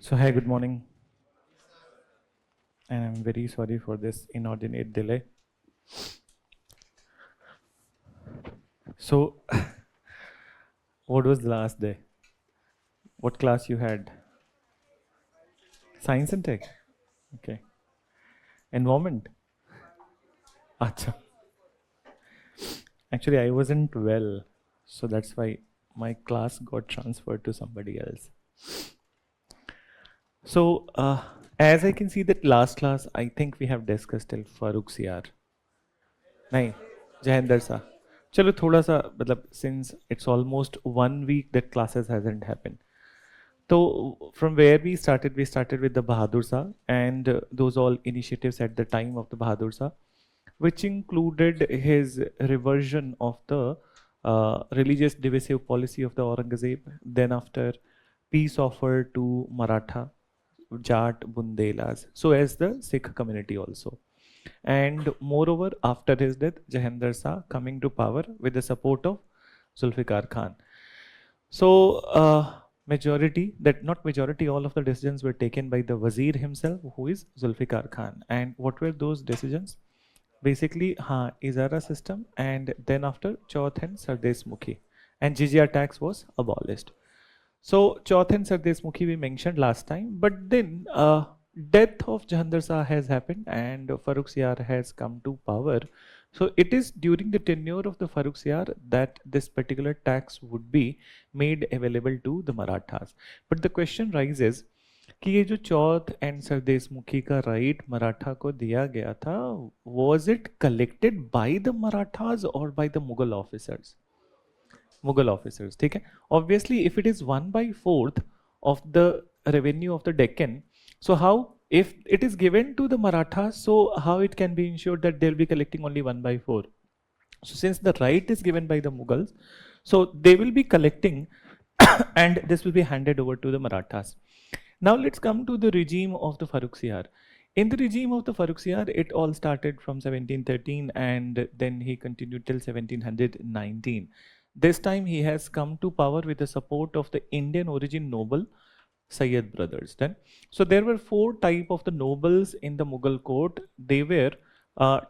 So hi, good morning, and I'm very sorry for this inordinate delay. So, what was the last day? What class you had? Science and tech. Okay. Environment. Acha. Actually, I wasn't well, so that's why my class got transferred to somebody else. So, as I can see that last class, I think we have discussed till Farooq CR. नहीं जहेंद्र सा चलो थोड़ा सा मतलब since it's almost 1 week that classes hasn't happened. So from where we started with the Bahadur Sa and those all initiatives at the time of the Bahadur Sa, which included his reversion of the religious divisive policy of the Aurangzeb. Then after peace offered to Maratha, Jat, Bundelas, so as the Sikh community also. And moreover, after his death, Jahendra Shah coming to power with the support of Zulfikar Khan. So, majority, that not majority, all of the decisions were taken by the Wazir himself, who is Zulfikar Khan. And what were those decisions? Basically, Izara system, and then after Chauth and Sardesh Mukhi. And jizya tax was abolished. So, Chauth and Sardesh Mukhi we mentioned last time, but then death of Jahandar Shah has happened and Farooq Siyar has come to power. So it is during the tenure of the Farooq Siyar that this particular tax would be made available to the Marathas. But the question rises कि ये जो चौथ and Sardesh मुखी का right Maratha को दिया गया था, was it collected by the Marathas or by the Mughal officers? Mughal officers, ठीक है? Obviously, if it is 1/4 of the revenue of the Deccan, so how, if it is given to the Marathas, so how it can be ensured that they'll be collecting only 1/4? So since the right is given by the Mughals, so they will be collecting and this will be handed over to the Marathas. Now let's come to the regime of the Farooq Siyar. In the regime of the Farooq Siyar, it all started from 1713 and then he continued till 1719. This time he has come to power with the support of the Indian origin noble Sayyid brothers. Then, so there were four type of the nobles in the Mughal court. They were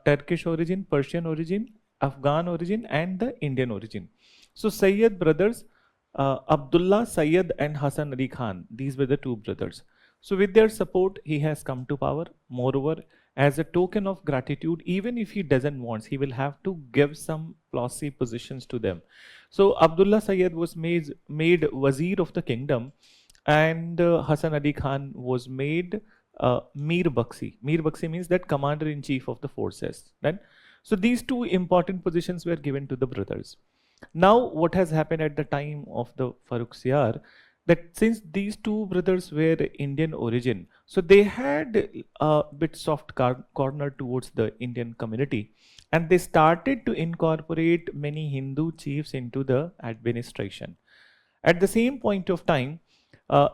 Turkish origin, Persian origin, Afghan origin, and the Indian origin. So Sayyid brothers, Abdullah Sayyid and Hassan Ali Khan, these were the two brothers. So with their support, he has come to power. Moreover, as a token of gratitude, even if he doesn't want, he will have to give some flossy positions to them. So Abdullah Sayyid was made Wazir of the kingdom, and Hassan Ali Khan was made Mir Bakshi. Mir Bakshi means that commander-in-chief of the forces. Then, so these two important positions were given to the brothers. Now, what has happened at the time of the Farooq Siyar, that since these two brothers were Indian origin, so they had a bit soft corner towards the Indian community, and they started to incorporate many Hindu chiefs into the administration. At the same point of time,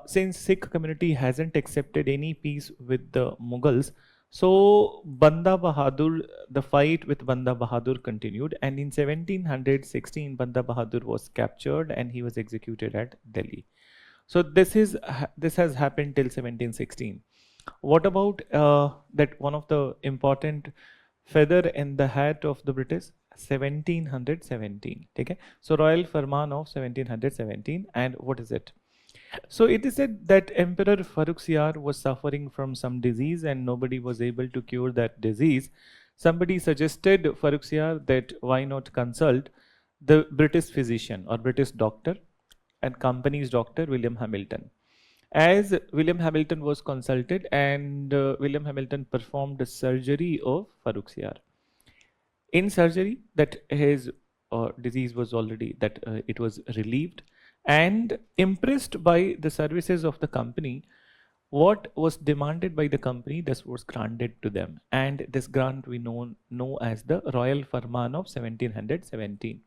since Sikh community hasn't accepted any peace with the Mughals, so Banda Bahadur, the fight with Banda Bahadur continued, and in 1716, Banda Bahadur was captured and he was executed at Delhi. So this has happened till 1716. What about that one of the important feather in the hat of the British? 1717. Okay, so Royal Farman of 1717, and what is it? So it is said that Emperor Farooq Siyar was suffering from some disease and nobody was able to cure that disease. Somebody suggested Farooq Siyar that why not consult the British physician or British doctor and company's doctor William Hamilton. As William Hamilton was consulted and William Hamilton performed the surgery of Farooq Siyar. In surgery, that his disease was already, that it was relieved, and impressed by the services of the company, what was demanded by the company, this was granted to them, and this grant we know as the Royal Farman of 1717.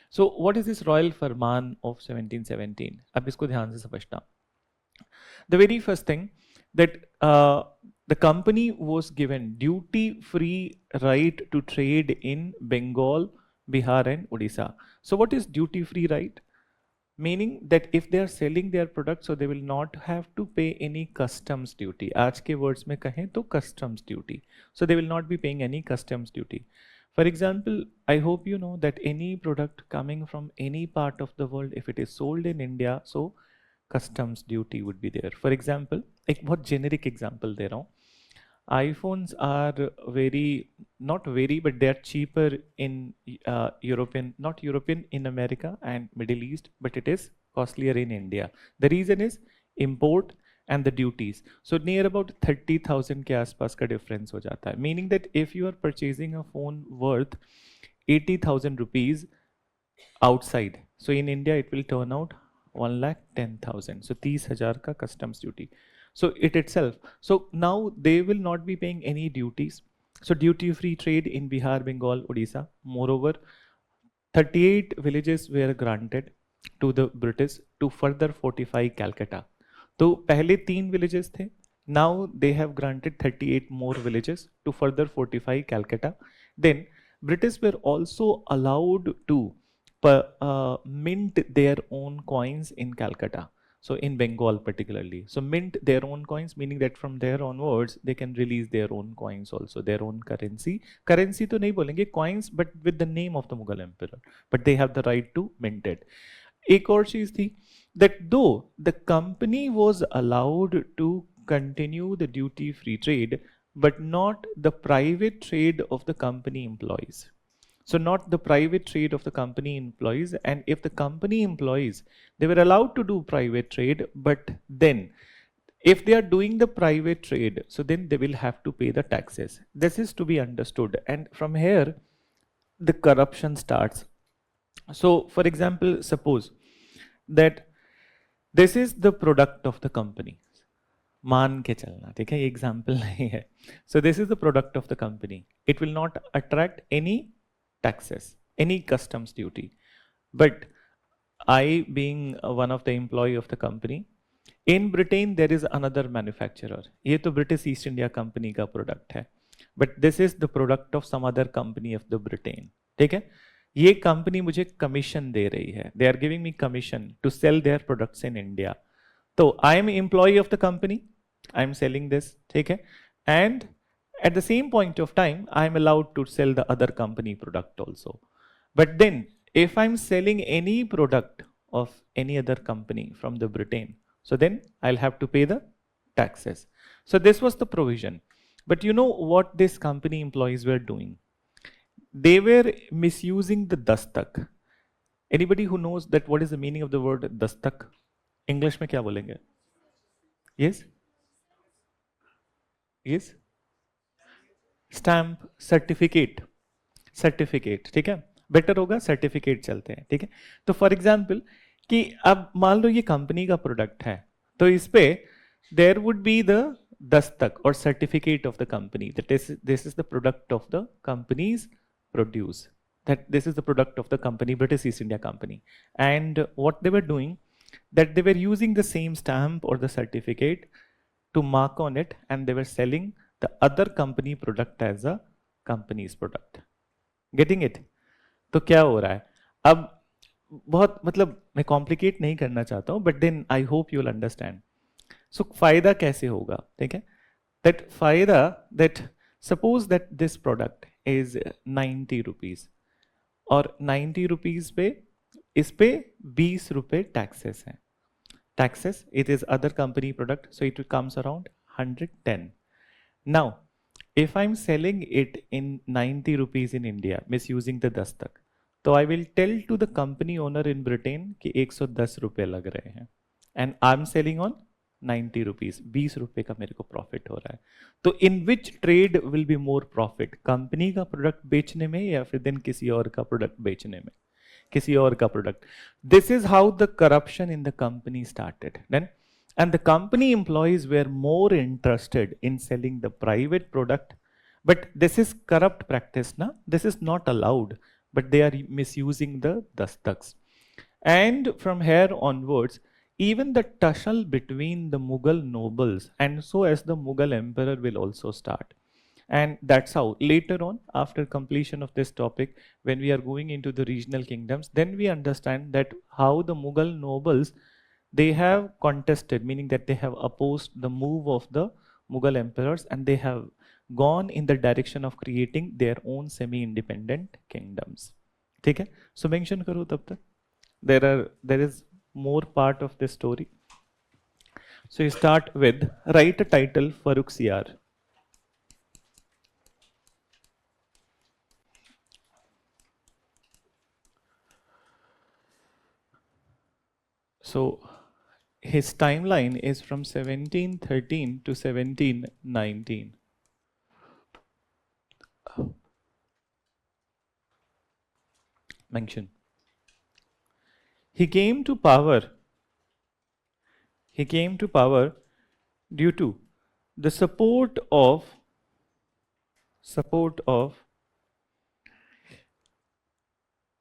So what is this Royal Farman of 1717? अब इसको ध्यान से समझना. The very first thing, that the company was given duty-free right to trade in Bengal, Bihar and Odisha. So what is duty-free right? meaning that if they are selling their product, so they will not have to pay any customs duty. आज के words में कहें तो customs duty. So they will not be paying any customs duty. For example, I hope you know that any product coming from any part of the world, if it is sold in India, so customs duty would be there. For example, एक बहुत generic example दे रहा हूँ. iPhones are very, not very, but they are cheaper in European, not European, in America and Middle East, but it is costlier in India. The reason is import and the duties. So near about 30,000 के आसपास का difference हो जाता है. Meaning that if you are purchasing a phone worth 80,000 rupees outside, so in India it will turn out 1,10,000. So 30,000 का customs duty. So it itself. So now they will not be paying any duties. So duty-free trade in Bihar, Bengal, Odisha. Moreover, 38 villages were granted to the British to further fortify Calcutta. तो पहले 3 villages थे. Now they have granted 38 more villages to further fortify Calcutta. Then British were also allowed to mint their own coins in Calcutta. So in Bengal particularly. So mint their own coins, meaning that from there onwards, they can release their own coins also, their own currency. Currency तो नहीं बोलेंगे, coins, but with the name of the Mughal emperor. But they have the right to mint it. एक और चीज थी, that though the company was allowed to continue the duty-free trade, but not the private trade of the company employees. So not the private trade of the company employees, and if the company employees, they were allowed to do private trade, but then if they are doing the private trade, so then they will have to pay the taxes. This is to be understood, and from here the corruption starts. So for example, suppose that this is the product of the company. मान के चलना, ठीक है, ये example नहीं है. So this is the product of the company. It will not attract any taxes, any customs duty. But I, being one of the employee of the company, in Britain there is another manufacturer. ये तो British East India Company का product है. But this is the product of some other company of the Britain. ठीक है? ये company मुझे commission दे रही है. They are giving me commission to sell their products in India. So I am employee of the company. I am selling this. ठीक है? And at the same point of time, I am allowed to sell the other company product also. But then, if I'm selling any product of any other company from the Britain, so then I'll have to pay the taxes. So this was the provision. But you know what these company employees were doing? They were misusing the dastak. Anybody who knows that what is the meaning of the word dastak? English में क्या बोलेंगे? Yes? Yes? Stamp, certificate, ठीक है, better होगा certificate चलते हैं, ठीक है. तो फॉर एग्जाम्पल कि अब मान लो ये कंपनी का प्रोडक्ट है, तो इस पे there would be the Dastak और certificate of the company that this is the product of the companies produce, that this is the product of the company, British East India Company. And what they were doing, that they were using the same stamp or the certificate to mark on it, and they were selling the other company product as a company's product. Getting it? तो क्या हो रहा है अब? बहुत मतलब मैं complicate नहीं करना चाहता हूँ, but then I hope you will understand. So फायदा कैसे होगा? ठीक है, दैट फायदा, that suppose that this product is 90 rupees और 90 रुपीज पे इस पे 20 रुपए टैक्सेस हैं. Taxes, it is other company product, so it comes around 110. Now, if I'm selling it in 90 rupees in India, misusing the dastak, so I will tell to the company owner in Britain कि 110 रुपए लग रहे हैं, and I'm selling on 90 rupees, 20 रुपए का मेरे को profit हो रहा है. तो in which trade will be more profit? Company का प्रोडक्ट बेचने में या फिर दिन किसी और का प्रोडक्ट बेचने में? किसी और का product. This is how the corruption in the company started then, and the company employees were more interested in selling the private product. But this is corrupt practice ना, this is not allowed, but they are misusing the दस्तक्स. And from here onwards, even the tussle between the Mughal nobles and so as the Mughal emperor will also start. And that's how later on, after completion of this topic, when we are going into the regional kingdoms, then we understand that how the Mughal nobles, they have contested, meaning that they have opposed the move of the Mughal emperors, and they have gone in the direction of creating their own semi-independent kingdoms. ठीक है? So mention करो तब तक. There is more part of this story. So you start with write a title for Uxiyar. So his timeline is from 1713 to 1719. Mention. He came to power. He came to power due to the support of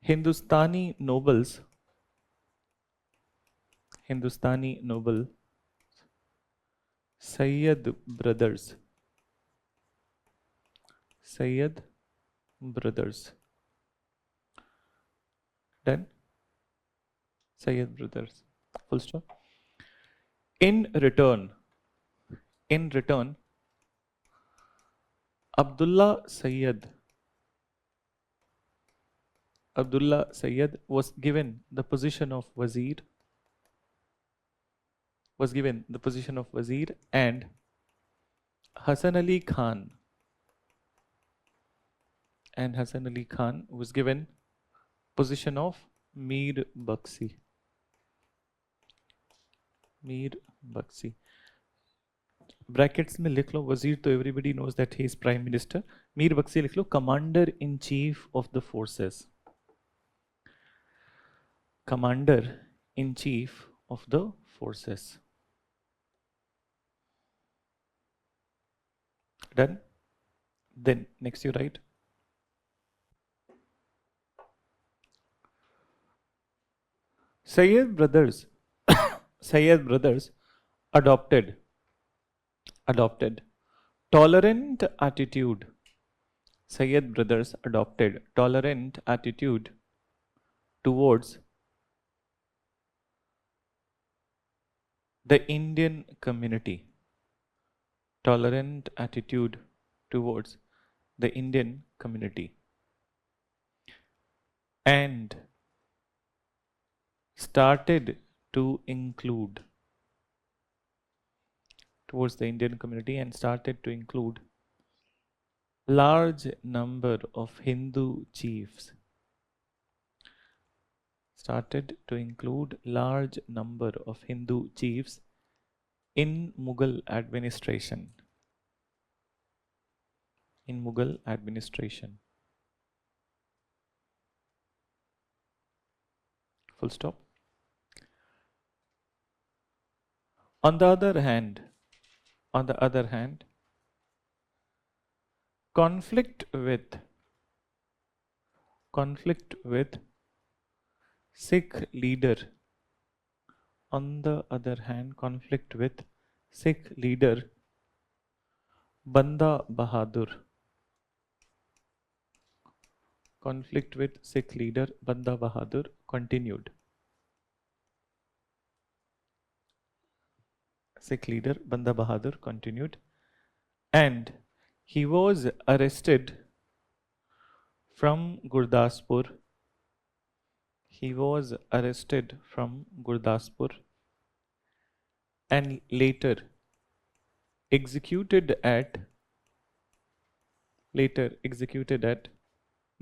Hindustani nobles, Sayyid brothers, then Sayyid brothers, full stop. In return, Abdullah Sayyid was given the position of wazir, and Hasan Ali Khan was given position of Mir Baksi. Brackets में लिख लो वजीर, तो everybody knows that he is prime minister. Mir Bakshi लिख लो commander in chief of the forces. Done. Then next you write Sayyid brothers adopted tolerant attitude. Sayyid brothers adopted tolerant attitude towards the Indian community. And started to include large number of Hindu chiefs. In Mughal administration. Full stop. On the other hand, conflict with Sikh leader. Banda Bahadur. Continued. And he was arrested from Gurdaspur. And later executed at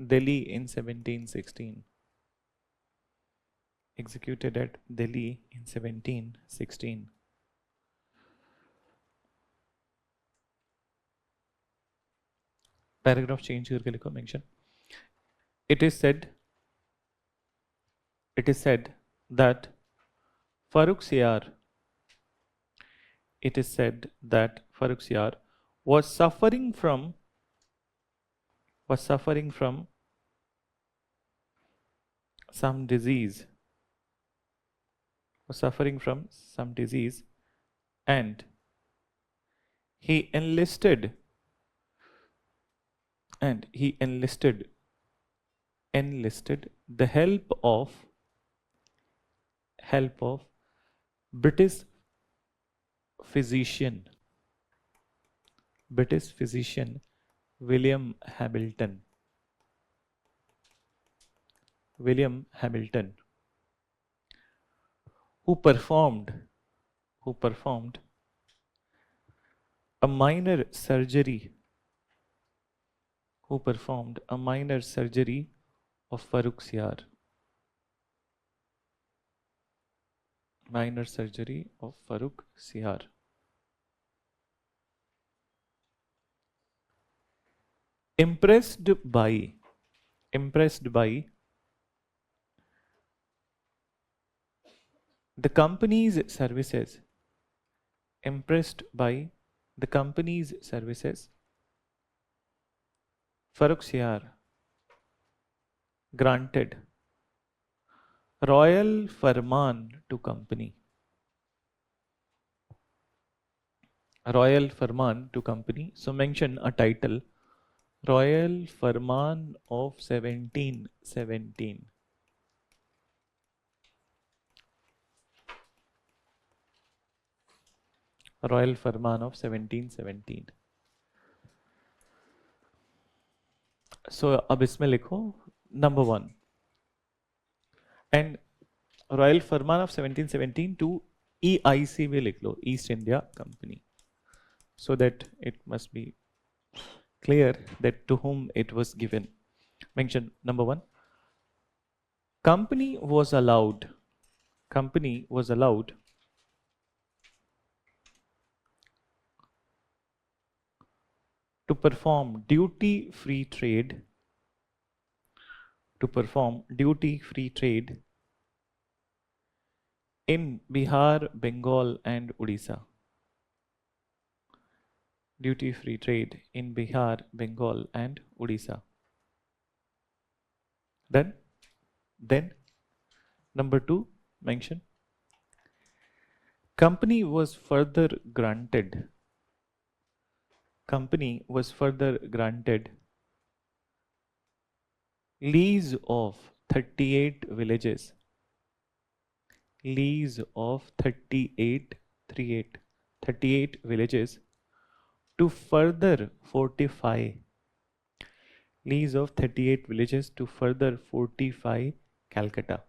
Delhi in 1716. Paragraph change करके लिखो mention. It is said that Farooq Siyar was suffering from some disease. And he enlisted and he enlisted the help of British physician British physician William Hamilton. William Hamilton, who performed who performed a minor surgery who performed a minor surgery of Farrukhsiyar. Minor surgery of Farrukhsiyar. Impressed by impressed by the company's services. Impressed by the company's services, Farrukhsiyar granted royal farman to company. Royal farman to company. So mention a title. Royal Farman of 1717. Royal Farman of 1717. So अब इसमें लिखो number 1 and Royal Farman of 1717 to EIC में लिख लो, East India Company, so that it must be clear that to whom it was given. Mention number 1. Company was allowed to perform duty-free trade in Bihar, Bengal and Odisha. Duty-free trade in Bihar, Bengal and Odisha. Then number 2, mention company was further granted lease of 38 villages. Lease of 38 villages to further fortify. Lease of 38 villages to further fortify Calcutta.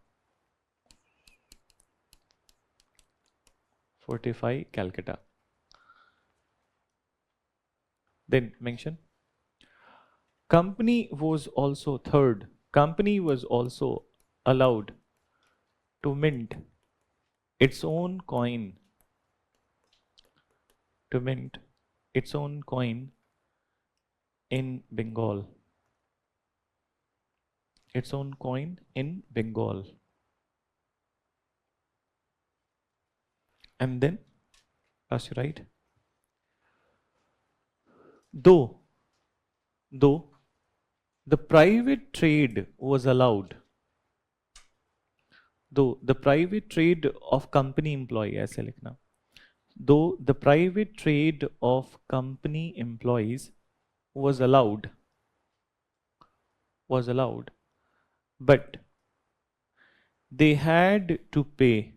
Fortify Calcutta. Then mention company was also allowed to mint its own coin in Bengal. Its own coin in Bengal. And then last you write, though the private trade was allowed, though the private trade of company employee, ऐसे लिखना, though the private trade of company employees was allowed, but they had to pay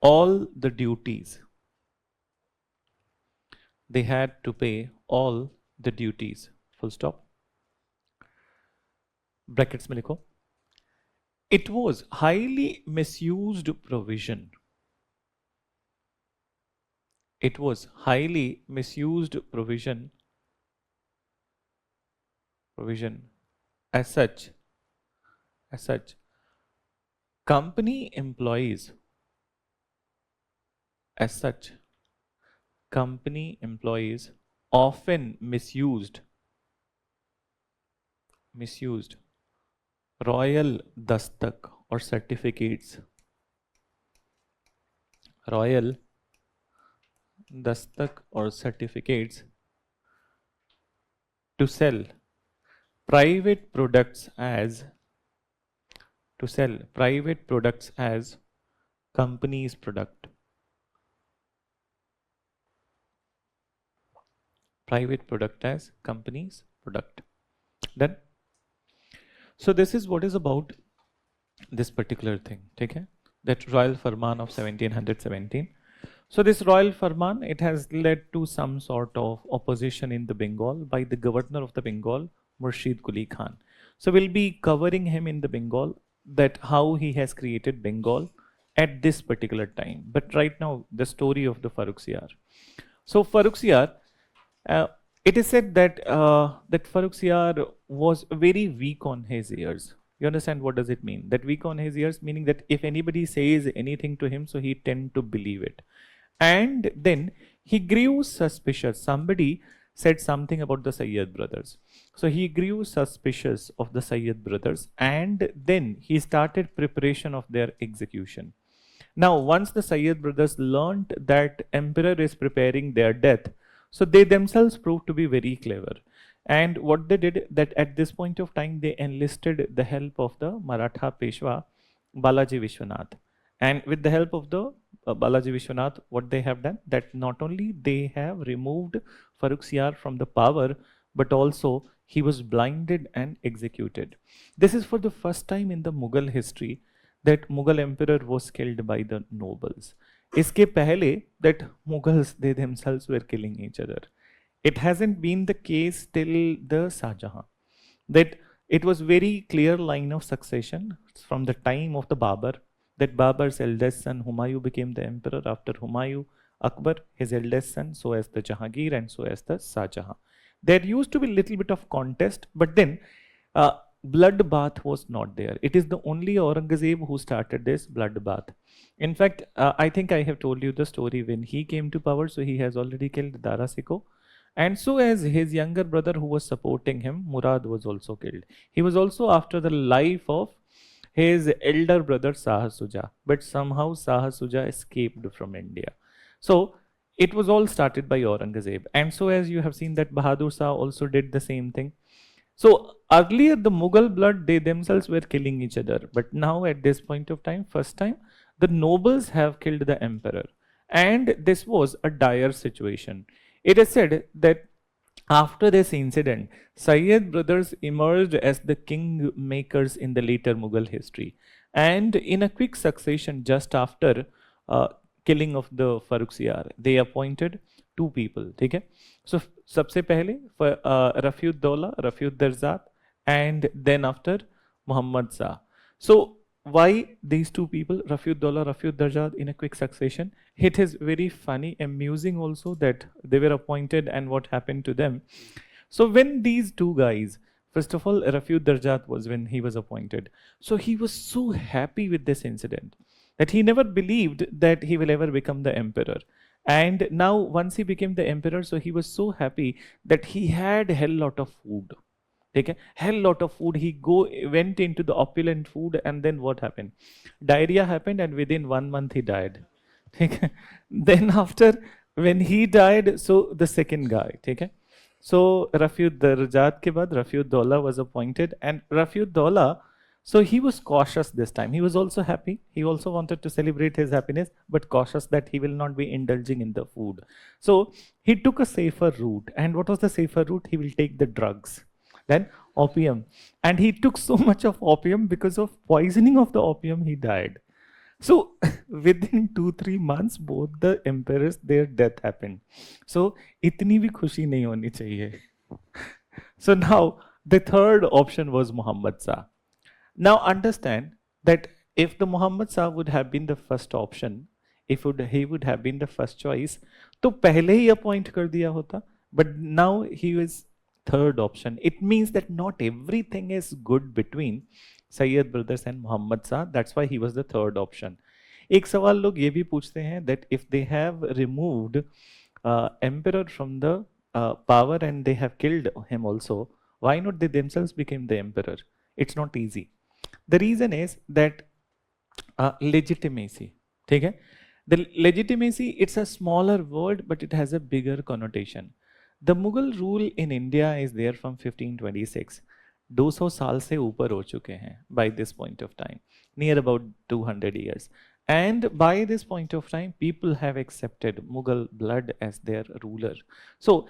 all the duties. They had to pay all the duties. Full stop. Brackets में लिखो. It was highly misused provision. It was highly misused provision. As such, company employees often misused royal dastak or certificates. Royal dastak or certificates to sell private products as company's product. Private product as company's product. Then, so this is what is about this particular thing. Okay, that royal farman of 1717. So this royal farman, it has led to some sort of opposition in the Bengal by the governor of the Bengal, Murshid Quli Khan. So we'll be covering him in the Bengal, that how he has created Bengal at this particular time. But right now, the story of the Farrukhsiyar. So Farrukhsiyar, uh, it is said that that Farrukhsiyar was very weak on his ears. You understand what does it mean? That weak on his ears, meaning that if anybody says anything to him, so he tend to believe it. And then he grew suspicious. Somebody said something about the Sayyid brothers. So he grew suspicious of the Sayyid brothers, and then he started preparation of their execution. Now, once the Sayyid brothers learned that emperor is preparing their death, so they themselves proved to be very clever. And what they did, that at this point of time, they enlisted the help of the Maratha Peshwa, Balaji Vishwanath. And with the help of the Balaji Vishwanath, what they have done, that not only they have removed Farrukhsiyar from the power, but also he was blinded and executed. This is for the first time in the Mughal history that Mughal emperor was killed by the nobles. इसके पहले that Mughals, they themselves were killing each other. It hasn't been the case till the Shahjahan. That it was very clear line of succession from the time of the Babur, that Babur's eldest son Humayun became the emperor. After Humayun, Akbar, his eldest son, so as the Jahangir, and so as the Shah Jahan. There used to be little bit of contest, but then bloodbath was not there. It is the only Aurangzeb who started this bloodbath. In fact, I think I have told you the story when he came to power, so he has already killed Dara Sikho. And so as his younger brother who was supporting him, Murad, was also killed. He was also after the life of his elder brother Shah Suja, but somehow Shah Suja escaped from India. So it was all started by Aurangzeb. And so as you have seen that Bahadur Shah also did the same thing. So earlier the Mughal blood, they themselves were killing each other. But now at this point of time, first time, the nobles have killed the emperor. And this was a dire situation. It is said that after this incident, Sayyid brothers emerged as the king makers in the later Mughal history. And in a quick succession, just after killing of the Farrukhsiyar, they appointed two people. Okay? So, सबसे पहले Rafiuddaulah, Rafiuddin, and then after Muhammad Shah. So, why these two people, Rafiuddaulah, Rafiuddin, in a quick succession? It is very funny, amusing also that they were appointed and what happened to them. So when these two guys, first of all, Rafiuddin was when he was appointed. So he was so happy with this incident that he never believed that he will ever become the emperor. And now once he became the emperor, so he was so happy that he had a hell lot of food. Okay, hell lot of food. He went into the opulent food, and then what happened? Diarrhea happened, and within 1 month he died. Okay. Then after when he died, so the second guy. Okay. So Rafiuddin ke baad Rafiuddaulah was appointed, and Rafiuddaulah, so he was cautious this time. He was also happy. He also wanted to celebrate his happiness, but cautious that he will not be indulging in the food. So he took a safer route. And what was the safer route? He will take the drugs. Then opium. And he took so much of opium, because of poisoning of the opium, he died. So within 2-3 months, both the emperors, their death happened. So itni bhi khushi nahi honi chahiye. So now the third option was Muhammad Shah. Now understand that if the Muhammad Shah would have been the first option, he would have been the first choice, तो पहले ही appoint कर दिया होता. But now he was third option. It means that not everything is good between Sayyid brothers and Muhammad Shah. That's why he was the third option. एक सवाल लोग ये भी पूछते हैं that if they have removed emperor from the power and they have killed him also, why not they themselves became the emperor? It's not easy. The reason is that legitimacy. ठीक है? The legitimacy, it's a smaller word, but it has a bigger connotation. The Mughal rule in India is there from 1526. 200 साल से ऊपर हो चुके हैं by this point of time, near about 200 years. And by this point of time, people have accepted Mughal blood as their ruler. So,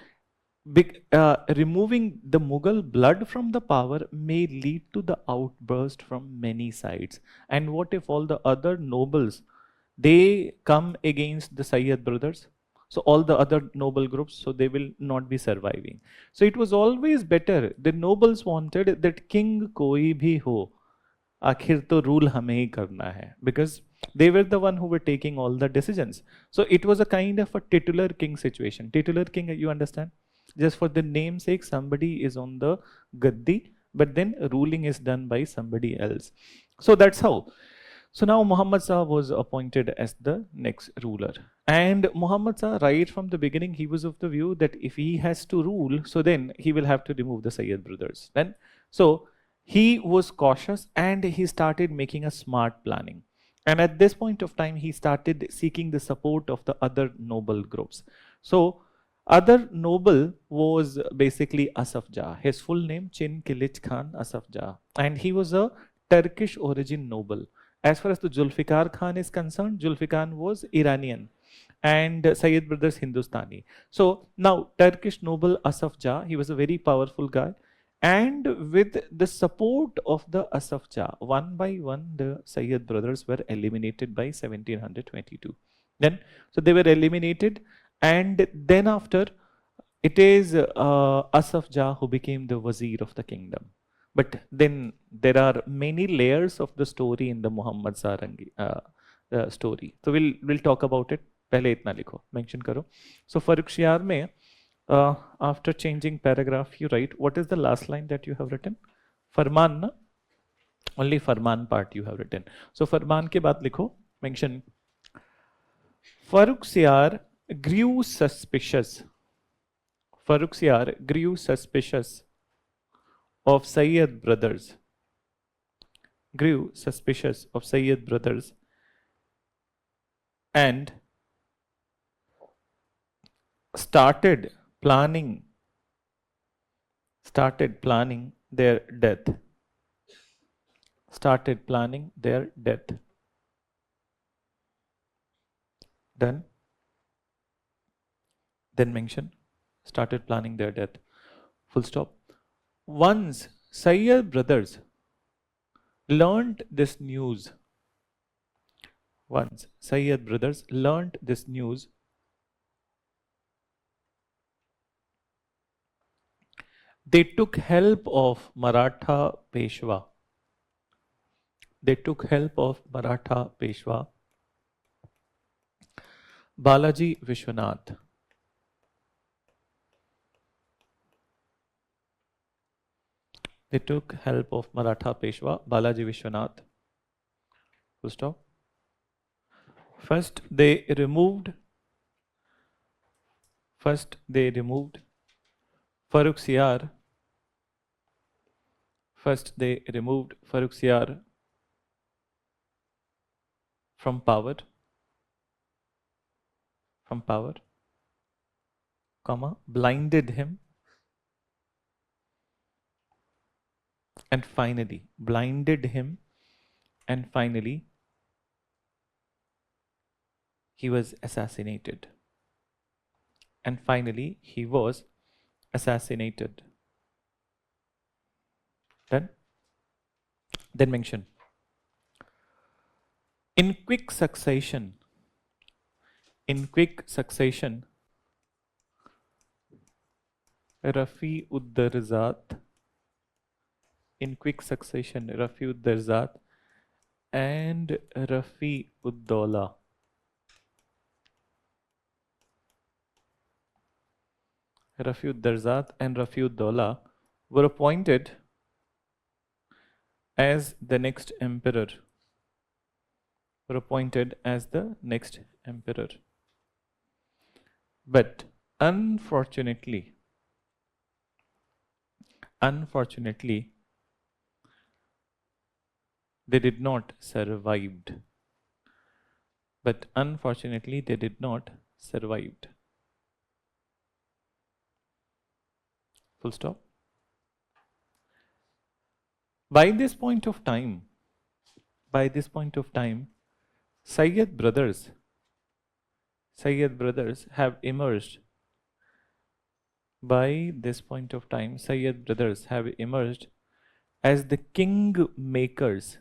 removing the Mughal blood from the power may lead to the outburst from many sides. And what if all the other nobles, they come against the Sayyid brothers? So all the other noble groups, so they will not be surviving. So it was always better. The nobles wanted that king koi bhi ho, आखिर तो rule हमें ही करना है, because they were the one who were taking all the decisions. So it was a kind of a titular king situation. Titular king, you understand? Just for the namesake, somebody is on the gaddi, but then ruling is done by somebody else. So that's how. So now Muhammad Shah was appointed as the next ruler. And Muhammad Shah, right from the beginning, he was of the view that if he has to rule, so then he will have to remove the Sayyid brothers. Then, so he was cautious and he started making a smart planning. And at this point of time, he started seeking the support of the other noble groups. So, other noble was basically Asaf Jah. His full name, Chin Kilich Khan Asaf Jah. And he was a Turkish origin noble. As far as the Zulfikar Khan is concerned, Zulfikar was Iranian and Sayyid brothers Hindustani. So now Turkish noble Asaf Jah, he was a very powerful guy. And with the support of the Asaf Jah, one by one, the Sayyid brothers were eliminated by 1722. Then, so they were eliminated, and then after, it is Asaf Jah who became the Wazir of the kingdom. But then there are many layers of the story in the Muhammad Sarangi story. So we'll talk about it. पहले इतना लिखो, mention करो. So फर्रुखशियार में after changing paragraph, you write, what is the last line that you have written? फरमान ना? Only Farman part you have written. So फरमान के बाद लिखो, mention, फर्रुखशियार grew suspicious. फर्रुखशियार grew suspicious of Sayyid brothers. Grew suspicious of Sayyid brothers and started planning their death. Started planning their death. Done. Then mention, started planning their death. Full stop. Once Sayyid brothers learned this news, they took help of Maratha Peshwa. Balaji Vishwanath. They took help of Maratha Peshwa, Balaji Vishwanath. Full stop. First they removed Farrukhsiyar. From power, blinded him, and finally he was assassinated. Then mention, in quick succession, Rafi-ud-Darzat and Rafi-ud-Dawla were appointed as the next emperor. But unfortunately, they did not survive. Full stop. By this point of time, Sayyid brothers, Sayyid brothers have emerged by this point of time. Sayyid brothers have emerged as the king makers.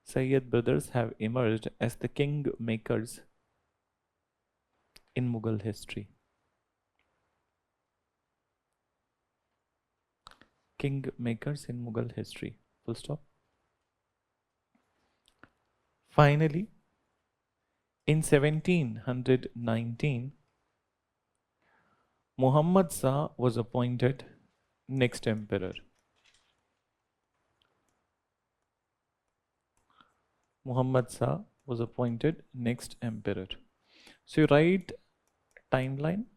Sayyid brothers have emerged as the king makers in Mughal history. King makers in Mughal history. Full stop. Finally, in 1719, Muhammad Shah was appointed next emperor. Muhammad Shah was appointed next emperor. So you write timeline.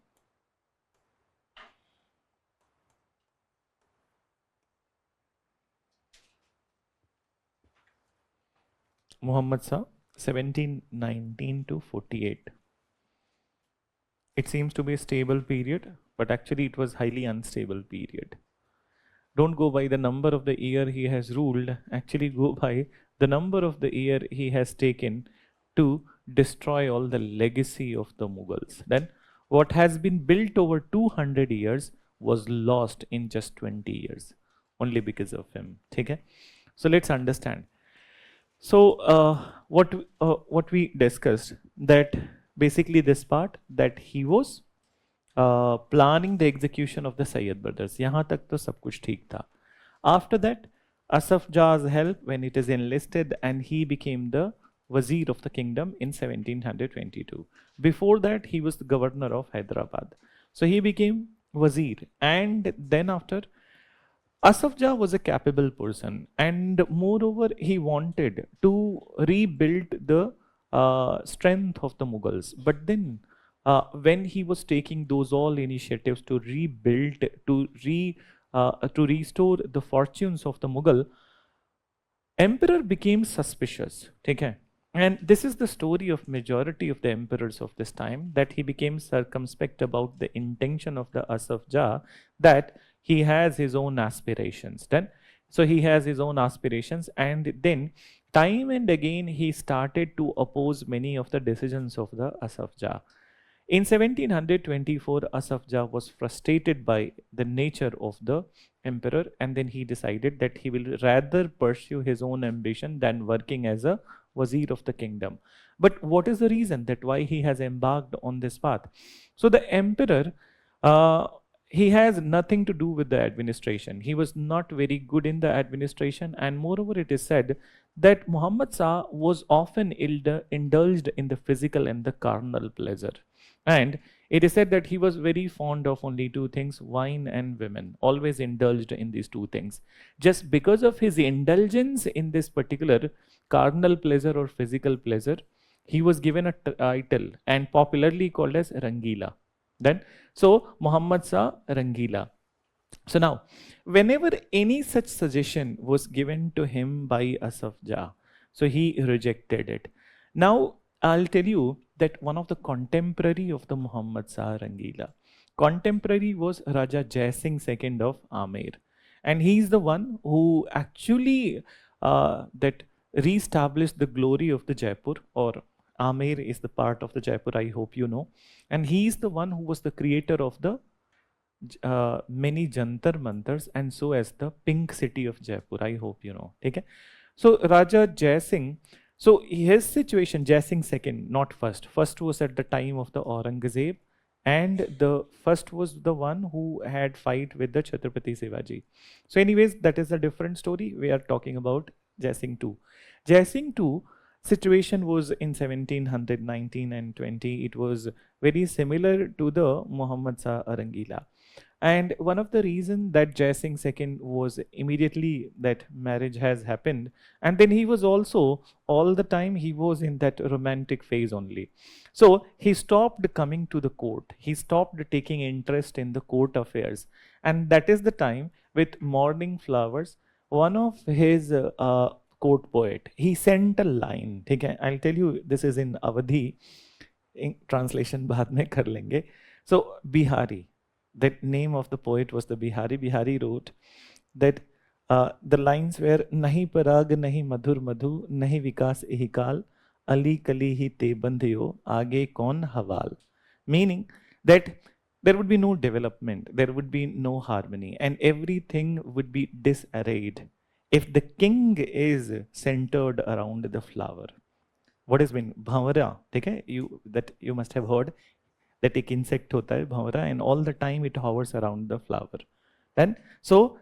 Muhammad Shah, 1719 to 48. It seems to be a stable period, but actually it was highly unstable period. Don't go by the number of the year he has ruled, actually go by the number of the year he has taken to destroy all the legacy of the Mughals. Then what has been built over 200 years was lost in just 20 years, only because of him. Okay? So let's understand. So what we discussed, that basically this part, that he was planning the execution of the Sayyid brothers. यहाँ तक तो सब कुछ ठीक था. After that, Asaf Jah's help when it is enlisted, and he became the Wazir of the kingdom in 1722. Before that, he was the governor of Hyderabad. So he became Wazir, and then after, Asaf Jah was a capable person, and moreover, he wanted to rebuild the strength of the Mughals. But then, when he was taking those all initiatives to rebuild, to restore the fortunes of the Mughal, emperor became suspicious. Okay? And this is the story of majority of the emperors of this time, that he became circumspect about the intention of the Asaf Jah, that he has his own aspirations. Then, so he has his own aspirations, and then time and again he started to oppose many of the decisions of the Asaf Jah. In 1724, Asaf Jah was frustrated by the nature of the emperor, and then he decided that he will rather pursue his own ambition than working as a wazir of the kingdom. But what is the reason that why he has embarked on this path? So the emperor, he has nothing to do with the administration. He was not very good in the administration, and moreover, it is said that Muhammad Shah was often indulged in the physical and the carnal pleasure. And it is said that he was very fond of only two things, wine and women, always indulged in these two things. Just because of his indulgence in this particular carnal pleasure or physical pleasure, he was given a title and popularly called as Rangila. Then, so Muhammad Shah Rangila. So now, whenever any such suggestion was given to him by Asaf Jah, so he rejected it. Now, I'll tell you that one of the contemporary of the Muhammad Shah Rangila, contemporary was Raja Jai Singh II of Amer. And he's the one who actually that re-established the glory of the Jaipur, or Amer is the part of the Jaipur, I hope you know. And he's the one who was the creator of the many Jantar Mantars, and so as the pink city of Jaipur, I hope you know. Okay? So Raja Jai Singh, so his situation, Jai Singh second, not first. First was at the time of the Aurangzeb, and the first was the one who had fight with the Chhatrapati Shivaji. So anyways, that is a different story. We are talking about Jai Singh II. Jai Singh II situation was in 1719 and 20. It was very similar to the Muhammad Shah Rangila. And one of the reasons that Jai Singh II was immediately that marriage has happened, and then he was also all the time he was in that romantic phase only. So he stopped coming to the court. He stopped taking interest in the court affairs, and that is the time with Morning Flowers, one of his court poet, he sent a line. Okay, I'll tell you, this is in Awadhi. In translation बाद में कर लेंगे. So Bihari, that name of the poet was the Bihari. Bihari wrote that The lines were nahi parag nahi madhur madhu nahi vikas ehi kaal ali kali hi te bandhiyo aage kaun hawal, meaning that there would be no development, there would be no harmony, and everything would be disarrayed if the king is centered around the flower. What is been bhanwara? ठीक है, you must have heard that एक insect होता है भंवरा, and all the time it hovers around the flower. Then so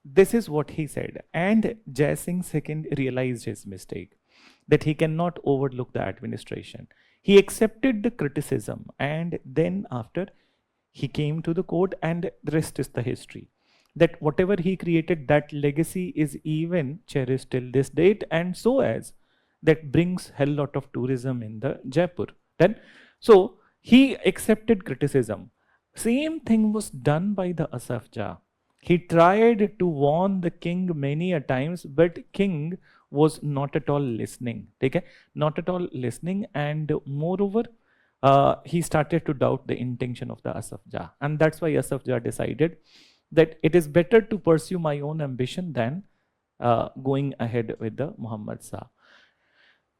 this is what he said, and Jai Singh second realized his mistake, that he cannot overlook the administration. He accepted the criticism, and then after he came to the court, and the rest is the history. That whatever he created, that legacy is even cherished till this date, and so as that brings hell lot of tourism in the Jaipur. Then, so he accepted criticism. Same thing was done by the Asaf Jah. He tried to warn the king many a times, but king was not at all listening. Okay? Not at all listening, and moreover, he started to doubt the intention of the Asaf Jah. And that's why Asaf Jah decided that it is better to pursue my own ambition than going ahead with the Muhammad Shah.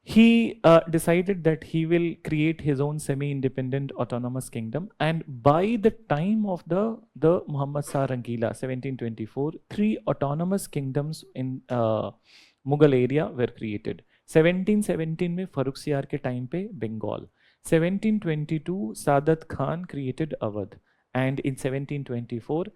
He decided that he will create his own semi-independent autonomous kingdom, and by the time of the Muhammad Shah Rangila 1724, 3 autonomous kingdoms in Mughal area were created. 1717 में फर्रुखसियार के time पे Bengal, 1722 Sadat Khan created Awadh, and in 1724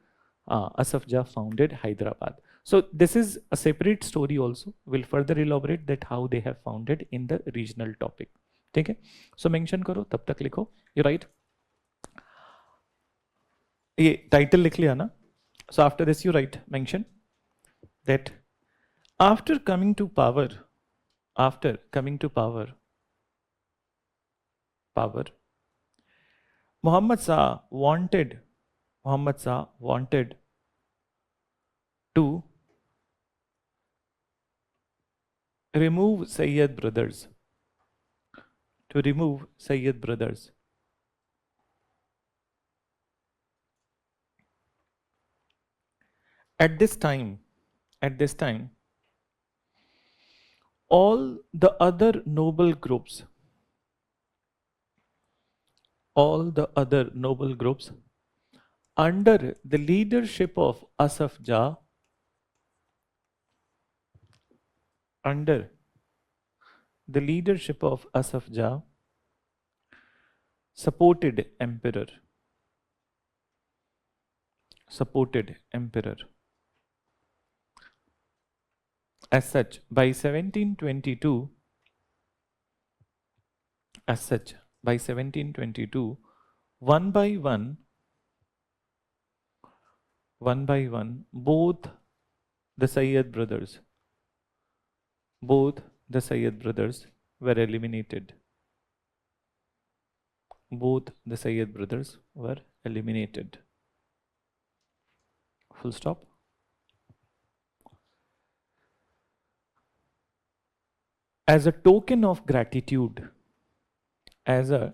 Asaf Jah founded Hyderabad. So this is a separate story also. We'll further elaborate that how they have founded in the regional topic. ठीक है? So mention करो, तब तक लिखो. You write. ये title लिख लिया ना? So after this you write, mention that after coming to power, Muhammad Shah wanted to remove Sayyid brothers. At this time, all the other noble groups under the leadership of Asaf Jah, supported emperor. As such, by 1722, one by one, both the Sayyid brothers were eliminated. Full stop. As a token of gratitude, Asaf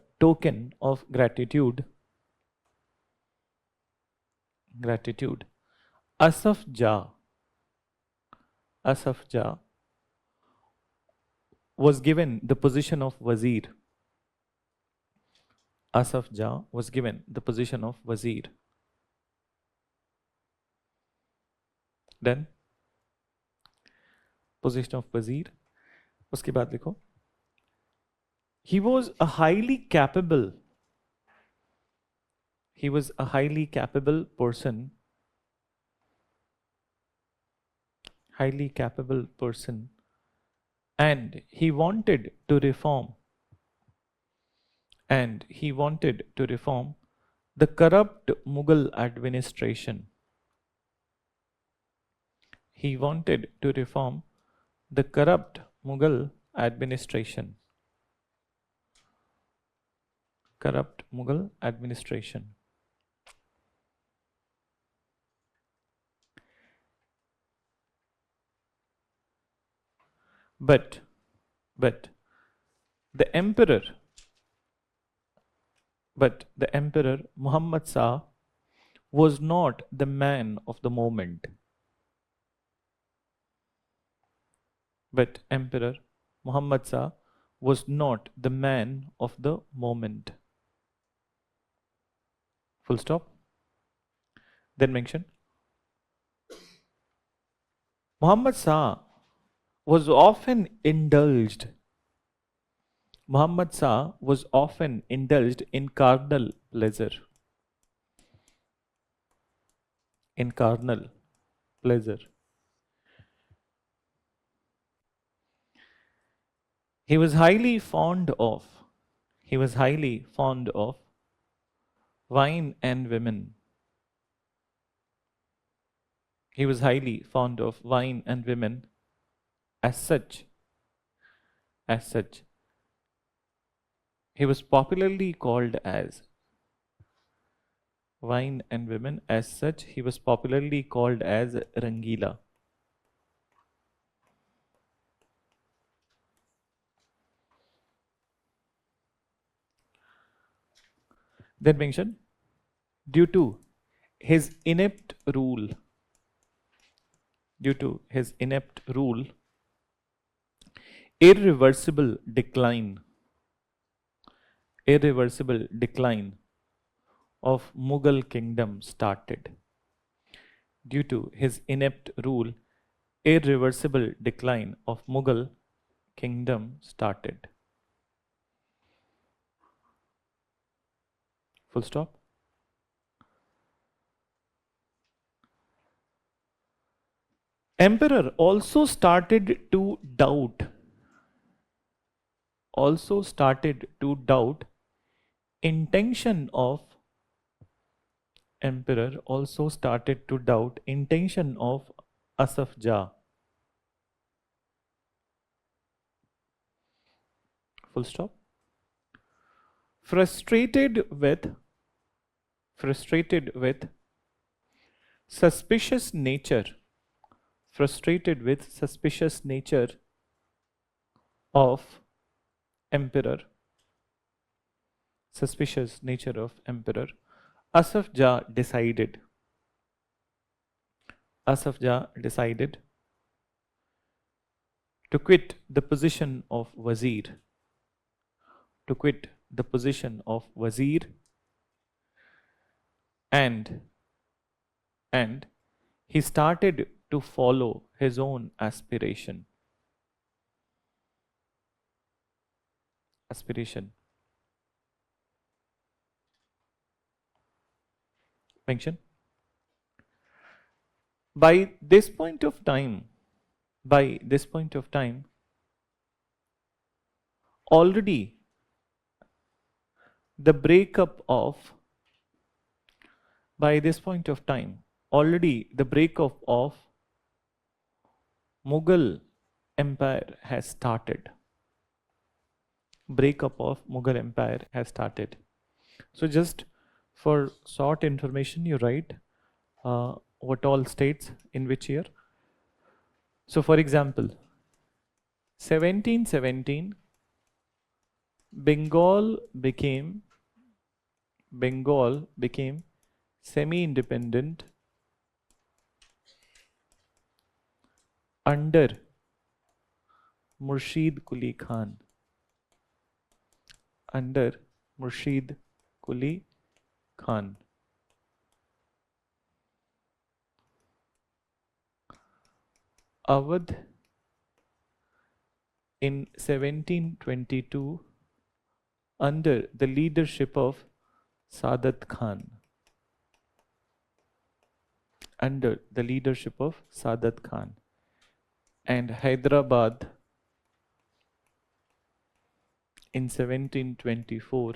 Jah was given the position of wazir. Then position of wazir. उसके बाद लिखो, he was a highly capable person, and he wanted to reform the corrupt Mughal administration. But the emperor Muhammad Shah was not the man of the moment. But Emperor Muhammad Shah was not the man of the moment. Full stop. Then mention Muhammad Shah was often indulged. Muhammad Shah was often indulged in carnal pleasure. In carnal pleasure. He was highly fond of. He was highly fond of wine and women. He was highly fond of wine and women. As such, as such, he was popularly called as wine and women. As such, he was popularly called as Rangila. Then mention, due to his inept rule, due to his inept rule, irreversible decline, irreversible decline of Mughal kingdom started. Due to his inept rule, irreversible decline of Mughal kingdom started. Full stop. Emperor also started to doubt, intention of Emperor also started to doubt intention of Asaf Jah. Full stop. Frustrated with suspicious nature, frustrated with suspicious nature of Emperor, suspicious nature of Emperor, Asaf Jah decided to quit the position of Wazir, to quit the position of Wazir, and he started to follow his own aspiration. Mention. By this point of time, already the breakup of Mughal Empire has started. Breakup of Mughal Empire has started. So just for short information, you write what all states in which year. So for example, 1717, Bengal became semi-independent under Murshid Quli Khan. Under Murshid Quli Khan. Awadh in 1722 under the leadership of Sadat Khan. Under the leadership of Sadat Khan. And Hyderabad in 1724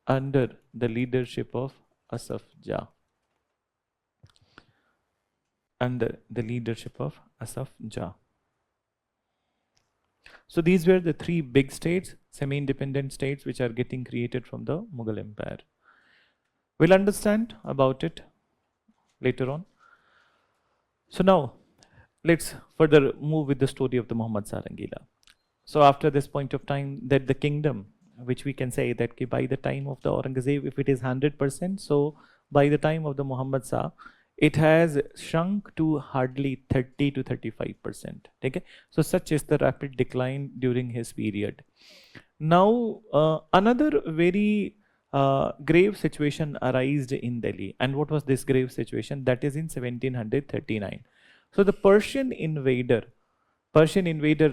under the leadership of Asaf Jah. Under the leadership of Asaf Jah. So these were the three big states, semi-independent states, which are getting created from the Mughal Empire. We'll understand about it later on. So now, let's further move with the story of the Muhammad Shah Rangila. So after this point of time, that the kingdom, which we can say that by the time of the Aurangzeb, if it is 100%, so by the time of the Muhammad Shah, it has shrunk to hardly 30 to 35%. Okay, so such is the rapid decline during his period. Now, another very grave situation arose in Delhi. And what was this grave situation? That is in 1739. So the Persian invader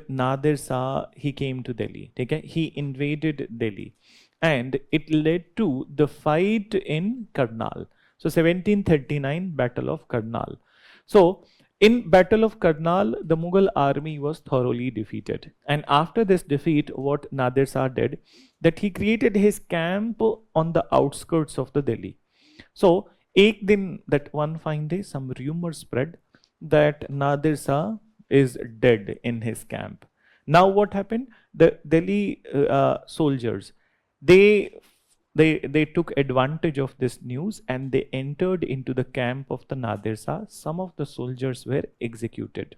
Nadir Shah, he came to Delhi. Okay? He invaded Delhi. And it led to the fight in Karnal. So 1739, Battle of Karnal. So in Battle of Karnal, the Mughal army was thoroughly defeated. And after this defeat, what Nadir Shah did, that he created his camp on the outskirts of the Delhi. So, एक दिन, that one fine day, some rumor spread that Nadir Shah is dead in his camp. Now, what happened? The Delhi soldiers, they they took advantage of this news and they entered into the camp of the Nadir Shah. Some of the soldiers were executed.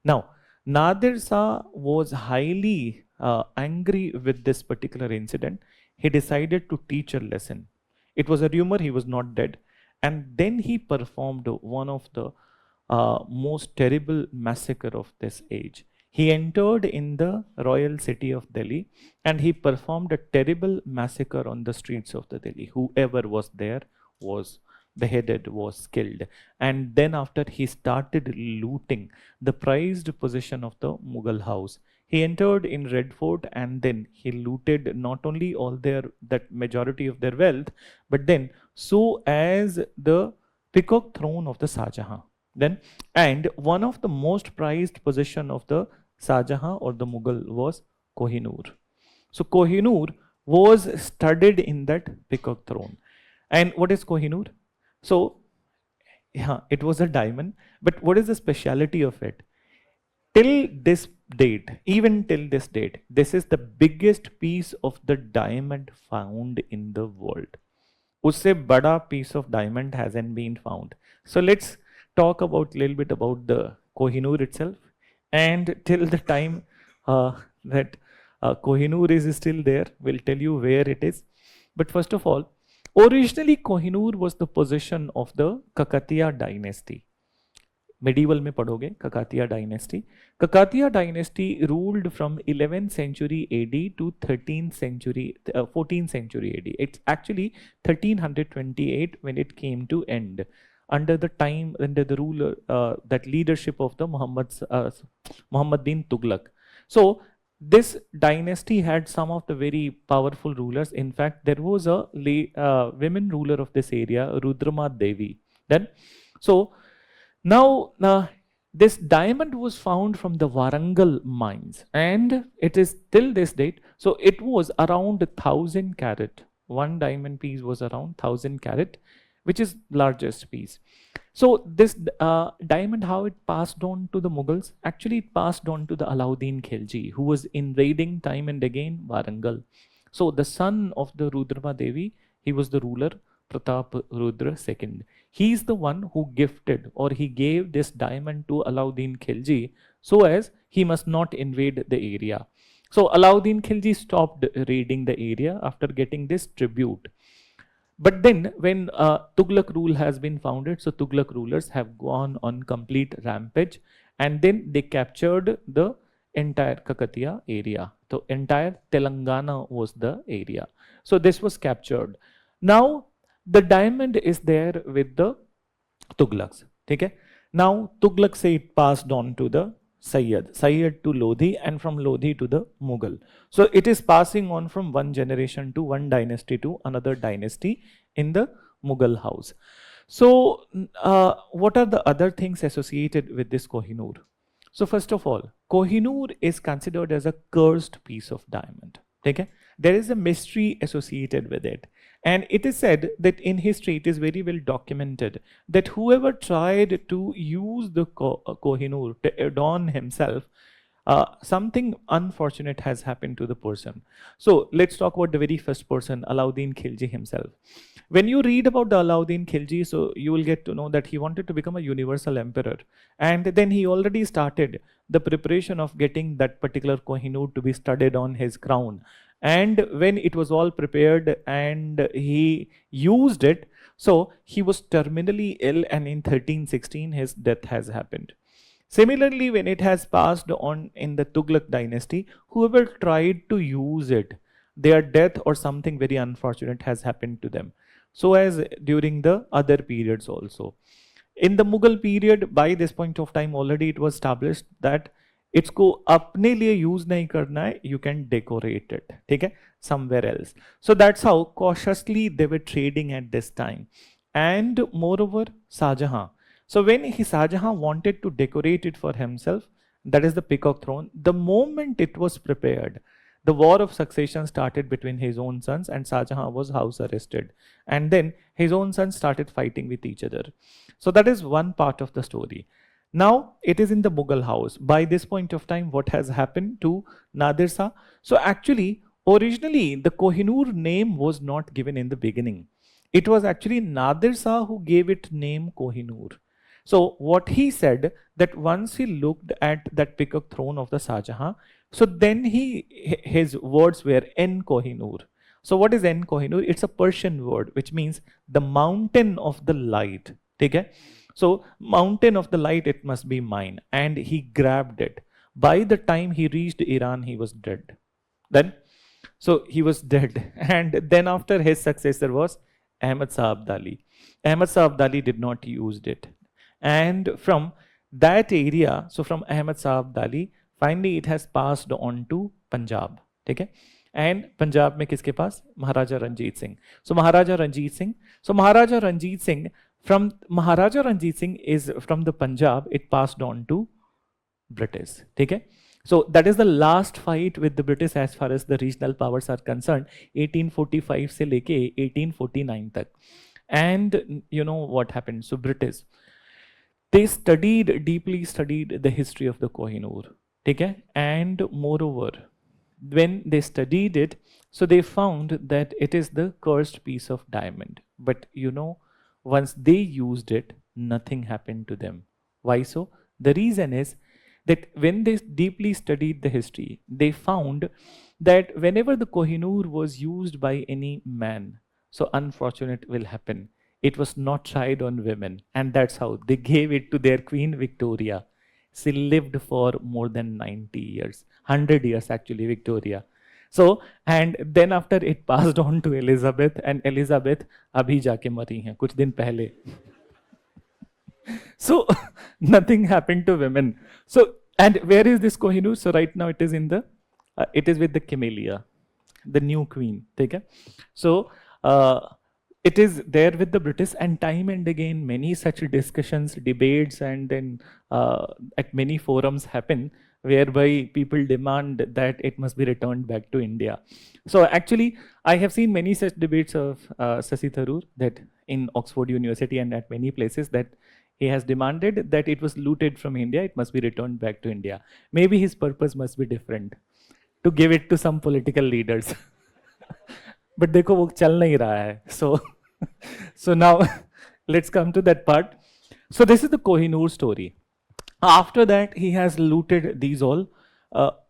Now, Nadir Shah was highly angry with this particular incident. He decided to teach a lesson. It was a rumor he was not dead. And then he performed one of the most terrible massacre of this age. He entered in the royal city of Delhi and he performed a terrible massacre on the streets of the Delhi. Whoever was there was beheaded, was killed. And then after, he started looting the prized possession of the Mughal house. He entered in Red Fort and then he looted not only all that majority of their wealth, but then so as the peacock throne of the Shah Jahan. Then, and one of the most prized possession of the Shah Jahan or the Mughal was Kohinoor. So Kohinoor was studied in that peacock throne. And what is Kohinoor? So, yeah, it was a diamond. But what is the speciality of it? Till this date, even till this date, this is the biggest piece of the diamond found in the world. Usse bada piece of diamond hasn't been found. So let's talk about a little bit about the Kohinoor itself. And till the time that Kohinoor is still there, we'll tell you where it is. But first of all, originally Kohinoor was the possession of the Kakatiya dynasty. Medieval में पढ़ोगे Kakatiya dynasty. Kakatiya dynasty ruled from 11th century AD to 14th century AD. It's actually 1328 when it came to end. Under the ruler, that leadership of the Muhammad bin Tughlaq. So this dynasty had some of the very powerful rulers. In fact, there was a women ruler of this area, Rudrama Devi. Then, so now this diamond was found from the Warangal mines, and it is till this date. So it was around 1,000 carat. One diamond piece was around 1,000 carat, which is largest piece. So this diamond, how it passed on to the Mughals? Actually, it passed on to the Alauddin Khilji, who was invading time and again Warangal. So the son of the Rudrama Devi, he was the ruler, Pratap Rudra II. He is the one who gifted or he gave this diamond to Alauddin Khilji so as he must not invade the area. So Alauddin Khilji stopped raiding the area after getting this tribute. But then when Tughlaq rule has been founded, so Tughlaq rulers have gone on complete rampage and then they captured the entire Kakatiya area. So entire Telangana was the area. So this was captured. Now the diamond is there with the Tughlaqs. Okay? Now Tughlaq say it passed on to the Sayyid to Lodhi, and from Lodhi to the Mughal. So it is passing on from one generation to one dynasty to another dynasty in the Mughal house. So what are the other things associated with this Kohinoor? So first of all, Kohinoor is considered as a cursed piece of diamond. Okay? There is a mystery associated with it. And it is said that in history, it is very well documented that whoever tried to use the Kohinoor to adorn himself, something unfortunate has happened to the person. So let's talk about the very first person, Alauddin Khilji himself. When you read about the Alauddin Khilji, so you will get to know that he wanted to become a universal emperor. And then he already started the preparation of getting that particular Kohinoor to be studded on his crown. And when it was all prepared and he used it, So he was terminally ill, and in 1316 his death has happened. Similarly, when it has passed on in the Tughlaq dynasty, whoever tried to use it, their death or something very unfortunate has happened to them. So as during the other periods also. In the Mughal period, by this point of time already it was established that इसको अपने लिए use नहीं करना है, you can decorate it, ठीक है, somewhere else. So that's how cautiously they were trading at this time. And moreover, Shahjahan. So when Shahjahan wanted to decorate it for himself, that is the peacock throne, the moment it was prepared, the war of succession started between his own sons, and Shahjahan was house arrested. And then his own sons started fighting with each other. So that is one part of the story. Now it is in the Mughal house. By this point of time, what has happened to Nadir Shah? So actually, originally the Kohinoor name was not given in the beginning. It was actually Nadir Shah who gave it name Kohinoor. So what he said, that once he looked at that peacock throne of the Shahjahan, so then his words were En Kohinoor. So what is En Kohinoor? It's a Persian word which means the mountain of the light. Okay? So mountain of the light, it must be mine. And he grabbed it. By the time he reached Iran, he was dead. Then, so he was dead. And then after, his successor was Ahmad Shah Abdali. Ahmad Shah Abdali did not use it. And from that area, so from Ahmad Shah Abdali, finally it has passed on to Punjab. Okay? And Punjab में किसके पास? Maharaja Ranjit Singh. So Maharaja Ranjit Singh. So Maharaja Ranjit Singh, from Maharaja Ranjit Singh is from the Punjab, it passed on to British. Okay? So that is the last fight with the British as far as the regional powers are concerned, 1845 से लेके 1849 तक. And you know what happened? So British, they deeply studied the history of the Kohinoor. Okay? And moreover, when they studied it, so they found that it is the cursed piece of diamond. But you know, once they used it, nothing happened to them. Why so? The reason is that when they deeply studied the history, they found that whenever the Kohinoor was used by any man, so unfortunate will happen. It was not tried on women, and that's how they gave it to their Queen Victoria. She lived for more than 90 years, 100 years actually, Victoria. So, and then after it passed on to Elizabeth, and Elizabeth abhi jaake mari hain, kuch din pehle. So, nothing happened to women. So, and where is this Kohinoor? So, right now it is in the, it is with the Camellia, the new queen. Okay? So, it is there with the British, and time and again many such discussions, debates, and then at many forums happen whereby people demand that it must be returned back to India. So actually, I have seen many such debates of Sasi Tharoor, that in Oxford University and at many places, that he has demanded that it was looted from India, it must be returned back to India. Maybe his purpose must be different, to give it to some political leaders. But देखो वो चल नहीं रहा है. So now let's come to that part. So this is the Kohinoor story. After that, he has looted these all.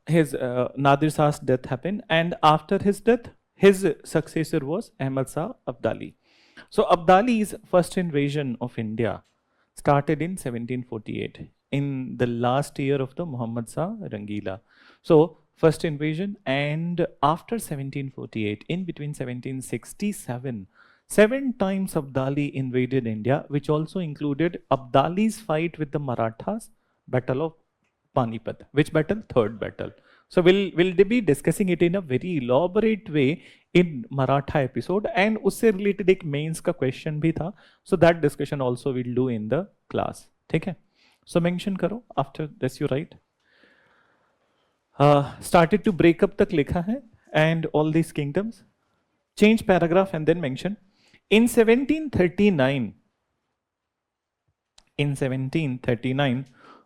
His Nadir Shah's death happened, and after his death, his successor was Ahmad Shah Abdali. So Abdali's first invasion of India started in 1748, in the last year of the Muhammad Shah Rangila. So first invasion, and after 1748, in between 1767, 7 times Abdali invaded India, which also included Abdali's fight with the Marathas, Battle of Panipat. Which battle? Third battle. So we'll be discussing it in a very elaborate way in Maratha episode, and उससे related एक mains का question भी था. So that discussion also we'll do in the class. ठीक है? So mention करो. After this you write. Started to break up तक लिखा है, and all these kingdoms. Change paragraph and then mention. In 1739,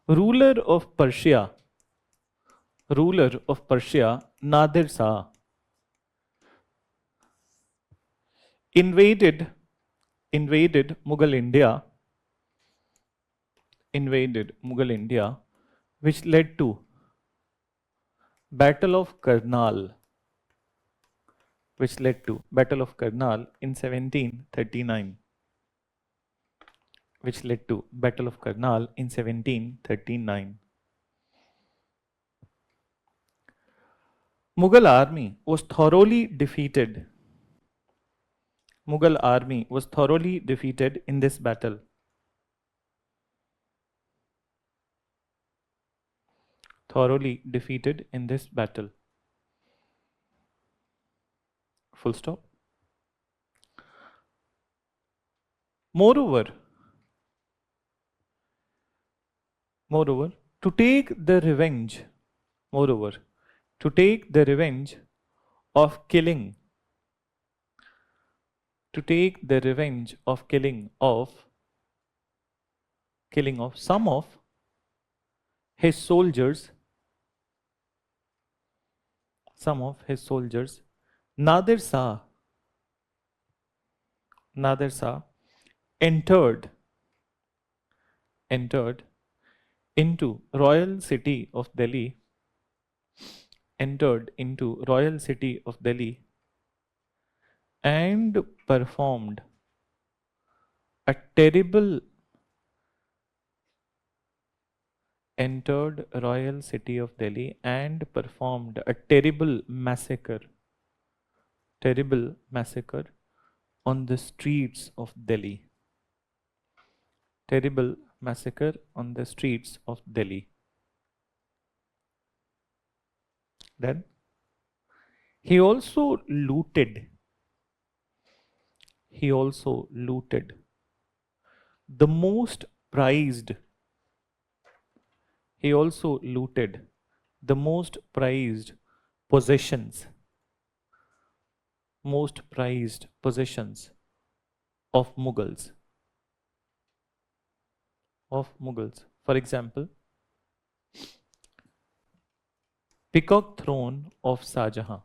ruler of Persia, Nadir Shah, invaded Mughal India, which led to Battle of Karnal, in 1739. which led to Battle of Karnal in 1739. Mughal army was thoroughly defeated. Mughal army was thoroughly defeated in this battle. Thoroughly defeated in this battle. Full stop. Moreover, to take the revenge, of killing, killing of some of his soldiers, Nadir Shah entered into royal city of Delhi, and performed a terrible massacre on the streets of Delhi. Then he also looted the most prized possessions of Mughals. For example, Peacock Throne of Shah Jahan,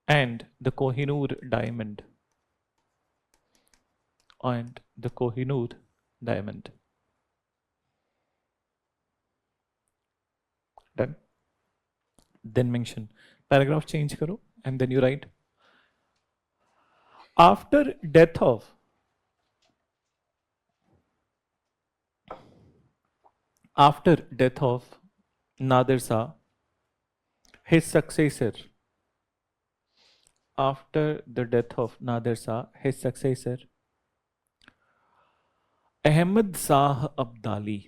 and the Kohinoor diamond. Done. Then mention. Paragraph change karo, and then you write. After death of Nadir Shah, his successor, Ahmad Shah Abdali,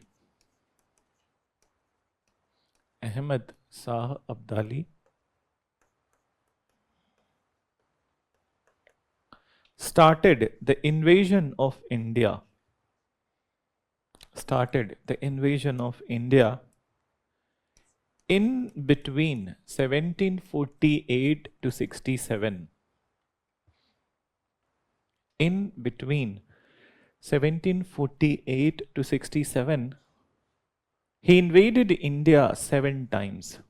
started the invasion of India in between 1748 to 67. He invaded India 7 times.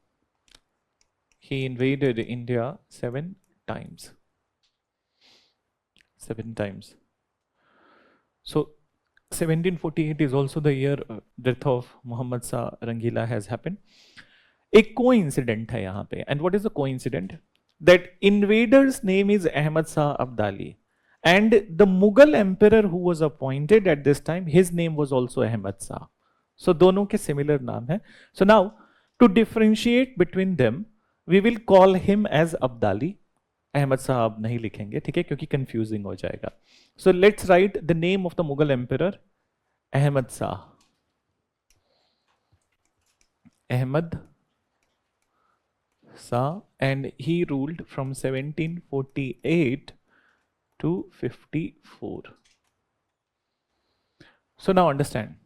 So 1748 is also the year death of Muhammad Shah Rangila has happened. एक coincident है यहाँ पे, and what is the coincident? That invader's name is Ahmad Shah Abdali, and the Mughal emperor who was appointed at this time, his name was also Ahmad Shah. So दोनों के similar नाम है. So now to differentiate between them, we will call him as Abdali. Ahmad साहब नहीं लिखेंगे, ठीक है, क्योंकि कंफ्यूजिंग हो जाएगा. So let's write the name of the Mughal emperor, Ahmad Shah. And he ruled from 1748 to 54. So now understand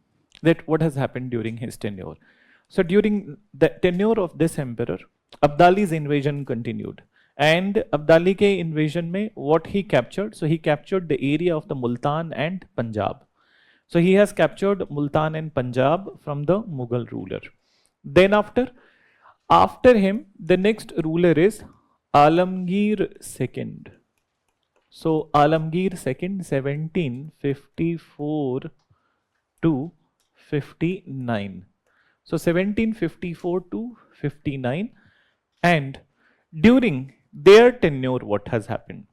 that what has happened during his tenure. So during the tenure of this emperor, Abdali's invasion continued. And Abdali ke invasion mein what he captured? So he captured the area of the Multan and Punjab. So he has captured Multan and Punjab from the Mughal ruler. Then after him, the next ruler is Alamgir II. So Alamgir II, 1754 to 59. So 1754 to 59, and during their tenure, what has happened?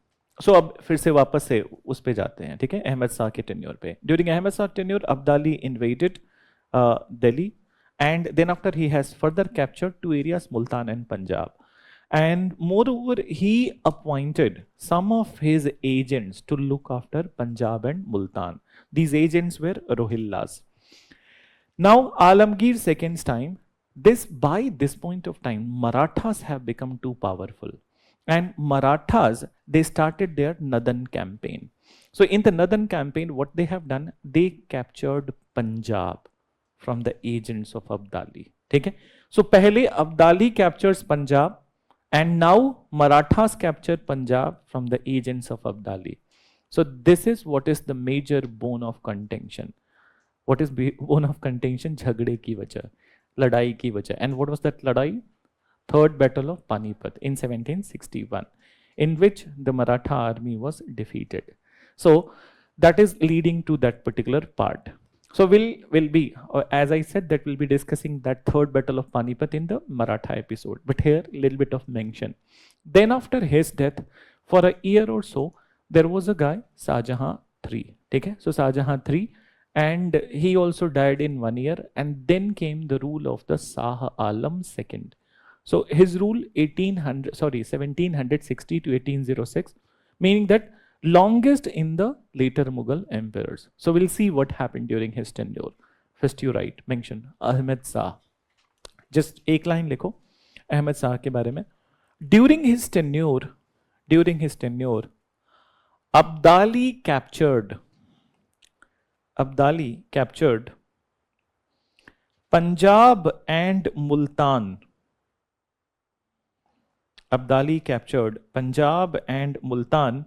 सो अब फिर से वापस से उस पे जाते हैं, ठीक है, अहमद शाह के टेन्योर पे. During Ahmad Shah tenure, Abdali invaded Delhi, and then after he has further captured two areas, Multan and Punjab. And moreover, he appointed some of his agents to look after Punjab and Multan. These agents were Rohillas. Now, Alamgir second's time, by this point of time, Marathas have become too powerful. And Marathas, they started their Northern campaign. So in the Northern campaign, what they have done, they captured Punjab from the agents of Abdali. Okay? So पहले Abdali captures Punjab, and now Marathas capture Punjab from the agents of Abdali. So this is what is the major bone of contention. What is bone of contention? झगड़े की वजह, लड़ाई की वजह. And what was that लड़ाई? Third Battle of Panipat in 1761, in which the Maratha army was defeated. So that is leading to that particular part. So we'll be, as I said, that we'll be discussing that third Battle of Panipat in the Maratha episode. But here, a little bit of mention. Then after his death, for a year or so, there was a guy, Shahjahan III. Okay? So Shahjahan III, and he also died in 1 year, and then came the rule of the Shah Alam II. So his rule 1760 to 1806, meaning that longest in the later Mughal emperors. So we'll see what happened during his tenure. First you write, mention Ahmed Shah. Just एक line लिखो अहमद शाह के बारे में. During his tenure, Abdali captured Punjab and Multan. Abdali captured Punjab and Multan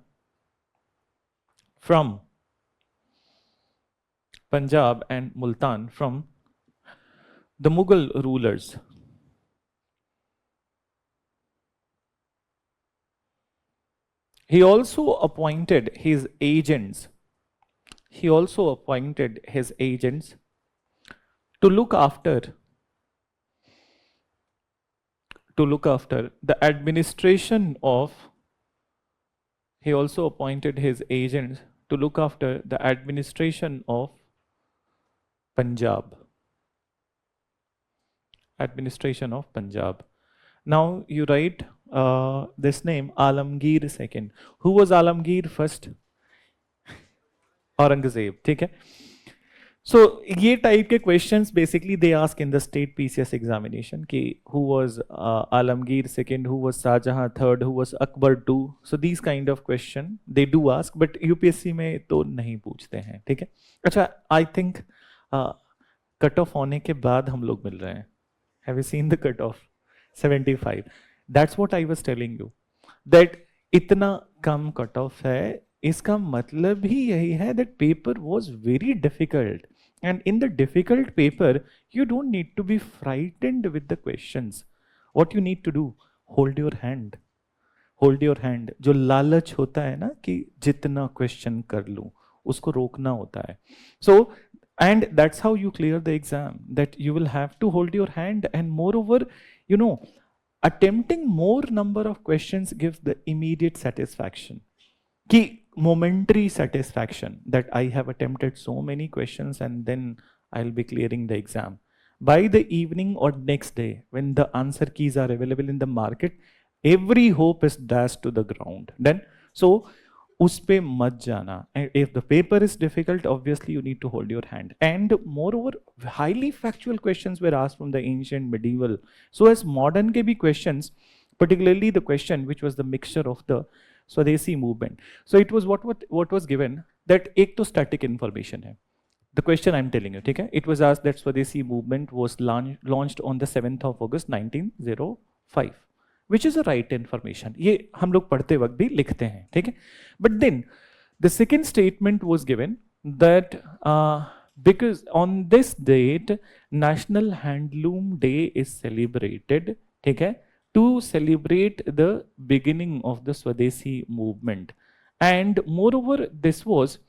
from the Mughal rulers. He also appointed his agents. To look after the administration of. He also appointed his agents to look after the administration of Punjab. Now you write this name, Alamgir II. Who was Alamgir first? Aurangzeb. ठीक है. So ये type के questions basically they ask in the state PCS examination कि who was Alamgir II, who was Shahjahan III, who was Akbar II. So these kind of question they do ask, but UPSC में तो नहीं पूछते हैं, ठीक है. अच्छा, I think cut off होने के बाद हम लोग मिल रहे हैं. Have you seen the cut off? 75. That's what I was telling you. That इतना कम कट ऑफ है, इसका मतलब ही यही है that paper was very difficult. And in the difficult paper, you don't need to be frightened with the questions. What you need to do, hold your hand. जो लालच होता है ना कि जितना question कर लूं, उसको रोकना होता है. So, and that's how you clear the exam, that you will have to hold your hand, and moreover, attempting more number of questions gives the immediate satisfaction. Ki momentary satisfaction that I have attempted so many questions and then I'll be clearing the exam. By the evening or next day, when the answer keys are available in the market, every hope is dashed to the ground. Then, so उस पे मत जाना. If the paper is difficult, obviously you need to hold your hand. And moreover, highly factual questions were asked from the ancient, medieval. So as modern के भी questions, particularly the question which was the mixture of the Swadeshi movement. So it was what was given, that एक तो static information है. The question I'm telling you, ठीक है? It was asked that Swadeshi movement was launched on the 7th of August 1905. Which is a right information. ये हम लोग पढ़ते वक्त भी लिखते हैं, ठीक है? But then the second statement was given that because on this date National Handloom Day is celebrated, ठीक है? To celebrate the beginning of the Swadeshi movement, and moreover this was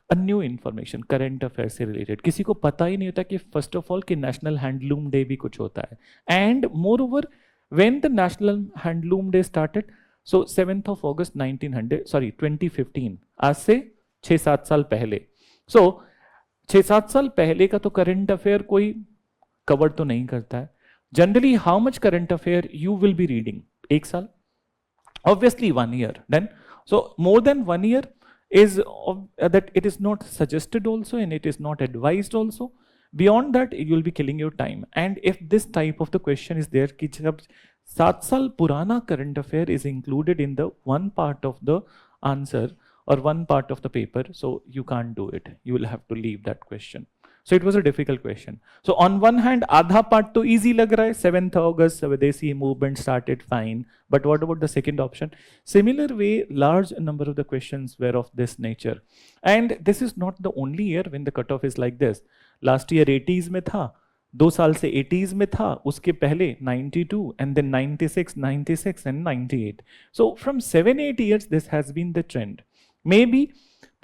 a new information, current affairs से related. किसी को पता ही नहीं होता कि first of all कि National Handloom Day भी कुछ होता है. And moreover, when the National Handloom Day started, so 7th of August 1900 sorry 2015, आज से 6-7 साल पहले. सो 6-7 साल पहले का तो करंट अफेयर कोई कवर तो नहीं करता है. Generally how much current affair you will be reading? एक साल, obviously 1 year. Then so more than 1 year is that it is not suggested also, and it is not advised also. Beyond that you will be killing your time. And if this type of the question is there कि जब 7 साल पुराना current affair is included in the one part of the answer or one part of the paper, so you can't do it. You will have to leave that question. So it was a difficult question. So on one hand, आधा part तो easy लग रहा है, 7th August Swadeshi movement started, fine. But what about the second option? Similar way, large number of the questions were of this nature. And this is not the only year when the cutoff is like this. Last year 80s में था, 2 साल से 80s में था, उसके पहले 92 and then 96, 96 and 98. So from 7-8 years this has been the trend. Maybe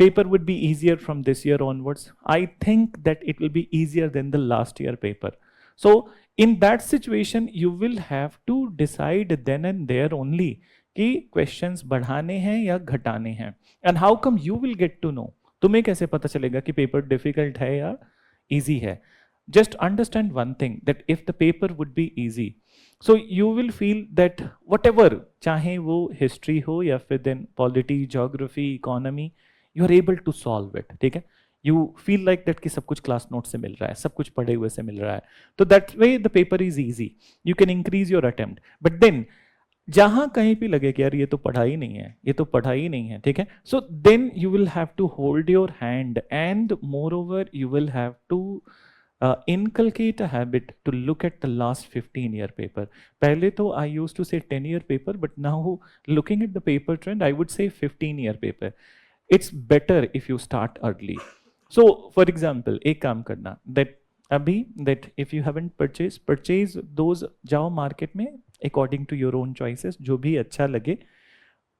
paper would be easier from this year onwards. I think that it will be easier than the last year paper. So in that situation you will have to decide then and there only कि questions बढ़ाने हैं या घटाने हैं. And how come you will get to know? तुम्हें कैसे पता चलेगा कि paper difficult है या easy है? Just understand one thing, that if the paper would be easy, so you will feel that whatever, चाहे वो history हो या फिर then polity, geography, economy, you are able to solve it. ठीक है? You feel like that कि सब कुछ class notes से मिल रहा है, सब कुछ पढ़े हुए से मिल रहा है. तो that way the paper is easy. You can increase your attempt. But then जहां कहीं भी लगे कि यार ये तो पढ़ा ही नहीं है, ये तो पढ़ा ही नहीं है, ठीक है? So then you will have to hold your hand, and moreover you will have to inculcate a habit to look at the last 15-year paper. पहले तो I used to say 10-year paper, but now looking at the paper trend, I would say 15-year paper. It's better if you start early. So for example, एक काम करना, that अभी that if you haven't purchase those, जाओ market में according to your own choices, जो भी अच्छा लगे,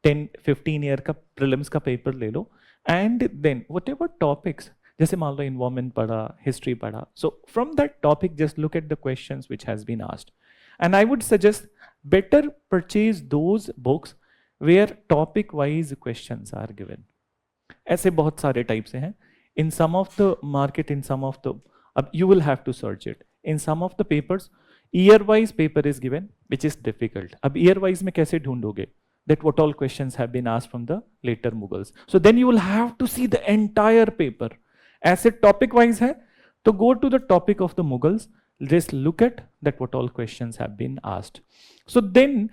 10-15 year का prelims का paper ले लो, and then whatever topics, जैसे मान लो environment पढ़ा, history पढ़ा, so from that topic just look at the questions which has been asked. And I would suggest better purchase those books where topic wise questions are given. ऐसे बहुत सारे type से हैं. In some of the market, in some of the, you will have to search it. In some of the papers, year wise paper is given, which is difficult. अब year wise में कैसे ढूंढोगे that what all questions have been asked from the later Mughals? So then you will have to see the entire paper. ऐसे topic wise है, तो go to the topic of the Mughals, just look at that what all questions have been asked. So then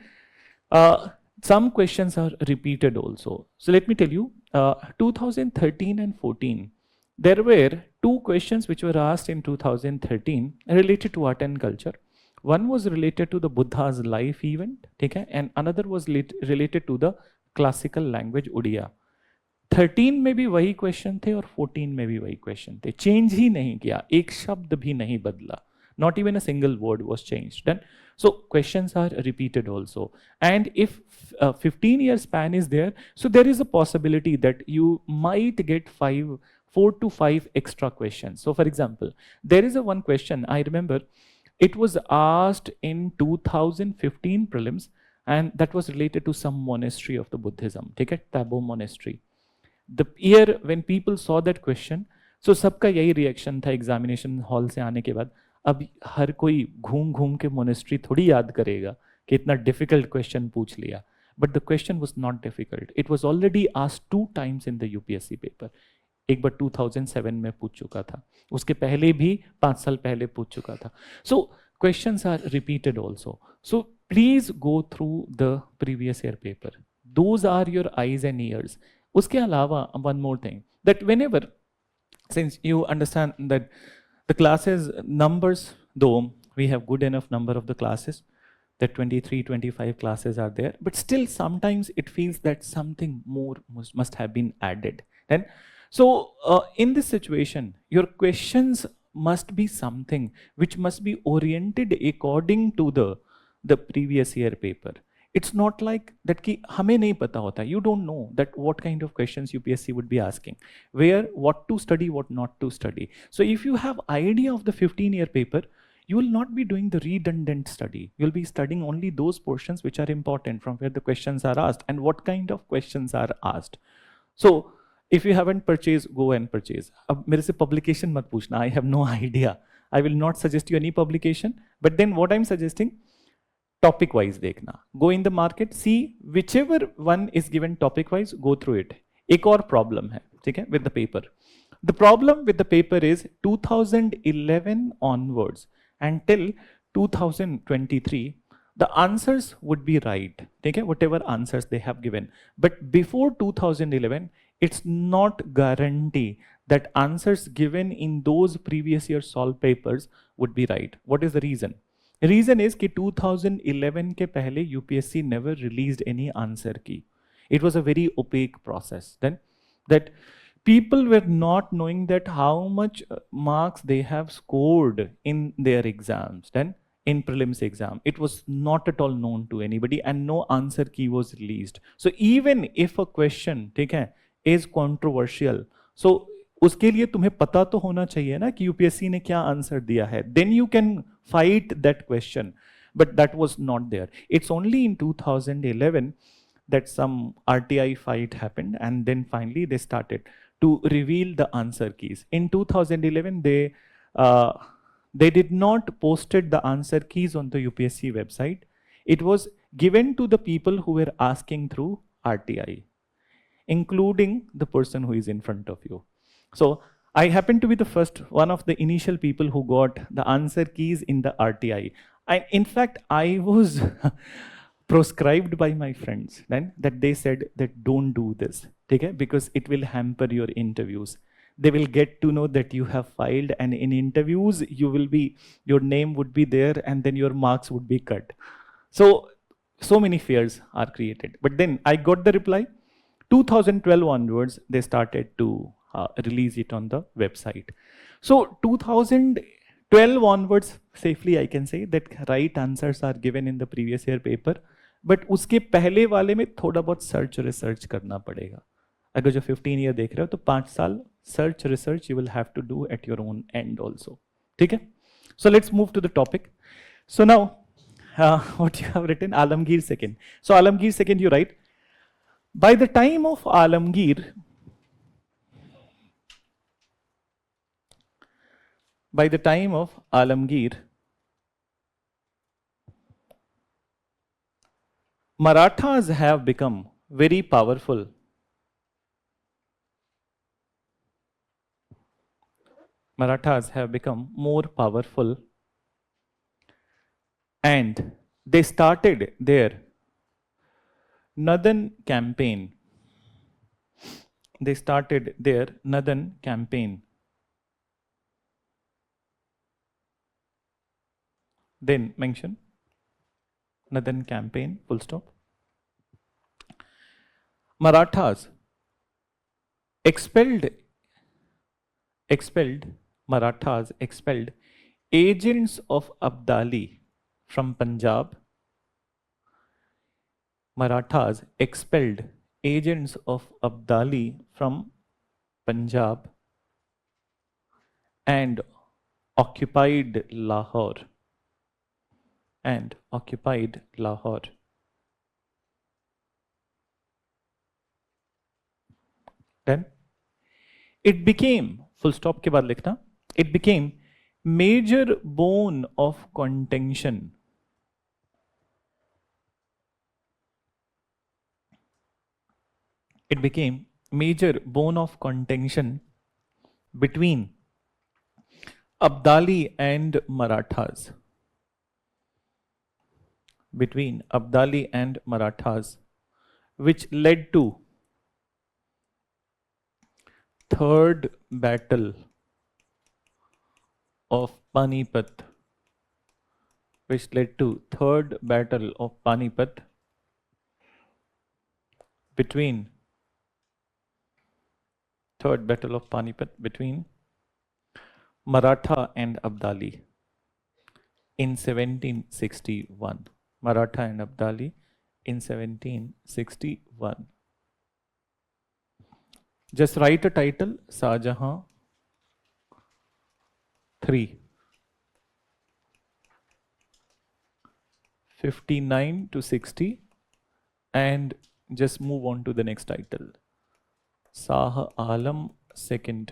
some questions are repeated also. So let me tell you, 2013 and 14, there were 2 questions which were asked in 2013 related to art and culture. One was related to the Buddha's life event, ठीक है, and another was related to the classical language Odia. 13 में भी वही question थे और 14 में भी वही क्वेश्चन थे. चेंज ही नहीं किया, एक शब्द भी नहीं बदला. Not even a single word was changed. Then, so questions are repeated also. And if 15-year span is there, so there is a possibility that you might get 4 to 5 extra questions. So for example, there is a one question, I remember, it was asked in 2015 prelims, and that was related to some monastery of the Buddhism, ठीक है, Tabo monastery. The year when people saw that question, so सबका यही reaction था examination hall से आने के बाद, अब हर कोई घूम घूम के मोनेस्ट्री थोड़ी याद करेगा कि इतना डिफिकल्ट क्वेश्चन पूछ लिया. But the question was not difficult, it was already asked 2 times in the UPSC paper. एक बार 2007 में पूछ चुका था, उसके पहले भी 5 साल पहले पूछ चुका था. So questions are repeated also. So please go through the previous year paper. Those are your eyes and ears. उसके अलावा one more thing, that whenever, since you understand that the classes numbers, though we have good enough number of the classes, that 23-25 classes are there, but still sometimes it feels that something more must have been added. Then, so in this situation, your questions must be something which must be oriented according to the previous year paper. It's not like that कि हमें नहीं पता होता. You don't know that what kind of questions UPSC would be asking, where, what to study, what not to study. So if you have idea of the 15-year paper, you will not be doing the redundant study. You'll be studying only those portions which are important from where the questions are asked and what kind of questions are asked. So if you haven't purchased, go and purchase. अब मेरे से publication मत पूछना. I have no idea. I will not suggest you any publication. But then what I'm suggesting, topic wise देखना. Go in the market, see whichever one is given topic wise, go through it. एक और problem है, ठीक है, with the paper. The problem with the paper is 2011 onwards until 2023, the answers would be right, okay, whatever answers they have given. But before 2011, it's not guarantee that answers given in those previous year solved papers would be right. What is the reason? Reason is कि 2011 के पहले UPSC never released any answer key. It was a very opaque process. Then that people were not knowing that how much marks they have scored in their exams. Then in prelims exam, it was not at all known to anybody and no answer key was released. So even if a question, ठीक है, is controversial, so उसके लिए तुम्हें पता तो होना चाहिए ना कि यूपीएससी ने क्या आंसर दिया है. Then you can fight that question. But that was not there. It's only in 2011 that some RTI fight happened, and then finally they started to reveal the answer keys. In 2011, they did not posted the answer keys on the UPSC website. It was given to the people who were asking through RTI, including the person who is in front of you. So I happen to be the first one of the initial people who got the answer keys in the RTI. In fact, I was proscribed by my friends then that they said that don't do this, okay, because it will hamper your interviews. They will get to know that you have filed, and in interviews your name would be there and then your marks would be cut. So many fears are created. But then I got the reply. 2012 onwards, they started to release it on the website. So 2012 onwards, safely I can say that right answers are given in the previous year paper. But उसके पहले वाले में थोड़ा बहुत search research करना पड़ेगा. अगर जो 15 ईयर देख रहे हो तो 5 साल search research you will have to do at your own end also. ठीक है? So let's move to the topic. So now, what you have written, Alamgir second. So Alamgir second, you write, by the time of Alamgir, Marathas have become very powerful. Marathas have become more powerful, and they started their Northern campaign. They started their Northern campaign. Then mention Northern campaign, full stop. Marathas expelled agents of Abdali from Punjab. Marathas expelled agents of Abdali from Punjab and occupied Lahore. Then it became, full stop के बाद लिखना, it became major bone of contention. It became major bone of contention between Abdali and Marathas. Which led to Third Battle of Panipat. Between Maratha and Abdali in 1761. Maratha and Abdali in 1761. Just write a title, Shah Jahan 3. 59 to 60, and just move on to the next title. Shah Alam II,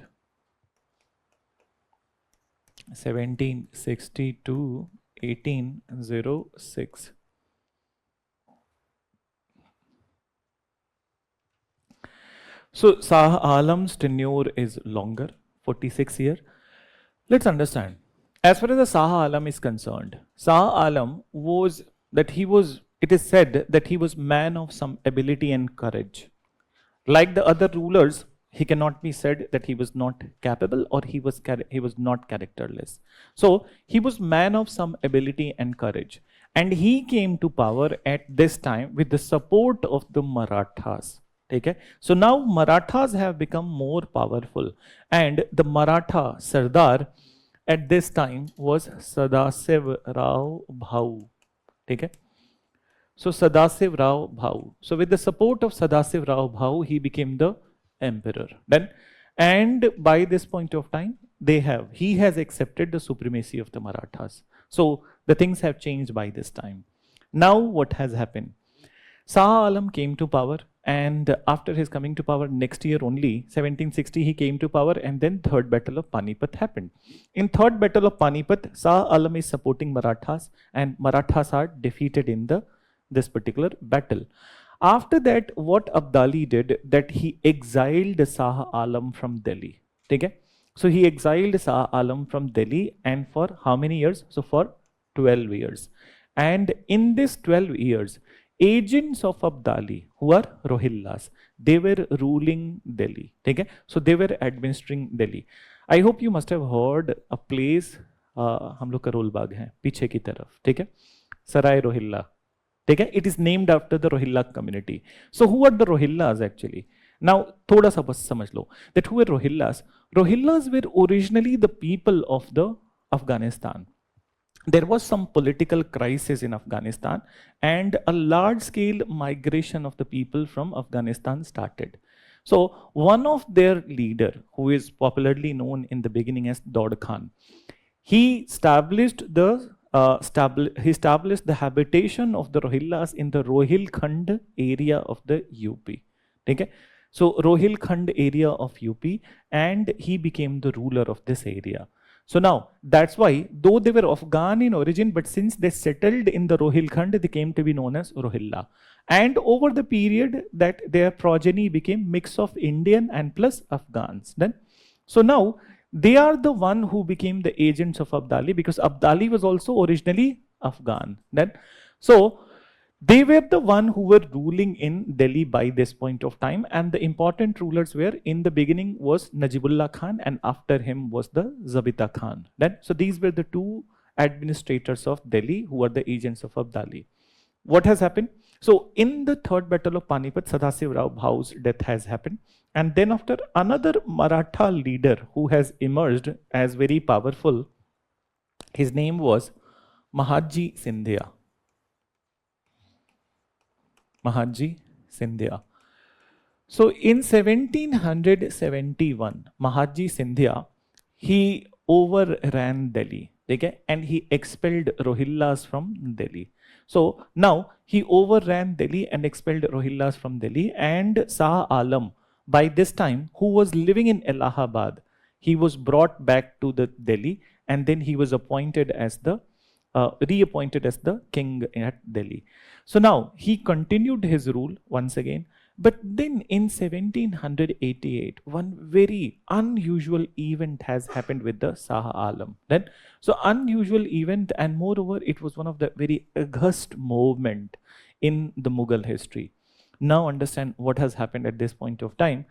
1760 to 1806. So Shah Alam's tenure is longer, 46 years. Let's understand. As far as the Shah Alam is concerned, Shah Alam was it is said that he was man of some ability and courage. Like the other rulers, he cannot be said that he was not capable or he was not characterless. So he was man of some ability and courage. And he came to power at this time with the support of the Marathas. Okay? So now Marathas have become more powerful, and the Maratha Sardar at this time was Sadasiv Rao Bhau. Okay? So Sadasiv Rao Bhau. So with the support of Sadasiv Rao Bhau, he became the emperor. Then, and by this point of time, he has accepted the supremacy of the Marathas. So the things have changed by this time. Now what has happened? Shah Alam came to power, and after his coming to power next year only, 1760, he came to power, and then third battle of Panipat happened. In third battle of Panipat, Shah Alam is supporting Marathas, and Marathas are defeated in this particular battle. After that, what Abdali did, that he exiled Shah Alam from Delhi. Okay? So he exiled Shah Alam from Delhi, and for how many years? So for 12 years. And in this 12 years, agents of Abdali, who are Rohillas, they were ruling Delhi. Okay? So they were administering Delhi. I hope you must have heard a place, हम लोग करोल बाग हैं पीछे की तरफ, ठीक है, सराय रोहिल्ला. ठीक है? It is named after the Rohilla community. So who are the Rohillas actually? Now थोड़ा सा बस समझ लो that who were Rohillas? Rohillas were originally the people of the Afghanistan. There was some political crisis in Afghanistan, and a large scale migration of the people from Afghanistan started. So one of their leader, who is popularly known in the beginning as Daud Khan, he established the habitation of the Rohillas in the Rohilkhand area of the UP. Okay? So Rohilkhand area of UP, and he became the ruler of this area. So now, that's why, though they were Afghan in origin, but since they settled in the Rohilkhand, they came to be known as Rohilla. And over the period that their progeny became mix of Indian and plus Afghans. Then, so now, they are the one who became the agents of Abdali, because Abdali was also originally Afghan. Then, so they were the one who were ruling in Delhi by this point of time, and the important rulers were, in the beginning was Najibullah Khan, and after him was the Zabita Khan. Then, so these were the two administrators of Delhi who were the agents of Abdali. What has happened? So in the third battle of Panipat, Sadasiv Rao Bhau's death has happened. And then after, another Maratha leader who has emerged as very powerful, his name was Mahaji Sindhya. Mahaji Sindhya. So in 1771, Mahaji Sindhya, he overran Delhi, okay, and he expelled Rohillas from Delhi. So now he overran Delhi and expelled Rohillas from Delhi, and Shah Alam, by this time, who was living in Allahabad, he was brought back to the Delhi, and then he was appointed as the reappointed as the king at Delhi. So now he continued his rule once again, but then in 1788, one very unusual event has happened with the Shah Alam. Then, so unusual event, and moreover, it was one of the very august movement in the Mughal history. Now understand what has happened at this point of time.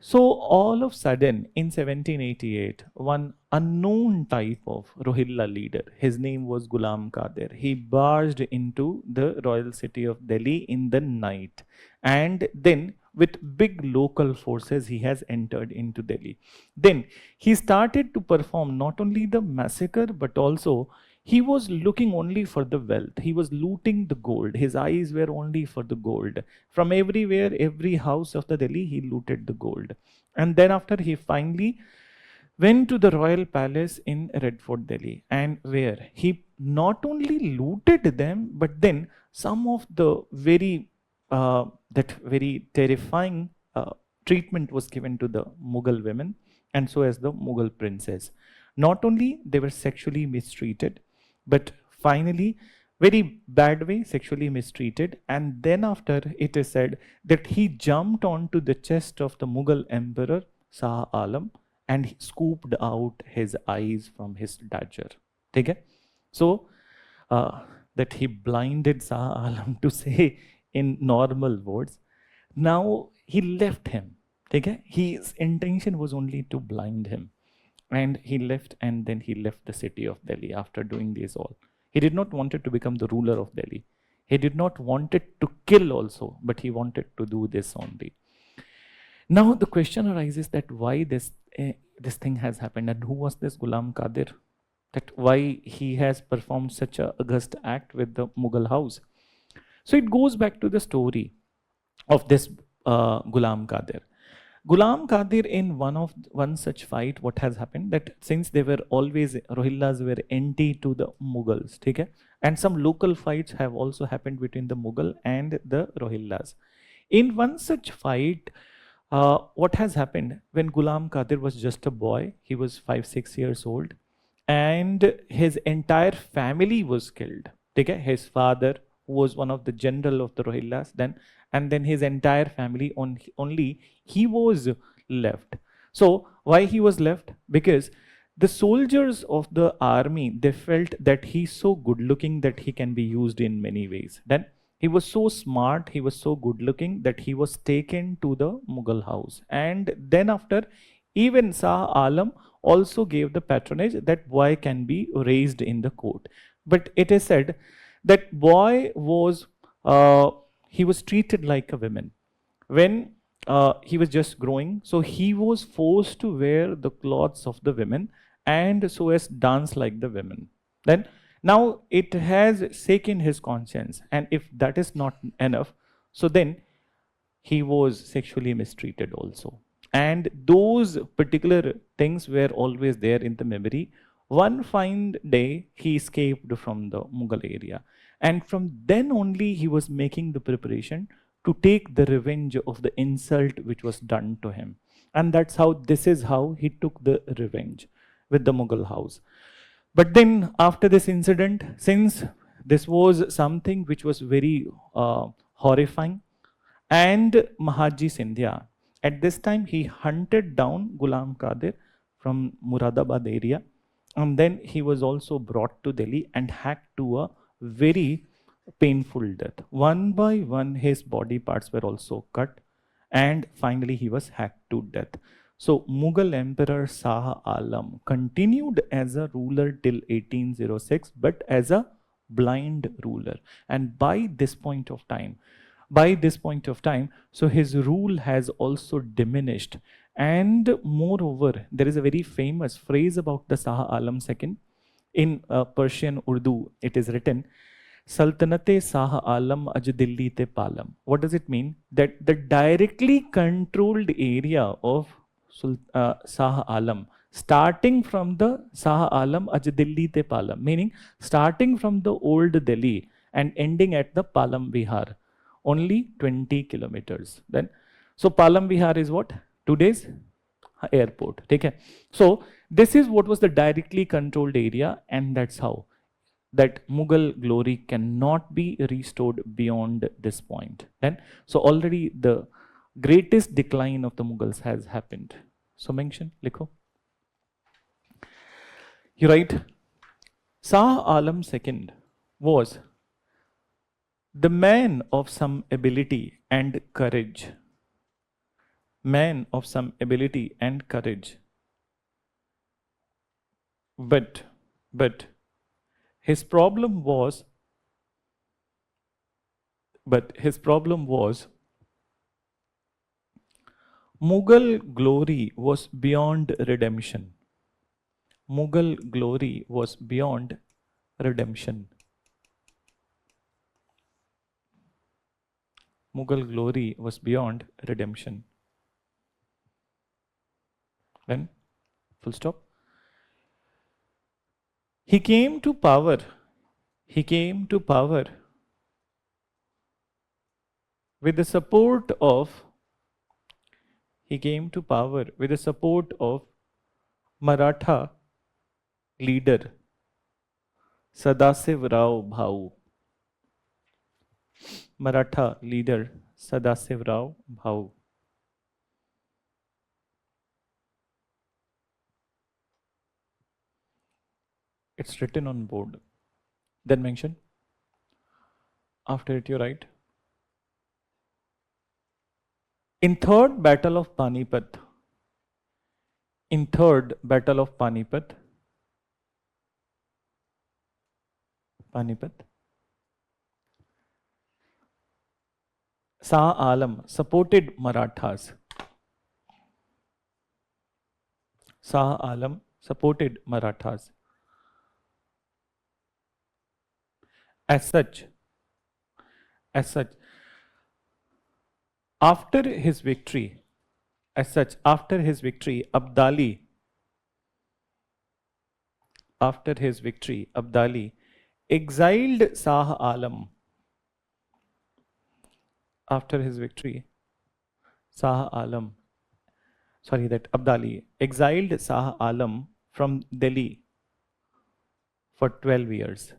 So all of a sudden, in 1788, one unknown type of Rohilla leader, his name was Ghulam Qadir, he barged into the royal city of Delhi in the night. And then with big local forces, he has entered into Delhi. Then he started to perform not only the massacre, but also he was looking only for the wealth. He was looting the gold. His eyes were only for the gold. From everywhere, every house of the Delhi, he looted the gold. And then after, he finally went to the royal palace in Red Fort, Delhi, and where he not only looted them, but then some of the that very terrifying treatment was given to the Mughal women, and so as the Mughal princess. Not only they were sexually mistreated, but finally, very bad way, sexually mistreated. And then after, it is said that he jumped onto the chest of the Mughal emperor Shah Alam and he scooped out his eyes from his dagger. Okay? So that he blinded Shah Alam, to say in normal words. Now he left him. Okay? His intention was only to blind him. And he left, and then he left the city of Delhi after doing this all. He did not want it to become the ruler of Delhi. He did not want it to kill also, but he wanted to do this only. Now the question arises that why this thing has happened, and who was this Ghulam Qadir? That why he has performed such a august act with the Mughal house. So it goes back to the story of this Ghulam Qadir. Ghulam Qadir, in one such fight, what has happened, that since they were always, Rohillas were anti to the Mughals, okay? And some local fights have also happened between the Mughal and the Rohillas. In one such fight, what has happened, when Ghulam Qadir was just a boy, he was 5-6 years old, and his entire family was killed. Okay? His father, who was one of the general of the Rohillas then, and then his entire family, only he was left. So why he was left? Because the soldiers of the army, they felt that he's so good looking that he can be used in many ways. Then he was so smart, he was so good looking that he was taken to the Mughal house. And then after, even Shah Alam also gave the patronage that boy can be raised in the court. But it is said that boy was he was treated like a woman. When he was just growing, so he was forced to wear the clothes of the women and so as dance like the women. Then now it has shaken his conscience, and if that is not enough, so then he was sexually mistreated also. And those particular things were always there in the memory. One fine day, he escaped from the Mughal area. And from then only, he was making the preparation to take the revenge of the insult which was done to him. And this is how he took the revenge with the Mughal house. But then after this incident, since this was something which was very horrifying, and Mahaji Sindhya, at this time he hunted down Ghulam Qadir from Muradabad area, and then he was also brought to Delhi and hacked to a very painful death. One by one his body parts were also cut, and finally he was hacked to death. So Mughal Emperor Shah Alam continued as a ruler till 1806, but as a blind ruler. And by this point of time, so his rule has also diminished. And moreover, there is a very famous phrase about the Shah Alam II. In Persian Urdu, it is written, Sultanate Shah Alam Aj Dilli Te Palam. What does it mean? That the directly controlled area of Shah Alam, starting from the Shah Alam Aj Dilli Te Palam, meaning starting from the old Delhi and ending at the Palam Vihar, only 20 kilometers. Then, so Palam Vihar is what? Today's airport. Okay. So this is what was the directly controlled area, and that's how that Mughal glory cannot be restored beyond this point. Then, so already the greatest decline of the Mughals has happened. So mention, likho. You write, Shah Alam II was the man of some ability and courage. Man of some ability and courage. But his problem was Mughal glory was beyond redemption. Mughal glory was beyond redemption. Mughal glory was beyond redemption. Then, full stop. He came to power He came to power with the support of he came to power with the support of Maratha leader Sadasiv Rao Bhau. Maratha leader Sadasiv Rao Bhau. It's written on board. Then mention. After it, you write. In third battle of Panipat, in third battle of Panipat, Shah Alam supported Marathas. Shah Alam supported Marathas. As such, as such, after his victory, after his victory, Abdali exiled Shah Alam. After his victory, Abdali exiled Shah Alam from Delhi for 12 years.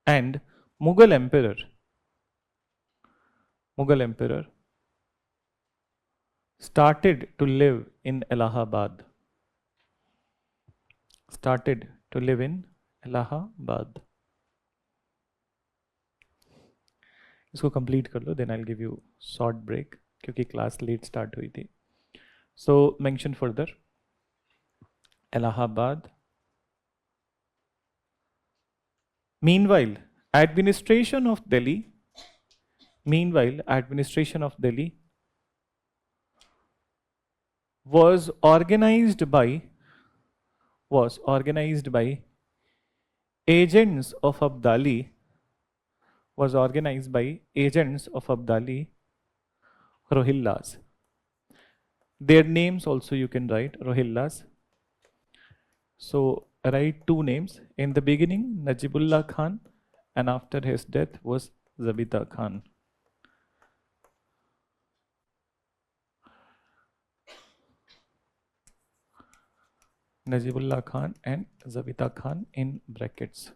And Mughal Emperor started to live in Allahabad. इसको complete कर लो, then I will give you short break क्योंकि class late start हुई थी. So mention further Allahabad. Meanwhile, administration of Delhi was organized by agents of Abdali Rohillas. Their names also you can write, Rohillas. So write two names. In the beginning, Najibullah Khan, and after his death was Zabita Khan. Najibullah Khan and Zabita Khan in brackets.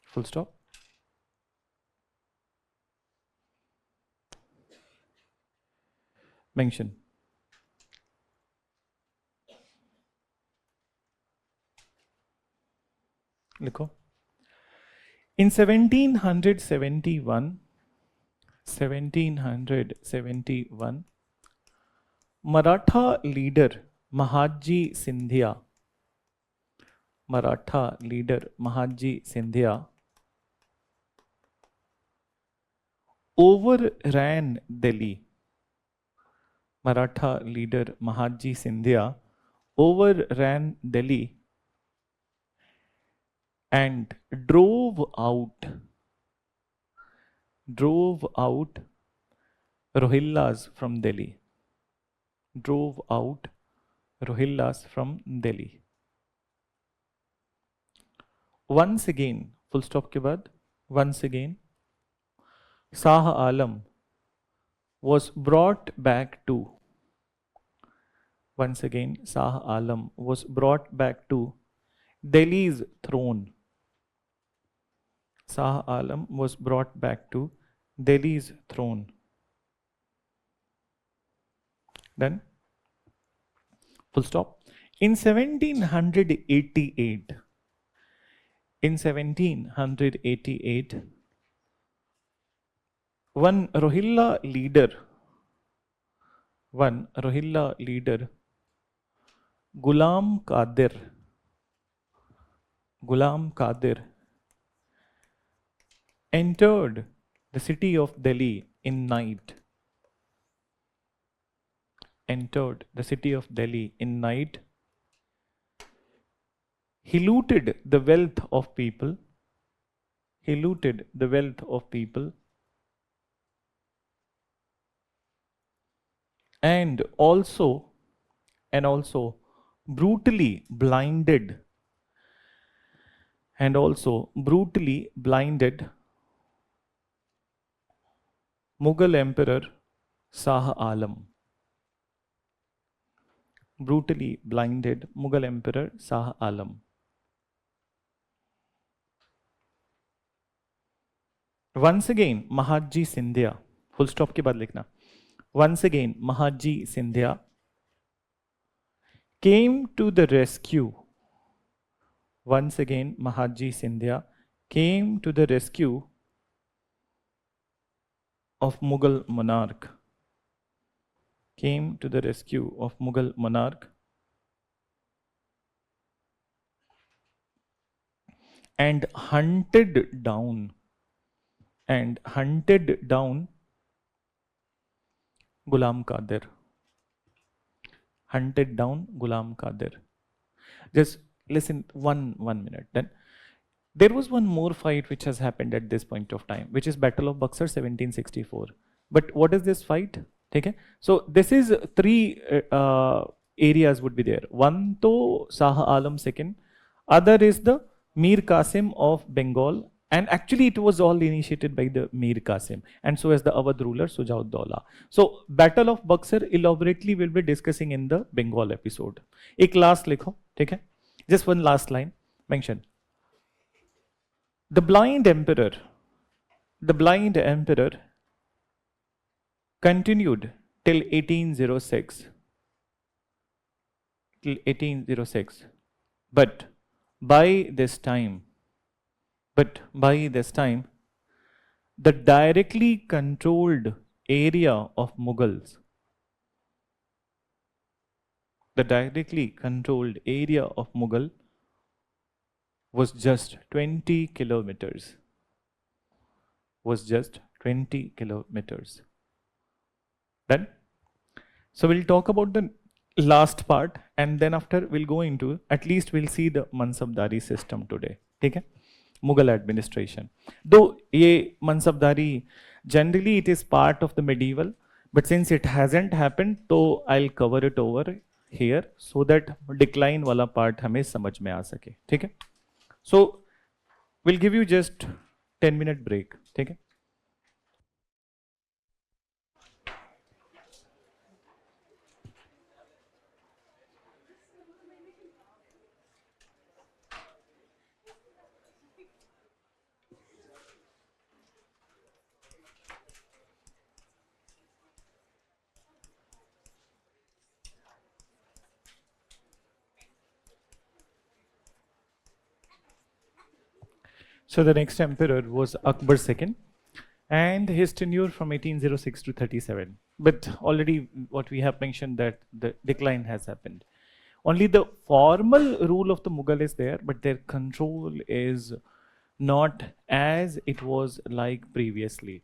Full stop. Mention. लिखो. In 1771, Maratha leader Mahaji Sindhya overran Delhi. Maratha leader Mahaji Sindhya overran Delhi and drove out Rohillas from Delhi. Once again, full stop के बाद, once again, Shah Alam was brought back to Delhi's throne. Shah Alam was brought back to Delhi's throne. Then, full stop. In 1788, one Rohilla leader, Ghulam Qadir, entered the city of Delhi in night. He looted the wealth of people. And also brutally blinded and also brutally blinded Mughal Emperor Shah Alam. Brutally blinded Mughal Emperor Shah Alam. Once again, Mahatji Scindia. Full stop के बाद लिखना. Once again, Mahatji Scindia came to the rescue. Once again, Mahatji Scindia came to the rescue of Mughal monarch. Came to the rescue of Mughal monarch and hunted down Ghulam Qadir. Hunted down Ghulam Qadir. Just listen one minute. Then there was one more fight which has happened at this point of time, which is Battle of Buxar 1764. But what is this fight? Okay. So this is three areas would be there. One to Shah Alam second, other is the Mir Qasim of Bengal, and actually it was all initiated by the Mir Qasim, and so as the Awadh ruler Sujaud-Dawla. So Battle of Buxar elaborately will be discussing in the Bengal episode. एक last लिखो, ठीक है? Just one last line mention. The blind emperor continued till 1806. But by this time, the directly controlled area of Mughals, was just 20 kilometers. Done? So we'll talk about the last part, and then after we'll go into, at least we'll see the Mansabdari system today. Okay? Mughal administration. Though ye Mansabdari, generally it is part of the medieval, but since it hasn't happened, so I'll cover it over here so that decline wala part हमें समझ में आ सके. ठीक है? So we'll give you just 10-minute break. ठीक है? So the next emperor was Akbar II, and his tenure from 1806 to 37. But already what we have mentioned that the decline has happened. Only the formal rule of the Mughal is there, but their control is not as it was like previously.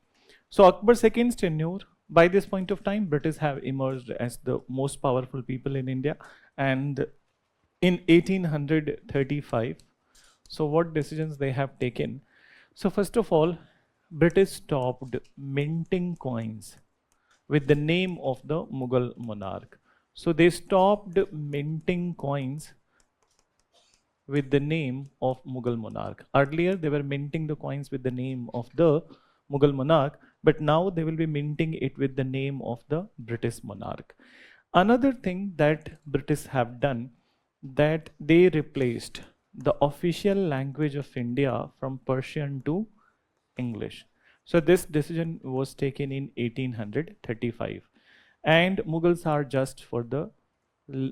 So Akbar II's tenure, by this point of time, British have emerged as the most powerful people in India, and in 1835, so what decisions they have taken? So first of all, British stopped minting coins with the name of the Mughal monarch. So they stopped minting coins with the name of Mughal monarch. Earlier they were minting the coins with the name of the Mughal monarch, but now they will be minting it with the name of the British monarch. Another thing that British have done, that they replaced the official language of India from Persian to English. So this decision was taken in 1835, and Mughals are just for the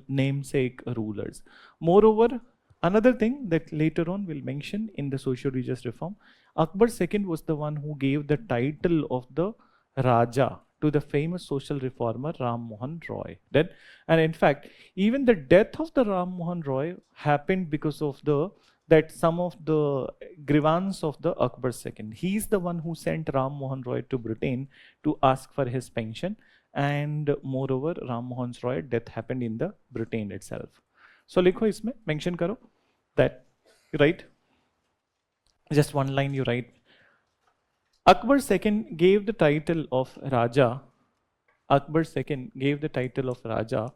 namesake rulers. Moreover, another thing that later on we'll mention in the socio-religious reform, Akbar II was the one who gave the title of the Raja to the famous social reformer Ram Mohan Roy. And in fact, even the death of the Ram Mohan Roy happened because of that some of the grievance of the Akbar II. He is the one who sent Ram Mohan Roy to Britain to ask for his pension, and moreover, Ram Mohan Roy death happened in the Britain itself. So लिखो इसमें mention करो that, right? Just one line you write. Akbar II gave the title of Raja. Akbar II gave the title of Raja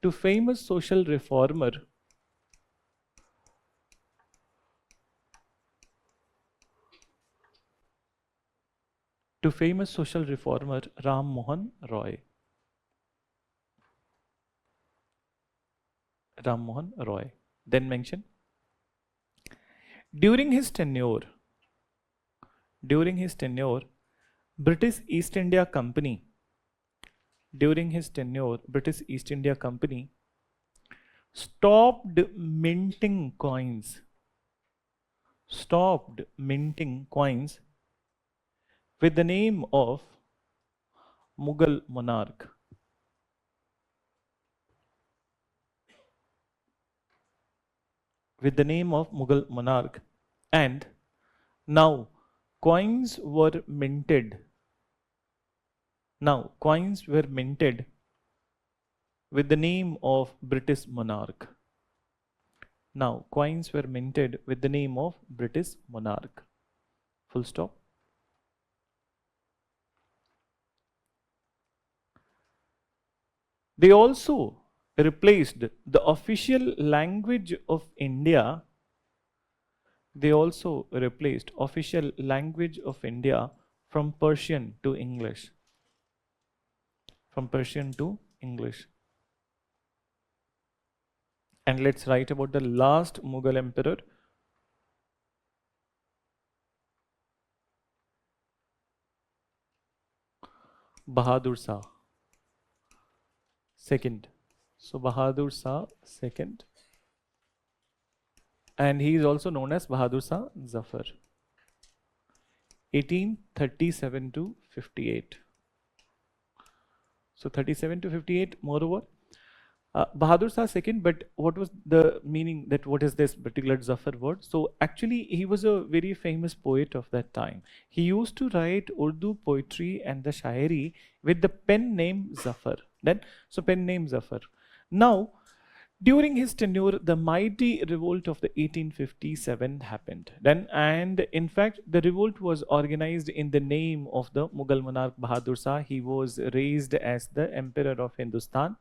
to famous social reformer Ram Mohan Roy. Ram Mohan Roy. Then mention during his tenure, British East India Company, stopped minting coins, with the name of Mughal monarch. And now coins were minted. With the name of British monarch. Full stop. They also replaced the official language of India. From Persian to English. And let's write about the last Mughal emperor. Bahadur Shah second. So Bahadur Shah second. And he is also known as Bahadur Shah Zafar. 1837 to 58. So 37 to 58, moreover. Bahadur Shah second, but what was the meaning that what is this particular Zafar word? So actually he was a very famous poet of that time. He used to write Urdu poetry and the Shairi with the pen name Zafar. Now, during his tenure, the mighty revolt of the 1857 happened. And in fact, the revolt was organized in the name of the Mughal monarch Bahadur Shah. He was raised as the emperor of Hindustan.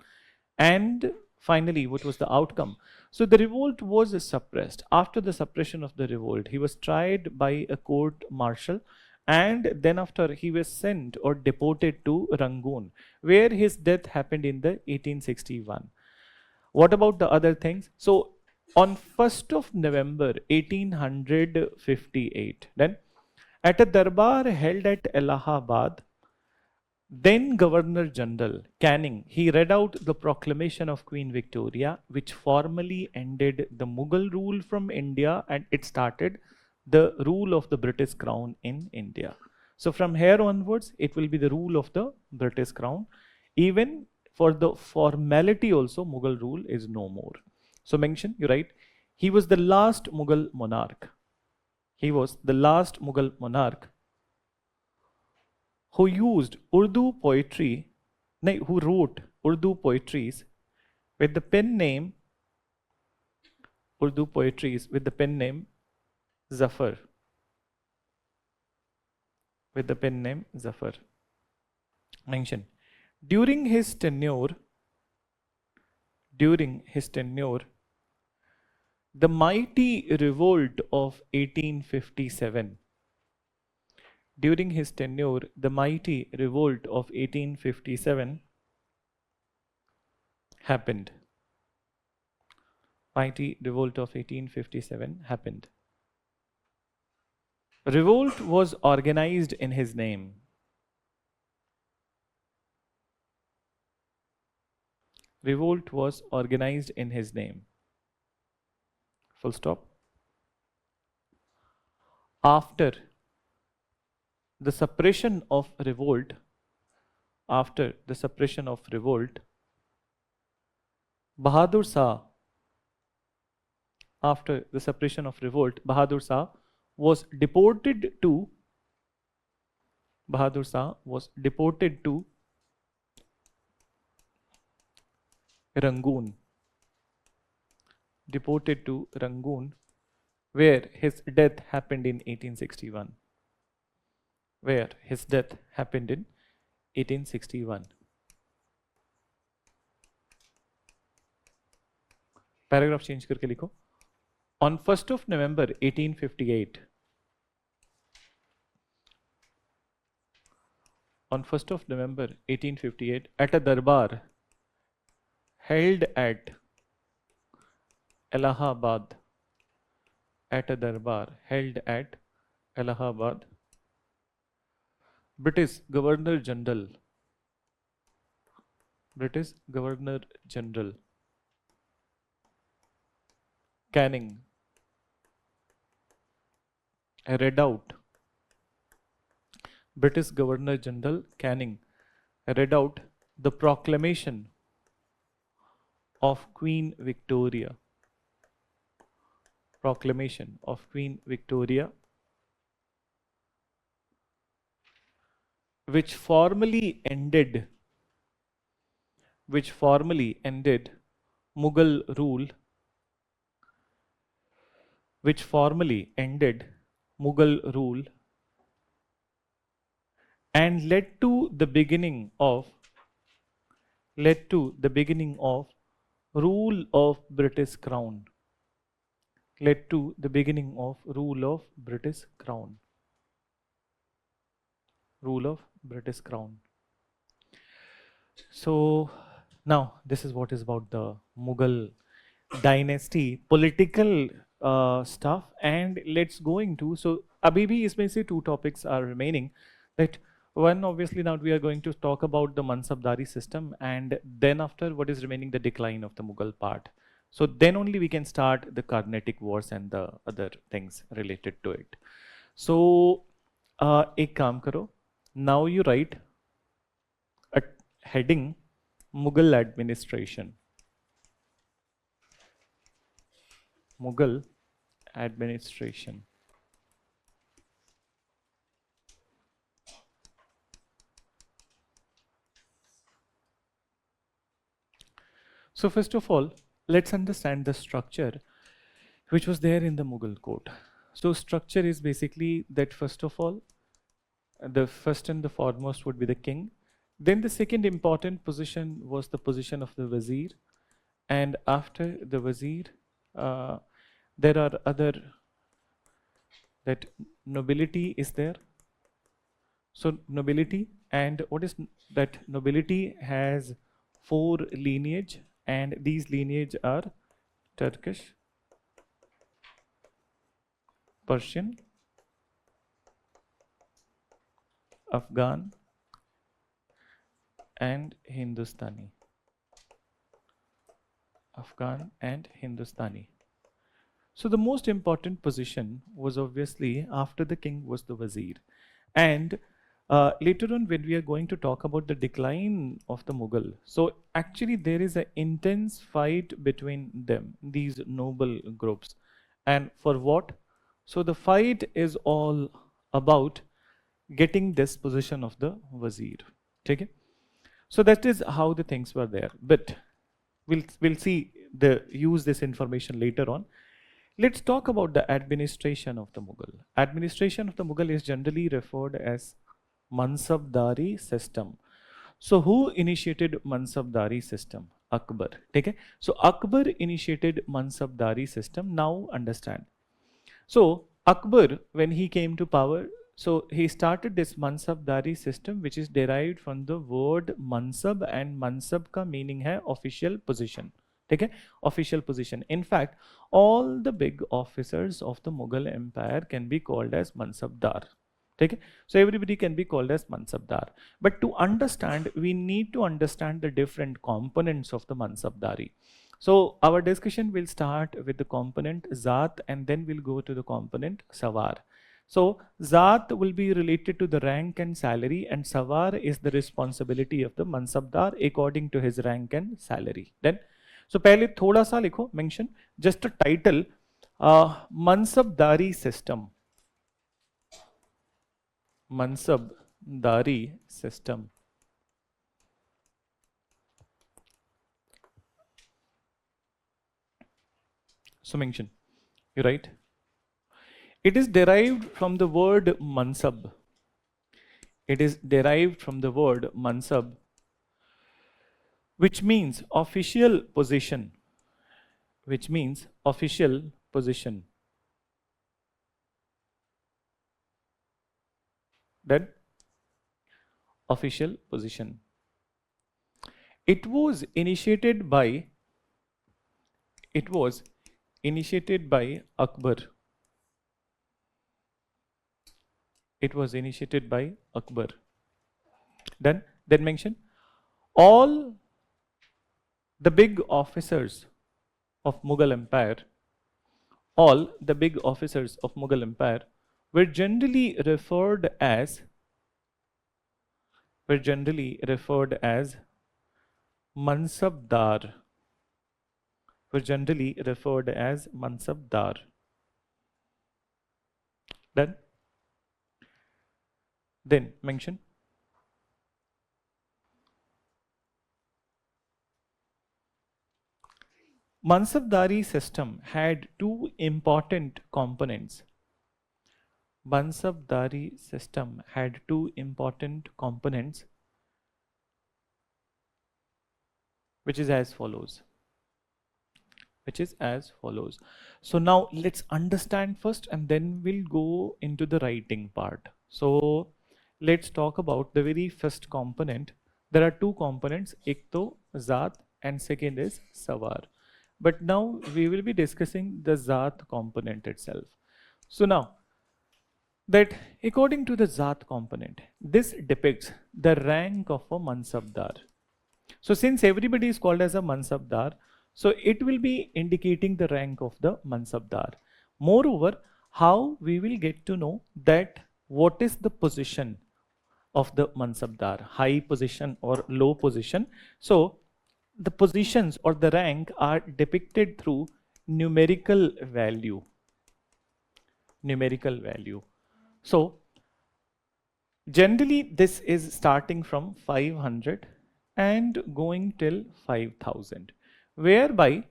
And finally, what was the outcome? So the revolt was suppressed. After the suppression of the revolt, he was tried by a court martial, and then after he was sent or deported to Rangoon, where his death happened in the 1861. What about the other things? So on 1st of November 1858, then at a darbar held at Allahabad, then Governor General Canning, he read out the proclamation of Queen Victoria, which formally ended the Mughal rule from India, and it started the rule of the British Crown in India. So from here onwards, it will be the rule of the British Crown. Even for the formality also, Mughal rule is no more. So mention, you write, he was the last Mughal monarch. Who used Urdu poetry, who wrote Urdu poetries with the pen name Zafar. Mention, during his tenure, the mighty revolt of 1857. During his tenure, the mighty revolt of 1857 happened. Revolt was organized in his name. Full stop. After the suppression of revolt, Bahadur Shah was deported to Rangoon. Where his death happened in 1861. Paragraph change करके लिखो. On 1st of November 1858, on 1st of November 1858, at a darbar held at Allahabad, at a darbar held at Allahabad, British Governor General, British Governor General Canning read out, British Governor General Canning read out the proclamation of Queen Victoria, proclamation of Queen Victoria, which formally ended Mughal rule, which formally ended Mughal rule and led to the beginning of rule of British Crown, led to the beginning of rule of British Crown, rule of British Crown. So now this is what is about the Mughal dynasty political stuff, and let's go into, so abhi bhi isme se two topics are remaining, that one, obviously now we are going to talk about the Mansabdari system, and then after, what is remaining, the decline of the Mughal part. So then only we can start the Carnatic Wars and the other things related to it. So ek kaam karo, now you write a heading, Mughal administration, Mughal administration. So first of all, let's understand the structure which was there in the Mughal court. So structure is basically that, first of all, the first and the foremost would be the king. Then the second important position was the position of the Wazir. And after the Wazir, there are other, that nobility is there. So nobility, and what is that? Nobility has 4 lineage, and these lineage are Turkish, Persian, Afghan, and Hindustani. Afghan and Hindustani. So the most important position was, obviously, after the king, was the Wazir. And later on, when we are going to talk about the decline of the Mughal, so actually there is an intense fight between them, these noble groups. And for what? So the fight is all about getting this position of the Wazir. Okay? So that is how the things were there. But we'll see use this information later on. Let's talk about the administration of the Mughal. Administration of the Mughal is generally referred as Mansabdari system. So who initiated Mansabdari system? Akbar. Okay? So Akbar initiated Mansabdari system. Now understand. So Akbar, when he came to power, so he started this Mansabdari system, which is derived from the word Mansab, and Mansab ka meaning hai official position. Okay? Official position. In fact, all the big officers of the Mughal Empire can be called as Mansabdar. Okay? So everybody can be called as Mansabdar. But to understand, we need to understand the different components of the Mansabdari. So our discussion will start with the component Zat, and then we'll go to the component Sawar. So Zat will be related to the rank and salary, and Sawar is the responsibility of the Mansabdar according to his rank and salary. Then, so पहले थोड़ा सा लिखो, mention just a title, Mansabdari system. Mansabdari system. So mention, you write. It is derived from the word Mansab. It is derived from the word Mansab, which means official position, which means official position. Then official position. It was initiated by Akbar. It was initiated by Akbar. Then mention all the big officers of Mughal Empire. All the big officers of Mughal Empire were generally referred as Mansabdar. Were generally referred as Mansabdar. Then mention Mansabdari system had two important components. Mansabdari system had two important components, which is as follows. So now let's understand first and then we'll go into the writing part. So let's talk about the very first component. There are two components, ek to Zaat and second is Sawar. But now we will be discussing the Zaat component itself. So now that according to the Zaat component, this depicts the rank of a Mansabdar. So since everybody is called as a Mansabdar, so it will be indicating the rank of the Mansabdar. Moreover, how we will get to know that what is the position of the Mansabdar, high position or low position. So the positions or the rank are depicted through numerical value. So generally this is starting from 500 and going till 5000, whereby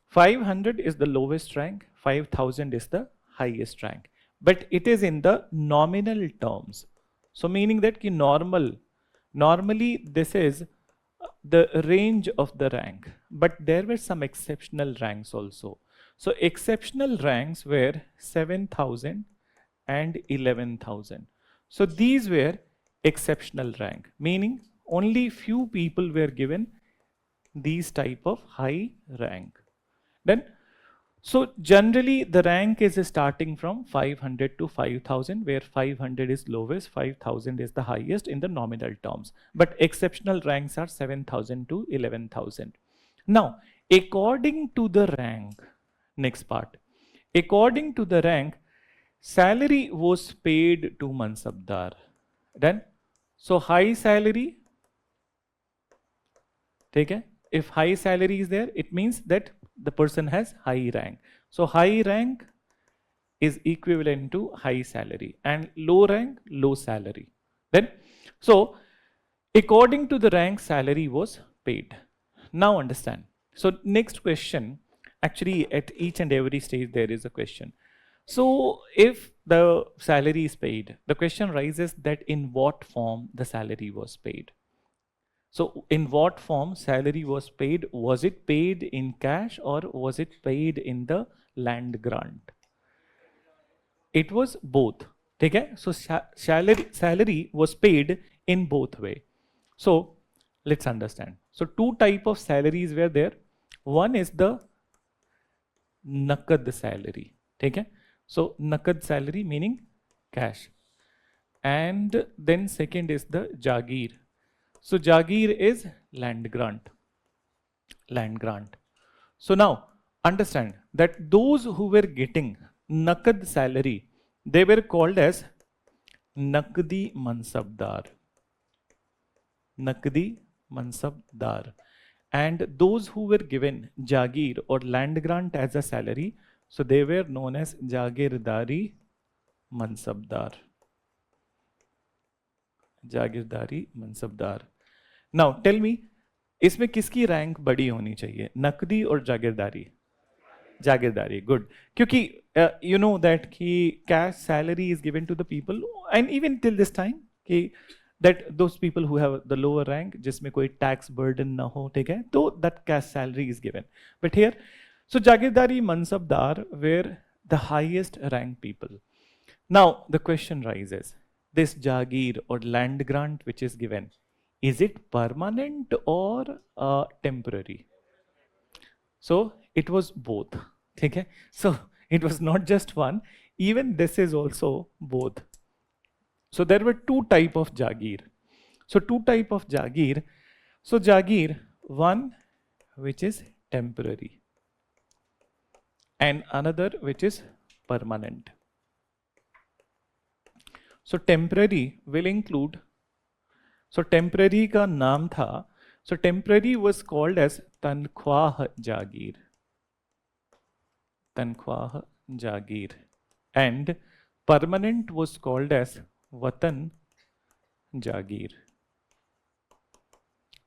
500 is the lowest rank, 5000 is the highest rank, but it is in the nominal terms. So meaning that normally this is the range of the rank, but there were some exceptional ranks also. So exceptional ranks were 7000 and 11,000. So these were exceptional rank, meaning only few people were given these type of high rank. Then so generally the rank is starting from 500 to 5000, where 500 is lowest, 5000 is the highest in the nominal terms, but exceptional ranks are 7000 to 11,000. Now according to the rank, next part, according to the rank, salary was paid to Mansabdar. Then so high salary, okay, if high salary is there, it means that the person has high rank. So high rank is equivalent to high salary, and low rank, low salary. Then so according to the rank, salary was paid. Now understand. So next question, actually at each and every stage there is a question. So if the salary is paid, the question rises that in what form the salary was paid. So in what form salary was paid? Was it paid in cash or was it paid in the land grant? It was both. Okay? So salary was paid in both way. So let's understand. So two type of salaries were there. One is the nakad salary. Okay? So nakad salary meaning cash. And then second is the Jagir. So Jagir is land grant. So now understand that those who were getting nakad salary, they were called as Nakdi Mansabdar. And those who were given Jagir or land grant as a salary, so they were known as Jagirdari Mansabdar. Now tell me, इसमें किसकी rank बड़ी होनी चाहिए, नकदी और जागीरदारी? Good, क्योंकि you know that कि cash salary is given to the people and even till this time कि that those people who have the lower rank, जिसमें कोई tax burden ना हो, ठीक है, तो that cash salary is given. But here So Jagirdari Mansabdar were the highest ranked people. Now the question rises, this Jagir or land grant which is given, is it permanent or temporary? So it was both. Okay? So it was not just one, even this is also both. So there were two type of Jagir. So two type of Jagir. So Jagir, one which is temporary and another which is permanent. So temporary will include, so temporary का नाम था, so temporary was called as तनख्वाह जागीर, तनख्वाह जागीर, and permanent was called as वतन जागीर.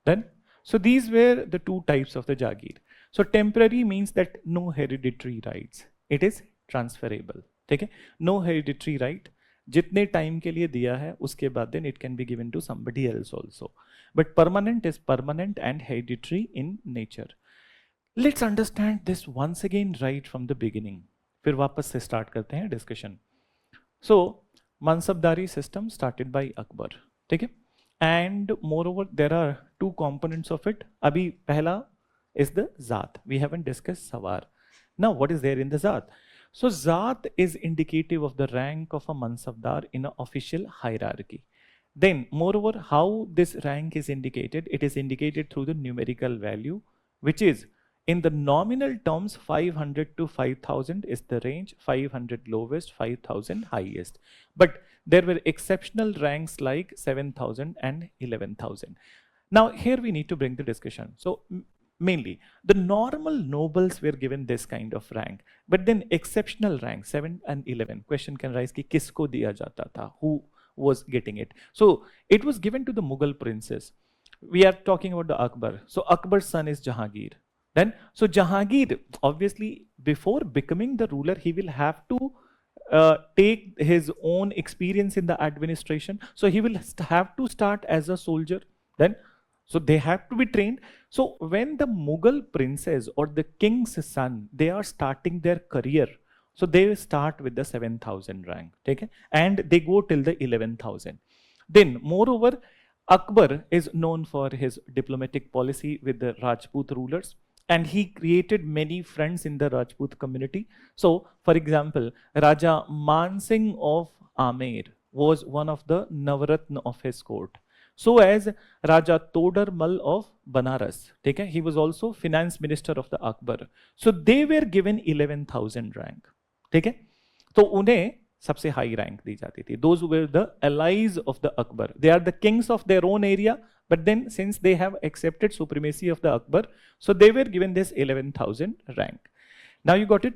Done? So these were the two types of the Jagir. So temporary means that no hereditary rights. It is transferable. ठीक है? No hereditary right. जितने time के लिए दिया है उसके बाद then it can be given to somebody else also. But permanent is permanent and hereditary in nature. Let's understand this once again right from the beginning. फिर वापस से start करते हैं discussion. So mansabdari system started by Akbar. ठीक है? And moreover, there are two components of it. Abhi pehla is the Zaat. We haven't discussed Sawar. Now, what is there in the Zaat? So, Zaat is indicative of the rank of a Mansabdar in an official hierarchy. Then, moreover, how this rank is indicated? It is indicated through the numerical value, which is in the nominal terms 500 to 5000 is the range, 500 lowest, 5000 highest. But there were exceptional ranks like 7000 and 11,000. Now here we need to bring the discussion. So mainly the normal nobles were given this kind of rank, but then exceptional rank 7 and 11. Question can rise ki kisko diya jata tha? Who was getting it? So it was given to the Mughal princes. We are talking about the Akbar. So Akbar's son is Jahangir. Then, so Jahangir, obviously, before becoming the ruler, he will have to take his own experience in the administration. So he will have to start as a soldier. Then, so they have to be trained. So when the Mughal princess or the king's son, they are starting their career. So they start with the 7,000 rank, okay? And they go till the 11,000. Then, moreover, Akbar is known for his diplomatic policy with the Rajput rulers. And he created many friends in the Rajput community. So, for example, Raja Mansingh of Amer was one of the Navaratna of his court. So as Raja Todarmal of Banaras, okay, he was also finance minister of the Akbar. So they were given 11,000 rank. Okay? So उन्हें सबसे high rank दी जाती थी. Those were the allies of the Akbar. They are the kings of their own area. But then since they have accepted supremacy of the Akbar, so they were given this 11,000 rank. Now you got it?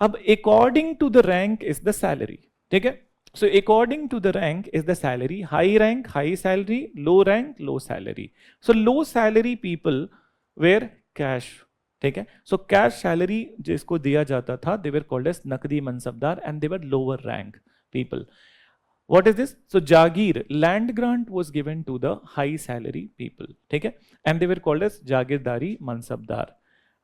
Ab according to the rank is the salary. Okay? So according to the rank is the salary. High rank, high salary. Low rank, low salary. So low salary people were cash. Okay? So cash salary जिसको दिया जाता था, they were called as Nakdi Mansabdar and they were lower rank people. What is this? So Jagir, land grant was given to the high salary people. Okay? And they were called as Jagirdari Mansabdar.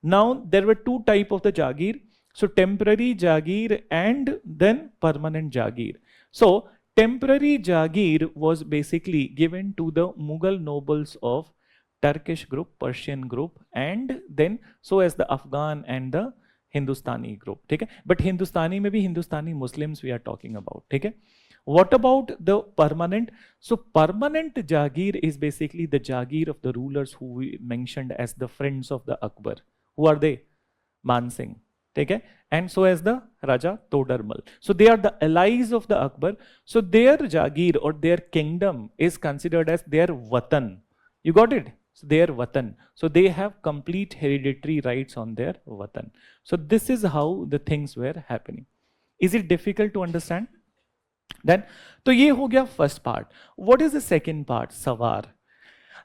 Now there were two types of the Jagir. So temporary Jagir and then permanent Jagir. So temporary Jagir was basically given to the Mughal nobles of Turkish group, Persian group, and then so as the Afghan and the Hindustani group. Okay? But Hindustani maybe Hindustani Muslims we are talking about. Okay? What about the permanent? So permanent Jagir is basically the Jagir of the rulers who we mentioned as the friends of the Akbar. Who are they? Mansingh. Okay? And so as the Raja Todarmal. So they are the allies of the Akbar. So their Jagir or their kingdom is considered as their Watan. You got it? So their Watan. So they have complete hereditary rights on their Watan. So this is how the things were happening. Is it difficult to understand? Then, तो ये हो गया first part. What is the second part? Sawar.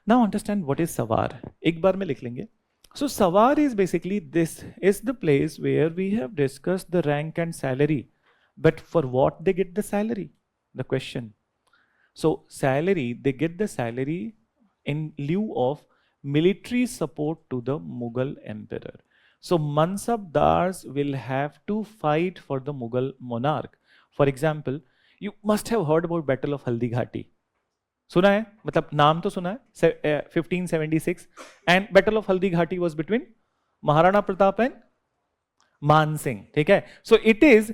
Now understand what is Sawar. एक बार में लिख लेंगे. So Sawar is basically this is the place where we have discussed the rank and salary. But for what they get the salary? The question. So salary, they get the salary in lieu of military support to the Mughal emperor. So Mansabdars will have to fight for the Mughal monarch. For example, you must have heard about Battle of Haldi Ghati. सुना है, मतलब नाम तो सुना है. 1576 and Battle of Haldi Ghati was between Maharana Pratap and मान सिंह. ठीक है. So it is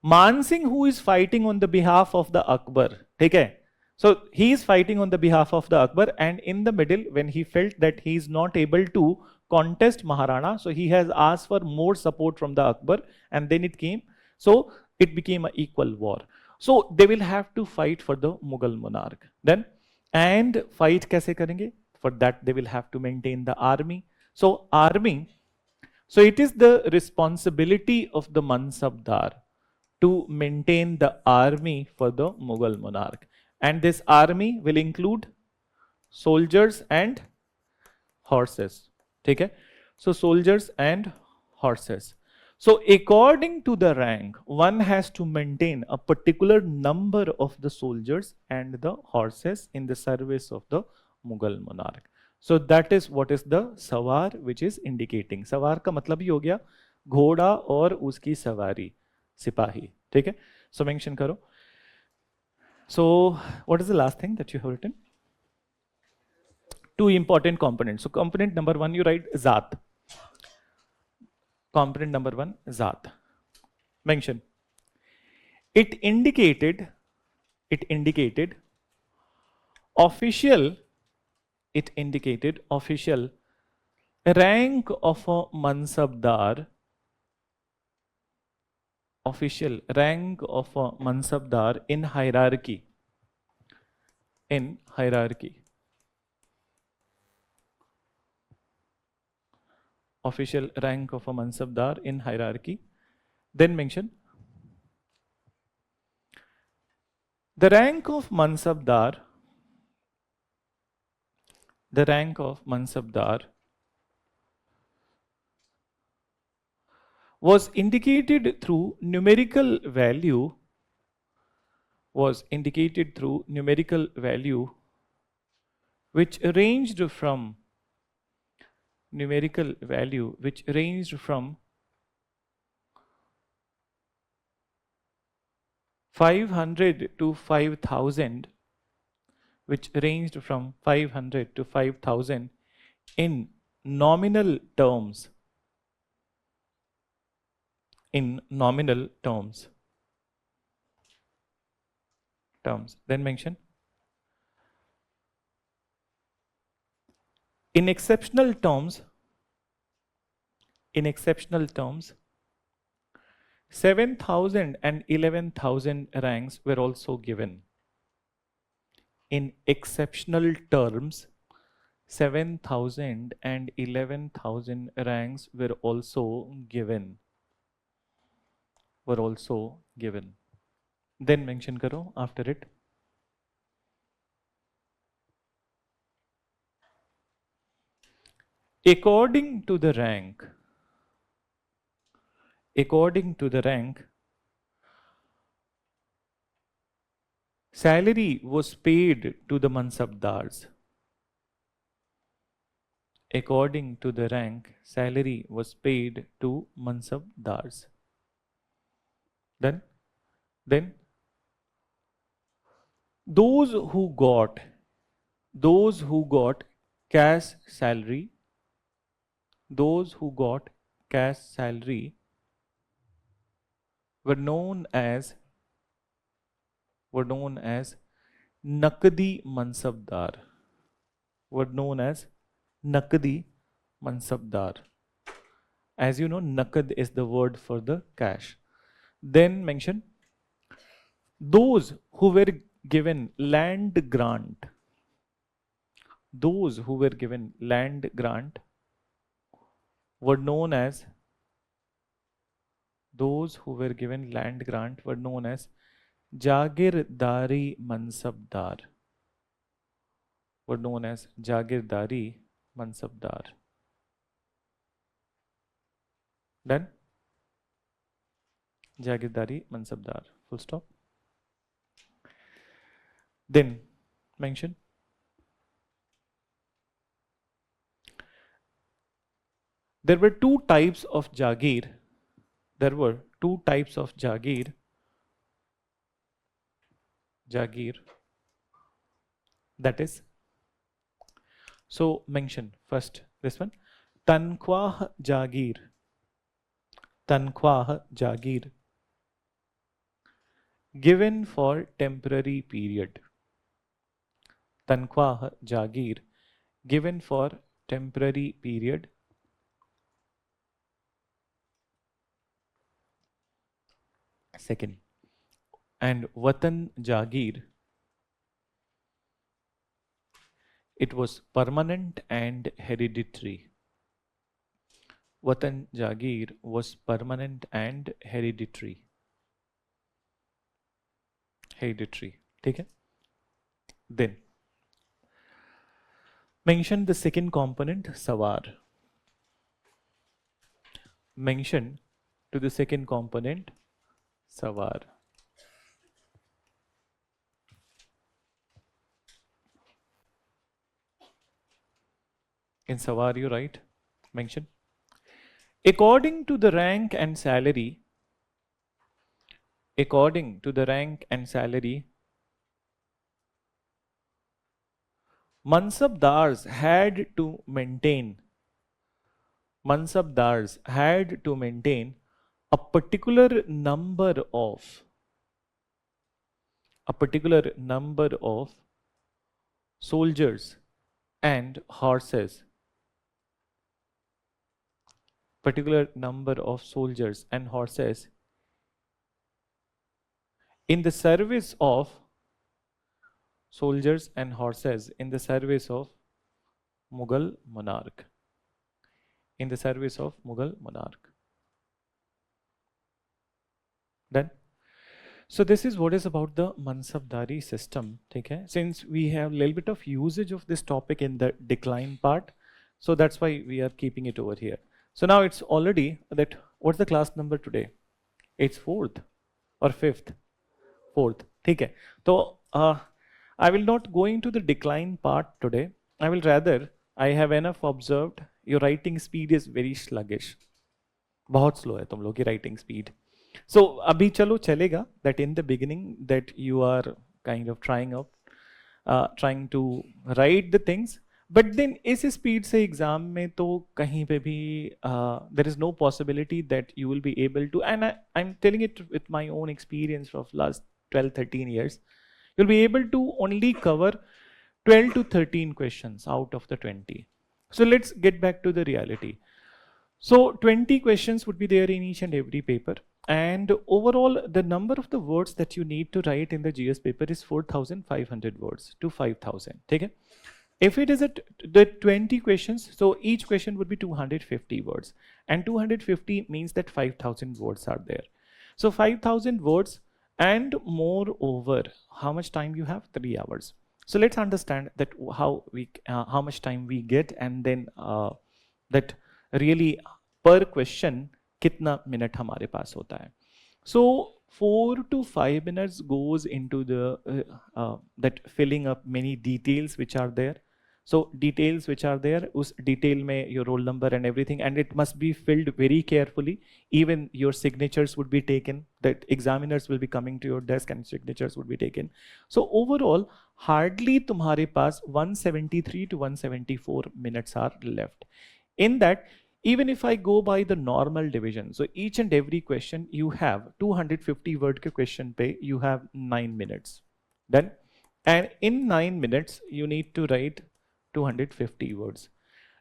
मान Singh who is fighting on the behalf of the Akbar. ठीक है. So he is fighting on the behalf of the Akbar, and in the middle, when he felt that he is not able to contest Maharana, so he has asked for more support from the Akbar, and then it came. So it became an equal war. So they will have to fight for the Mughal monarch. Then, and fight कैसे करेंगे? For that they will have to maintain the army. So army. So it is the responsibility of the Mansabdar to maintain the army for the Mughal monarch. And this army will include soldiers and horses. ठीक है? So soldiers and horses. So according to the rank, one has to maintain a particular number of the soldiers and the horses in the service of the Mughal monarch. So that is what is the सवार which is indicating. सवार का मतलब ही हो गया घोड़ा और उसकी सवारी, सिपाही. ठीक है? So mention करो. So what is the last thing that you have written? Two important components. So component number one, you write Zat. Component number one, Zat. Mention. It indicated official rank of a Mansabdar. Official rank of a Mansabdar in hierarchy. In hierarchy. Official rank of a Mansabdar in hierarchy. Then mention the rank of Mansabdar. The rank of Mansabdar was indicated through numerical value. Was indicated through numerical value, which ranged from 500 to 5,000, which ranged from 500 to 5,000 in nominal terms. In nominal terms. Then mention in exceptional terms, 7,000 and 11,000 ranks were also given. In exceptional terms, 7,000 and 11,000 ranks were also given. Then mention karo after it. According to the rank, salary was paid to the Mansabdars. According to the rank, salary was paid to Mansabdars. Then those who got cash salary, were known as Nakdi Mansabdar. As you know, Nakad is the word for the cash. Then mention those who were given land grant. Were known as Jagirdari Mansabdar. Then Jagirdari Mansabdar. Full stop. Then mention there were two types of Jagir. There were two types of Jagir. That is, so mention first this one, Tankwah Jagir. Tankwah Jagir given for temporary period. Tankwah Jagir given for temporary period. Second, and Watan Jagir, it was permanent and hereditary. Watan Jagir was permanent and hereditary. ठीक है? Then mention the second component, Sawar. Mention to the second component, Sawar. In Sawar you write, mention, according to the rank and salary, according to the rank and salary, Mansabdars had to maintain a particular number of soldiers and horses, in the service of Mughal monarch. Done. So this is what is about the Mansabdari system. Okay? Since we have a little bit of usage of this topic in the decline part, so that's why we are keeping it over here. So now it's already that, what's the class number today? It's 4th or 5th? 4th. Okay. So I will not go into the decline part today. I will rather, I have enough observed your writing speed is very sluggish. बहुत slow है तुम लोग की writing speed. So अभी चलो चलेगा that in the beginning that you are kind of trying to write the things, but then इस speed से exam में तो कहीं पे भी there is no possibility that you will be able to, and I'm telling it with my own experience of last 12-13 years, you'll be able to only cover 12 to 13 questions out of the 20. So let's get back to the reality. So 20 questions would be there in each and every paper, and overall the number of the words that you need to write in the GS paper is 4,500 words to 5,000. Okay? If it is at the 20 questions, so each question would be 250 words, and 250 means that 5,000 words are there. So 5,000 words, and moreover, how much time you have? 3 hours. So let's understand that how much time we get, and then that really per question kitna minute hamare paas hota hai. So 4 to 5 minutes goes into the that filling up many details which are there. So details which are there, us detail mein your roll number and everything, and it must be filled very carefully. Even your signatures would be taken, that examiners will be coming to your desk and signatures would be taken. So overall, hardly tumhare paas 173 to 174 minutes are left. In that, even if I go by the normal division, so each and every question you have 250 word ke question pe you have 9 minutes. Done. And in 9 minutes, you need to write 250 words.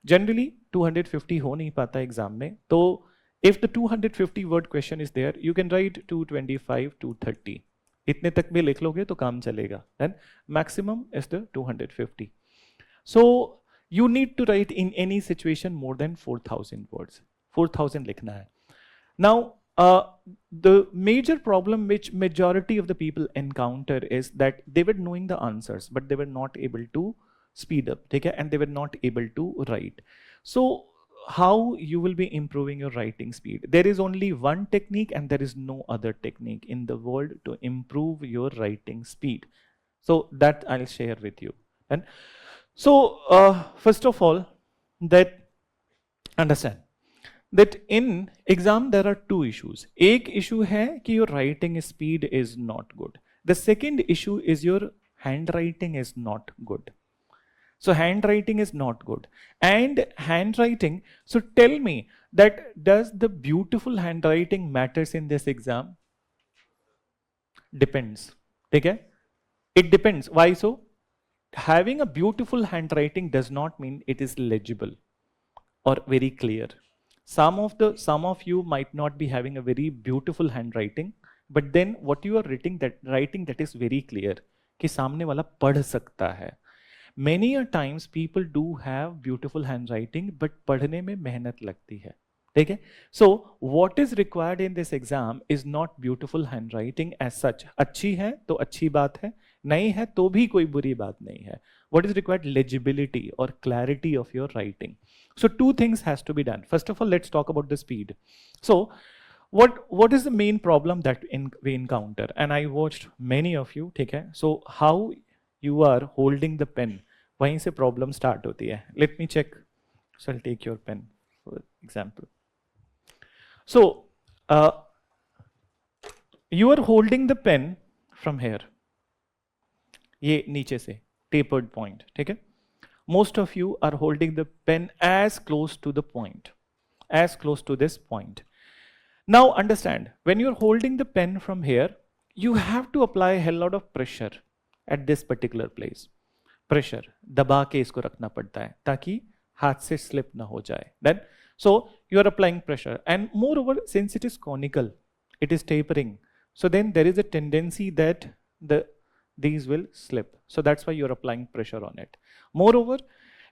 Generally, 250 ho nahi pata exam mein. So if the 250 word question is there, you can write 225, 230. इतने तक भी लिख लोगे तो काम चलेगा. Then maximum is the 250. So you need to write in any situation more than 4,000 words. 4,000 likhna hai. Now, the major problem which majority of the people encounter is that they were knowing the answers, but they were not able to speed up, okay? And they were not able to write. So how you will be improving your writing speed? There is only one technique, and there is no other technique in the world to improve your writing speed. So that I'll share with you. And so first of all, that understand that in exam there are two issues. एक issue है कि your writing speed is not good. The second issue is your handwriting is not good. So handwriting is not good. And handwriting, so tell me that does the beautiful handwriting matters in this exam? Depends. Okay? It depends. Why so? Having a beautiful handwriting does not mean it is legible or very clear. Some of you might not be having a very beautiful handwriting, but then what you are writing that is very clear कि सामने वाला पढ़ सकता है. Many a times people do have beautiful handwriting, but पढ़ने में मेहनत लगती है. ठीक है? So what is required in this exam is not beautiful handwriting as such. अच्छी है तो अच्छी बात है, नहीं है तो भी कोई बुरी बात नहीं है. What is required? Legibility or clarity of your writing. So two things has to be done. First of all, let's talk about the speed. So what is the main problem that we encounter? And I watched many of you. ठीक है? So how you are holding the pen, वहीं से problem start होती है. Let me check. So I'll take your pen for example. So you are holding the pen from here. ये नीचे से tapered point. ठीक है? Most of you are holding the pen as close to the point, as close to this point. Now understand, when you're holding the pen from here, you have to apply a hell lot of pressure at this particular place. Pressure, दबा के इसको रखना पड़ता है ताकि हाथ से slip ना हो जाए. Then, so you are applying pressure, and moreover, since it is conical, it is tapering. So then there is a tendency that these will slip. So that's why you're applying pressure on it. Moreover,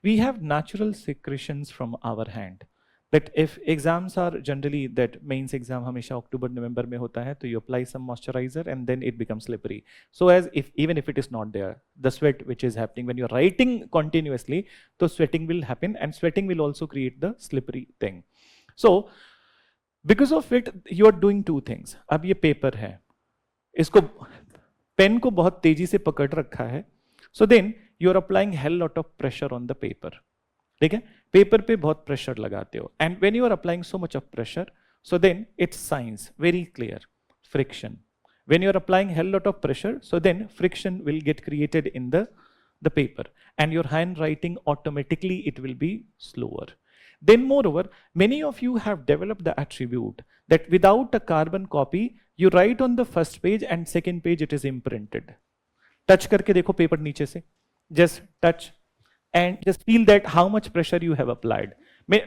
we have natural secretions from our hand. That if exams are generally that mains exam हमेशा October November में होता है, तो you apply some moisturizer and then it becomes slippery. So as if even if it is not there, the sweat which is happening when you're writing continuously, तो sweating will happen and sweating will also create the slippery thing. So because of it, you are doing two things. अब ये paper है, इसको pen को बहुत तेजी से पकड़ रखा है. So then you are applying hell lot of pressure on the paper. ठीक है? पेपर पे बहुत प्रेशर लगाते हो, and when you are applying so much of pressure, so then it's science very clear. Friction. When you are applying hell lot of pressure, so then friction will get created in the paper, and your handwriting automatically it will be slower. Then moreover, many of you have developed the attribute that without a carbon copy, you write on the first page and second page it is imprinted. Touch करके देखो paper नीचे से. Just touch and just feel that how much pressure you have applied.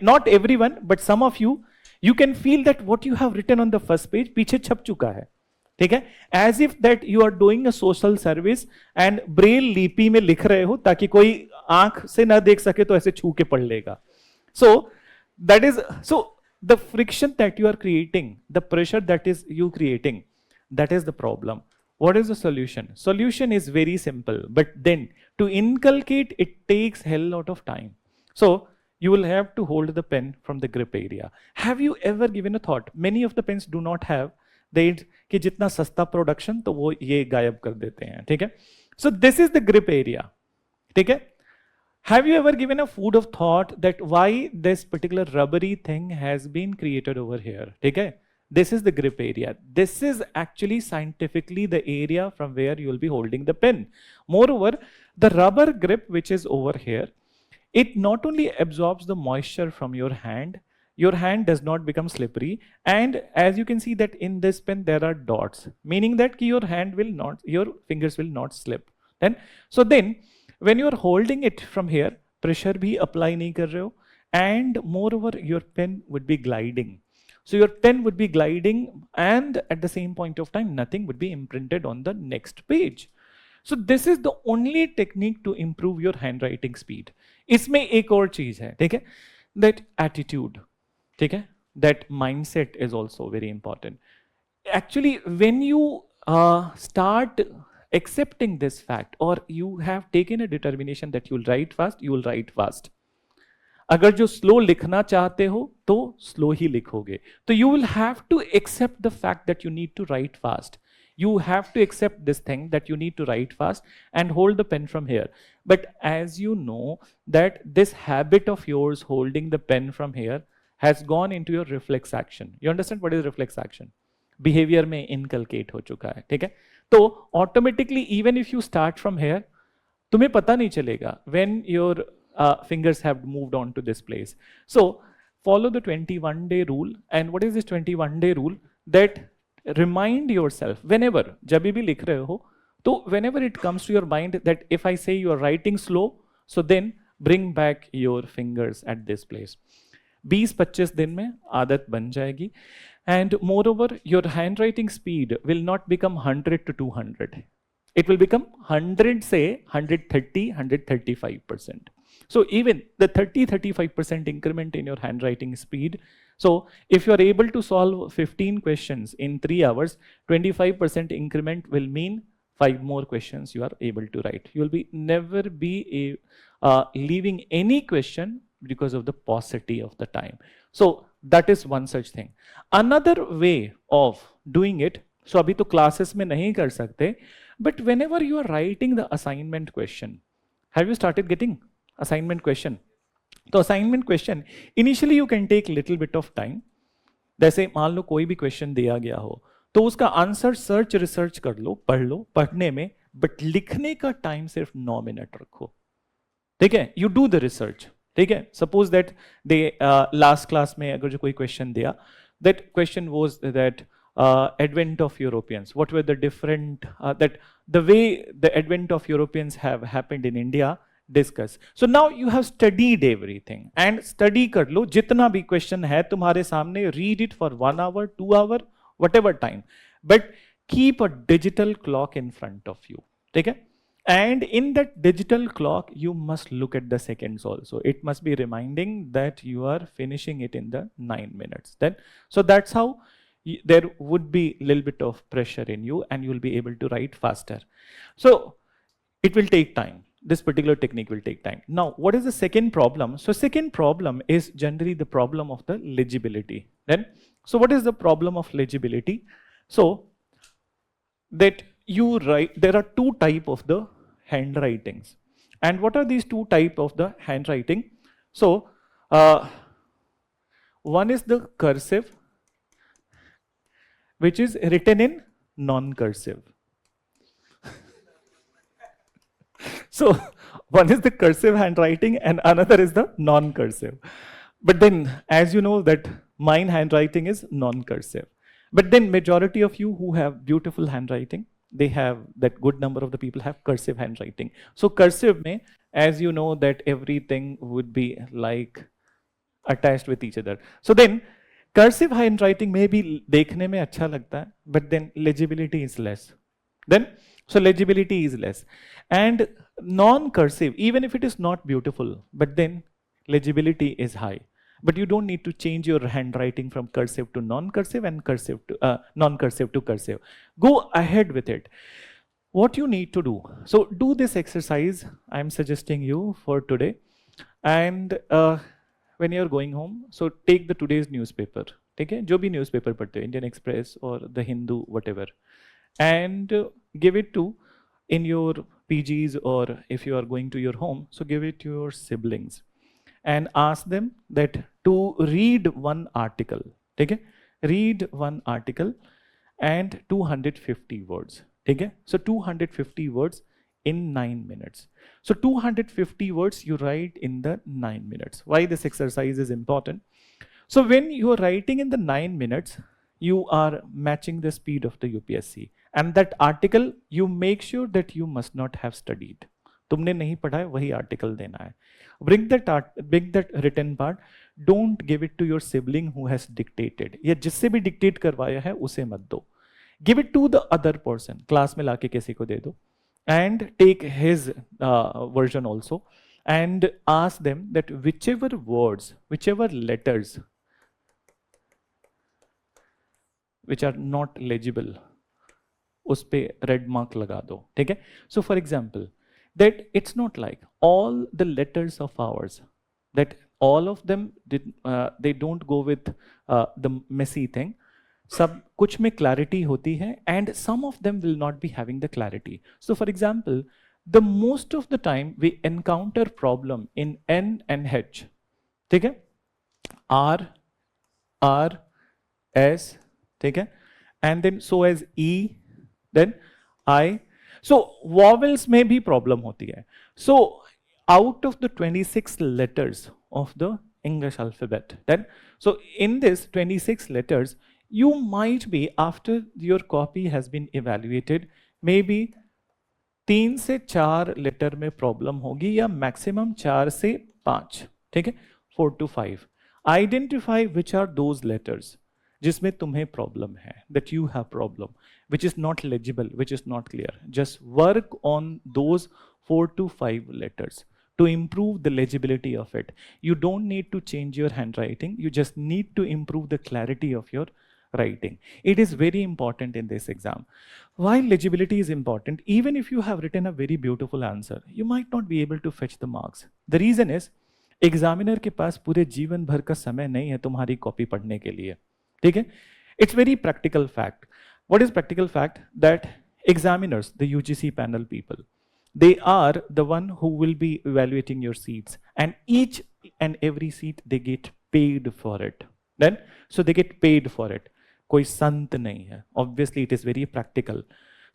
Not everyone, but some of you, you can feel that what you have written on the first page पीछे छप चुका है. ठीक है? As if that you are doing a social service and Braille लिपि में लिख रहे हो ताकि कोई आंख से ना देख सके तो ऐसे छू के पढ़ लेगा. So that is, so the friction that you are creating, the pressure that is you creating, that is the problem. What is the solution? Solution is very simple, but then to inculcate it takes hell lot of time. So you will have to hold the pen from the grip area. Have you ever given a thought? Many of the pens do not have the कि जितना सस्ता production तो वो ये गायब कर देते हैं. ठीक है? So this is the grip area. ठीक है? Have you ever given a food of thought that why this particular rubbery thing has been created over here? ठीक है? This is the grip area. This is actually scientifically the area from where you will be holding the pen. Moreover, the rubber grip which is over here, it not only absorbs the moisture from your hand does not become slippery, and as you can see that in this pen there are dots, meaning that your fingers will not slip. Then when you are holding it from here, pressure भी apply नहीं कर रहे हो, and moreover your pen would be gliding. So your pen would be gliding, and at the same point of time nothing would be imprinted on the next page. So this is the only technique to improve your handwriting speed. इसमें एक और चीज है, ठीक है? That attitude, ठीक है? That mindset is also very important. Actually, when you start accepting this fact, or you have taken a determination that you will write fast, you will write fast. अगर जो स्लो लिखना चाहते हो तो slow ही लिखोगे. तो you will have to accept the fact that you need to write fast. You have to accept this thing that you need to write fast and hold the pen from here. But as you know that this habit of yours holding the pen from here has gone into your reflex action. You understand what is reflex action? Behavior में inculcate हो चुका है, ठीक है? तो automatically even if you start from here, तुम्हें पता नहीं चलेगा when your fingers have moved on to this place. So follow the 21-day rule. And what is this 21-day rule? That remind yourself whenever, जब भी लिख रहे हो, तो whenever it comes to your mind that if I say you are writing slow, so then bring back your fingers at this place. 20-25 दिन में आदत बन जाएगी. And moreover, your handwriting speed will not become 100 to 200. It will become 100 say 130, 135%. So even the 30-35% increment in your handwriting speed. So if you are able to solve 15 questions in 3 hours, 25% increment will mean 5 more questions you are able to write. You will be never be leaving any question because of the paucity of the time. So that is one such thing. Another way of doing it, so अभी तो classes में नहीं कर सकते, but whenever you are writing the assignment question, have you started getting assignment question? तो assignment question, initially you can take little bit of time. जैसे मान लो कोई भी क्वेश्चन दिया गया हो, तो उसका आंसर सर्च रिसर्च कर लो, पढ़ लो, पढ़ने में, बट लिखने का टाइम सिर्फ 9 मिनट रखो, ठीक है? यू डू द रिसर्च, ठीक है? Suppose that they last class में अगर जो कोई क्वेश्चन दिया, that question was that advent of Europeans, what were the different that the way the advent of Europeans have happened in India, discuss. So now you have studied everything and study कर लो, जितना भी question है तुम्हारे सामने, read it for 1 hour, 2 hour, whatever time, but keep a digital clock in front of you, ठीक है? And in that digital clock, you must look at the seconds also. It must be reminding that you are finishing it in the 9 minutes. Then, so that's how there would be a little bit of pressure in you and you will be able to write faster. So it will take time. This particular technique will take time. Now, what is the second problem? So second problem is generally the problem of the legibility. Then, so what is the problem of legibility? So that you write, there are 2 types of the handwritings. And what are these 2 types of the handwriting? So one is the cursive, which is written in non-cursive. So one is the cursive handwriting and another is the non-cursive. But then, as you know that mine handwriting is non-cursive. But then majority of you who have beautiful handwriting, they have, that good number of the people have cursive handwriting. So cursive mein, as you know that everything would be like attached with each other. So then, cursive handwriting may be देखने में अच्छा लगता है, but then legibility is less. Then, so legibility is less. And non-cursive, even if it is not beautiful, but then legibility is high. But you don't need to change your handwriting from cursive to non-cursive and cursive to non-cursive to cursive. Go ahead with it. What you need to do, so do this exercise I'm suggesting you for today. And when you're going home, so take the today's newspaper, ठीक है? जो भी newspaper पढ़ते हो, Indian Express or the Hindu, whatever, and give it to in your PGs, or if you are going to your home, so give it to your siblings and ask them that to read one article, ठीक है? Read one article and 250 words, ठीक है? So 250 words in 9 minutes. So 250 words you write in the 9 minutes. Why this exercise is important? So when you are writing in the 9 minutes, you are matching the speed of the UPSC. And that article, you make sure that you must not have studied. तुमने नहीं पढ़ा है, वही article देना है. Bring that written part. Don't give it to your sibling who has dictated. या जिससे भी dictate करवाया है, उसे मत दो. Give it to the other person. Class में लाके किसी को दे दो. And take his version also. And ask them that whichever words, whichever letters which are not legible, उस पे red mark लगा दो, ठीक है? So for example, that it's not like all the letters of ours, that all of them they don't go with the messy thing. सब कुछ में clarity होती है, and some of them will not be having the clarity. So for example, the most of the time we encounter problem in N and H, ठीक है? R R, S, ठीक है, and then so as E, then I. So vowels में भी problem होती है. So out of the 26 letters of the English alphabet, then so in this 26 letters, you might be, after your copy has been evaluated, maybe 3 से 4 letter में problem होगी या maximum 4 से 5, ठीक है, 4 to 5. Identify which are those letters जिसमें तुम्हें problem है, that you have problem, which is not legible, which is not clear. Just work on those 4 to 5 letters to improve the legibility of it. You don't need to change your handwriting, you just need to improve the clarity of your writing. It is very important in this exam. While legibility is important, even if you have written a very beautiful answer, you might not be able to fetch the marks. The reason is, examiner के पास पूरे जीवन भर का समय नहीं है तुम्हारी copy पढ़ने के लिए, ठीक है. It's very practical fact. What is practical fact? That examiners, the UGC panel people, they are the one who will be evaluating your seats, and each and every seat they get paid for it. Then so they get paid for it. कोई संत नहीं है. Obviously it is very practical.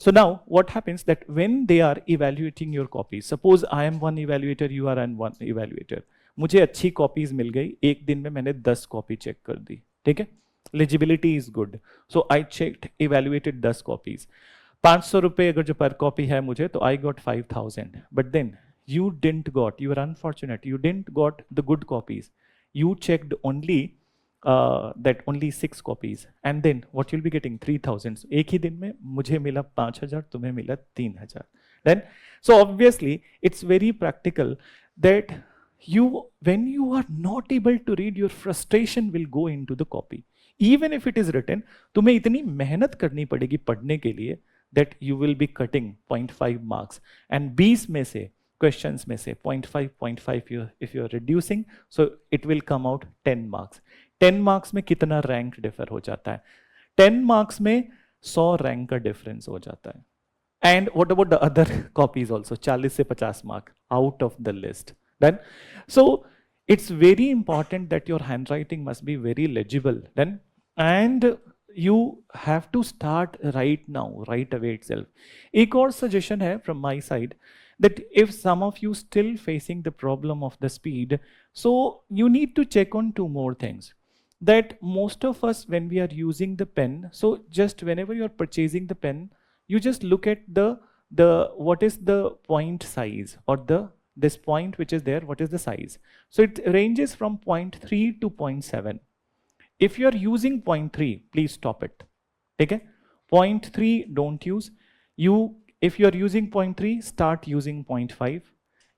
So now what happens that when they are evaluating your copies, suppose I am one evaluator, you are one evaluator. मुझे अच्छी copies मिल गई, एक दिन में मैंने 10 कॉपी चेक कर दी, ठीक है. Legibility is good, so I checked, evaluated 10 copies. 500 रुपए अगर जो पर कॉपी है मुझे, तो I got 5000. But then you didn't got, you are unfortunate, you didn't got the good copies. You checked only that only 6 copies, and then what you'll be getting 3000. So, एक ही दिन में मुझे मिला 5000, तुम्हें मिला 3000. Then so obviously it's very practical that you, when you are not able to read, your frustration will go into the copy. Even if it is written, तुम्हें इतनी मेहनत करनी पड़ेगी पढ़ने के लिए that you will be cutting 0.5 marks, and 20 में से questions में से 0.5 if you are reducing, so it will come out 10 marks. 10 marks में कितना rank differ हो जाता है? 10 marks में 100 rank का difference हो जाता है. And what about the other copies also? 40 से 50 mark out of the list. Then, so it's very important that your handwriting must be very legible. Then, and you have to start right now, right away itself. एक और suggestion है from my side, that if some of you still facing the problem of the speed, so you need to check on 2 more things. That most of us, when we are using the pen, so just whenever you are purchasing the pen, you just look at the what is the point size, or this point which is there, what is the size. So it ranges from 0.3 to 0.7. If you are using 0.3, please stop it. Okay? 0.3 don't use. If you are using 0.3, start using 0.5.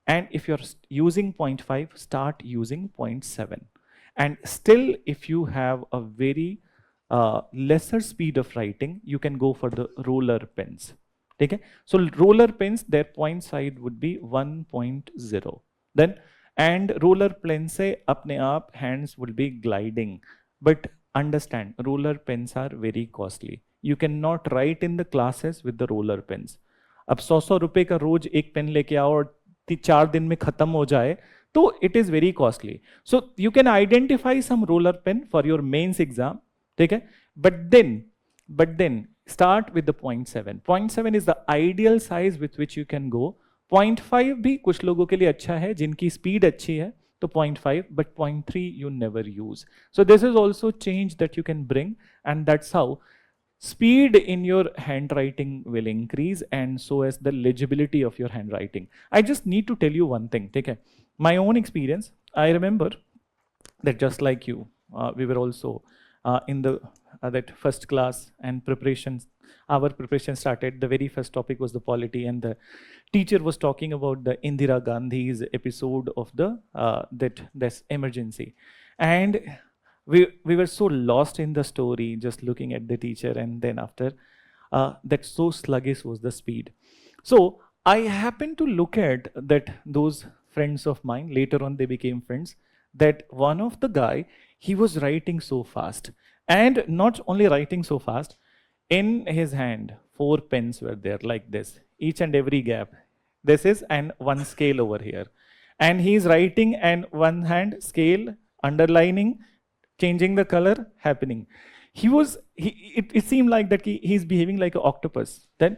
And if you are using 0.5, start using 0.7. And still, if you have a very lesser speed of writing, you can go for the roller pens. Okay? So roller pens, their point size would be 1.0. Then, and roller pen से अपने आप hands will be gliding. But understand, roller pens are very costly. You cannot write in the classes with the roller pens. अब 100 रुपए का रोज एक pen लेके आओ और 4 दिन में खत्म हो जाए, तो it is very costly. So you can identify some roller pen for your mains exam, ठीक है? But then start with the 0.7. 0.7 is the ideal size with which you can go. 0.5 भी कुछ लोगों के लिए अच्छा है, जिनकी स्पीड अच्छी है, तो 0.5, but 0.3 you never use. So this is also change that you can bring, and that's how speed in your handwriting will increase, and so as the legibility of your handwriting. I just need to tell you one thing, okay? My own experience, I remember that just like you, we were also in the that first class, and preparations, our preparation started. The very first topic was the polity, and the teacher was talking about the Indira Gandhi's episode of the this emergency, and we were so lost in the story, just looking at the teacher, and then after that, so sluggish was the speed. So I happened to look at that those friends of mine, later on they became friends, that one of the guy, he was writing so fast, and not only writing so fast, in his hand 4 pens were there like this, each and every gap. This is, and one scale over here, and he is writing, and one hand scale, underlining, changing the color, happening. It seemed like that he's behaving like an octopus. Then,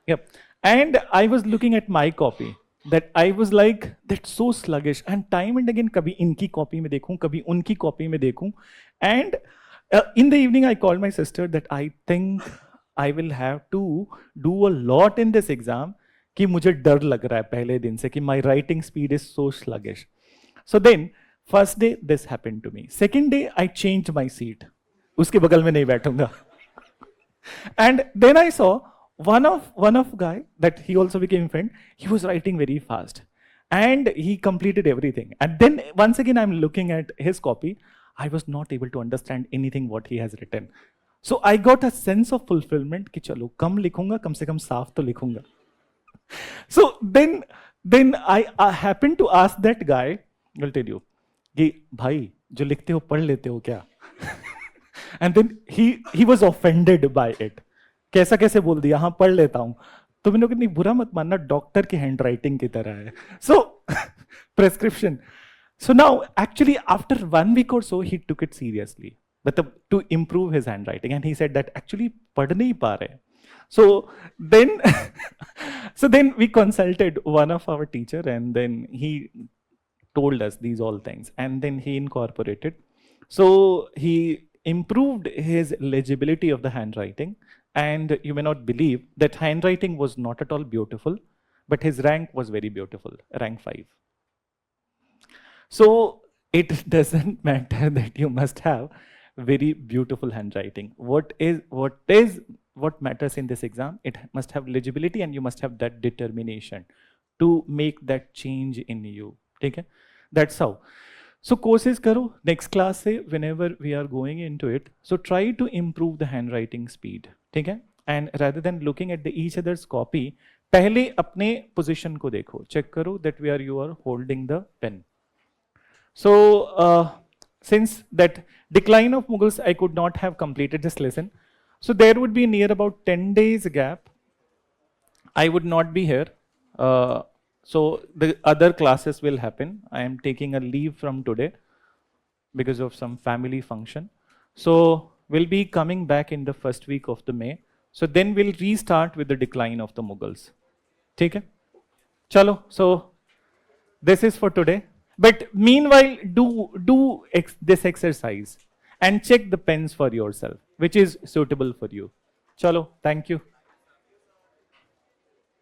yep. And I was looking at my copy. That I was like, that's so sluggish. And time and again, kabhi inki copy mein dekhu, kabhi unki copy mein dekhu. And in the evening, I called my sister that I think I will have to do a lot in this exam. कि मुझे डर लग रहा है पहले दिन से कि my writing speed is so sluggish. So then, first day this happened to me. Second day I changed my seat. उसके बगल में नहीं बैठूंगा. And then I saw one of guy that he also became friend. He was writing very fast, and he completed everything. And then once again I'm looking at his copy. I was not able to understand anything what he has written. So I got a sense of fulfillment कि चलो कम लिखूंगा कम से कम साफ तो लिखूंगा. So then I happened to ask that guy. I'll tell you कि भाई जो लिखते हो पढ़ लेते हो क्या? And then he was offended by it. कैसा कैसे बोल दिया? हाँ पढ़ लेता हूँ. तो मैंने कहा नहीं बुरा मत मानना डॉक्टर की हैंड राइटिंग की तरह है. So prescription. So now actually after 1 week or so he took it seriously. But to improve his handwriting, and he said that actually पढ़ नहीं पा रहे. So then we consulted one of our teacher, and then he told us these all things, and then he incorporated. So he improved his legibility of the handwriting, and you may not believe that handwriting was not at all beautiful, but his rank was very beautiful, rank 5. So it doesn't matter that you must have very beautiful handwriting. What matters in this exam? It must have legibility, and you must have that determination to make that change in you. Okay? That's how. So courses karo next class se whenever we are going into it. So try to improve the handwriting speed. Okay? And rather than looking at each other's copy, पहले अपने position को देखो. Check करो that where you are holding the pen. So since that decline of Mughals, I could not have completed this lesson. So there would be near about 10 days gap. I would not be here. So the other classes will happen. I am taking a leave from today because of some family function. So we'll be coming back in the first week of the May. So then we'll restart with the decline of the Mughals. Okay? Chalo. So this is for today. But meanwhile, do this exercise and check the pens for yourself, which is suitable for you. Chalo, thank you.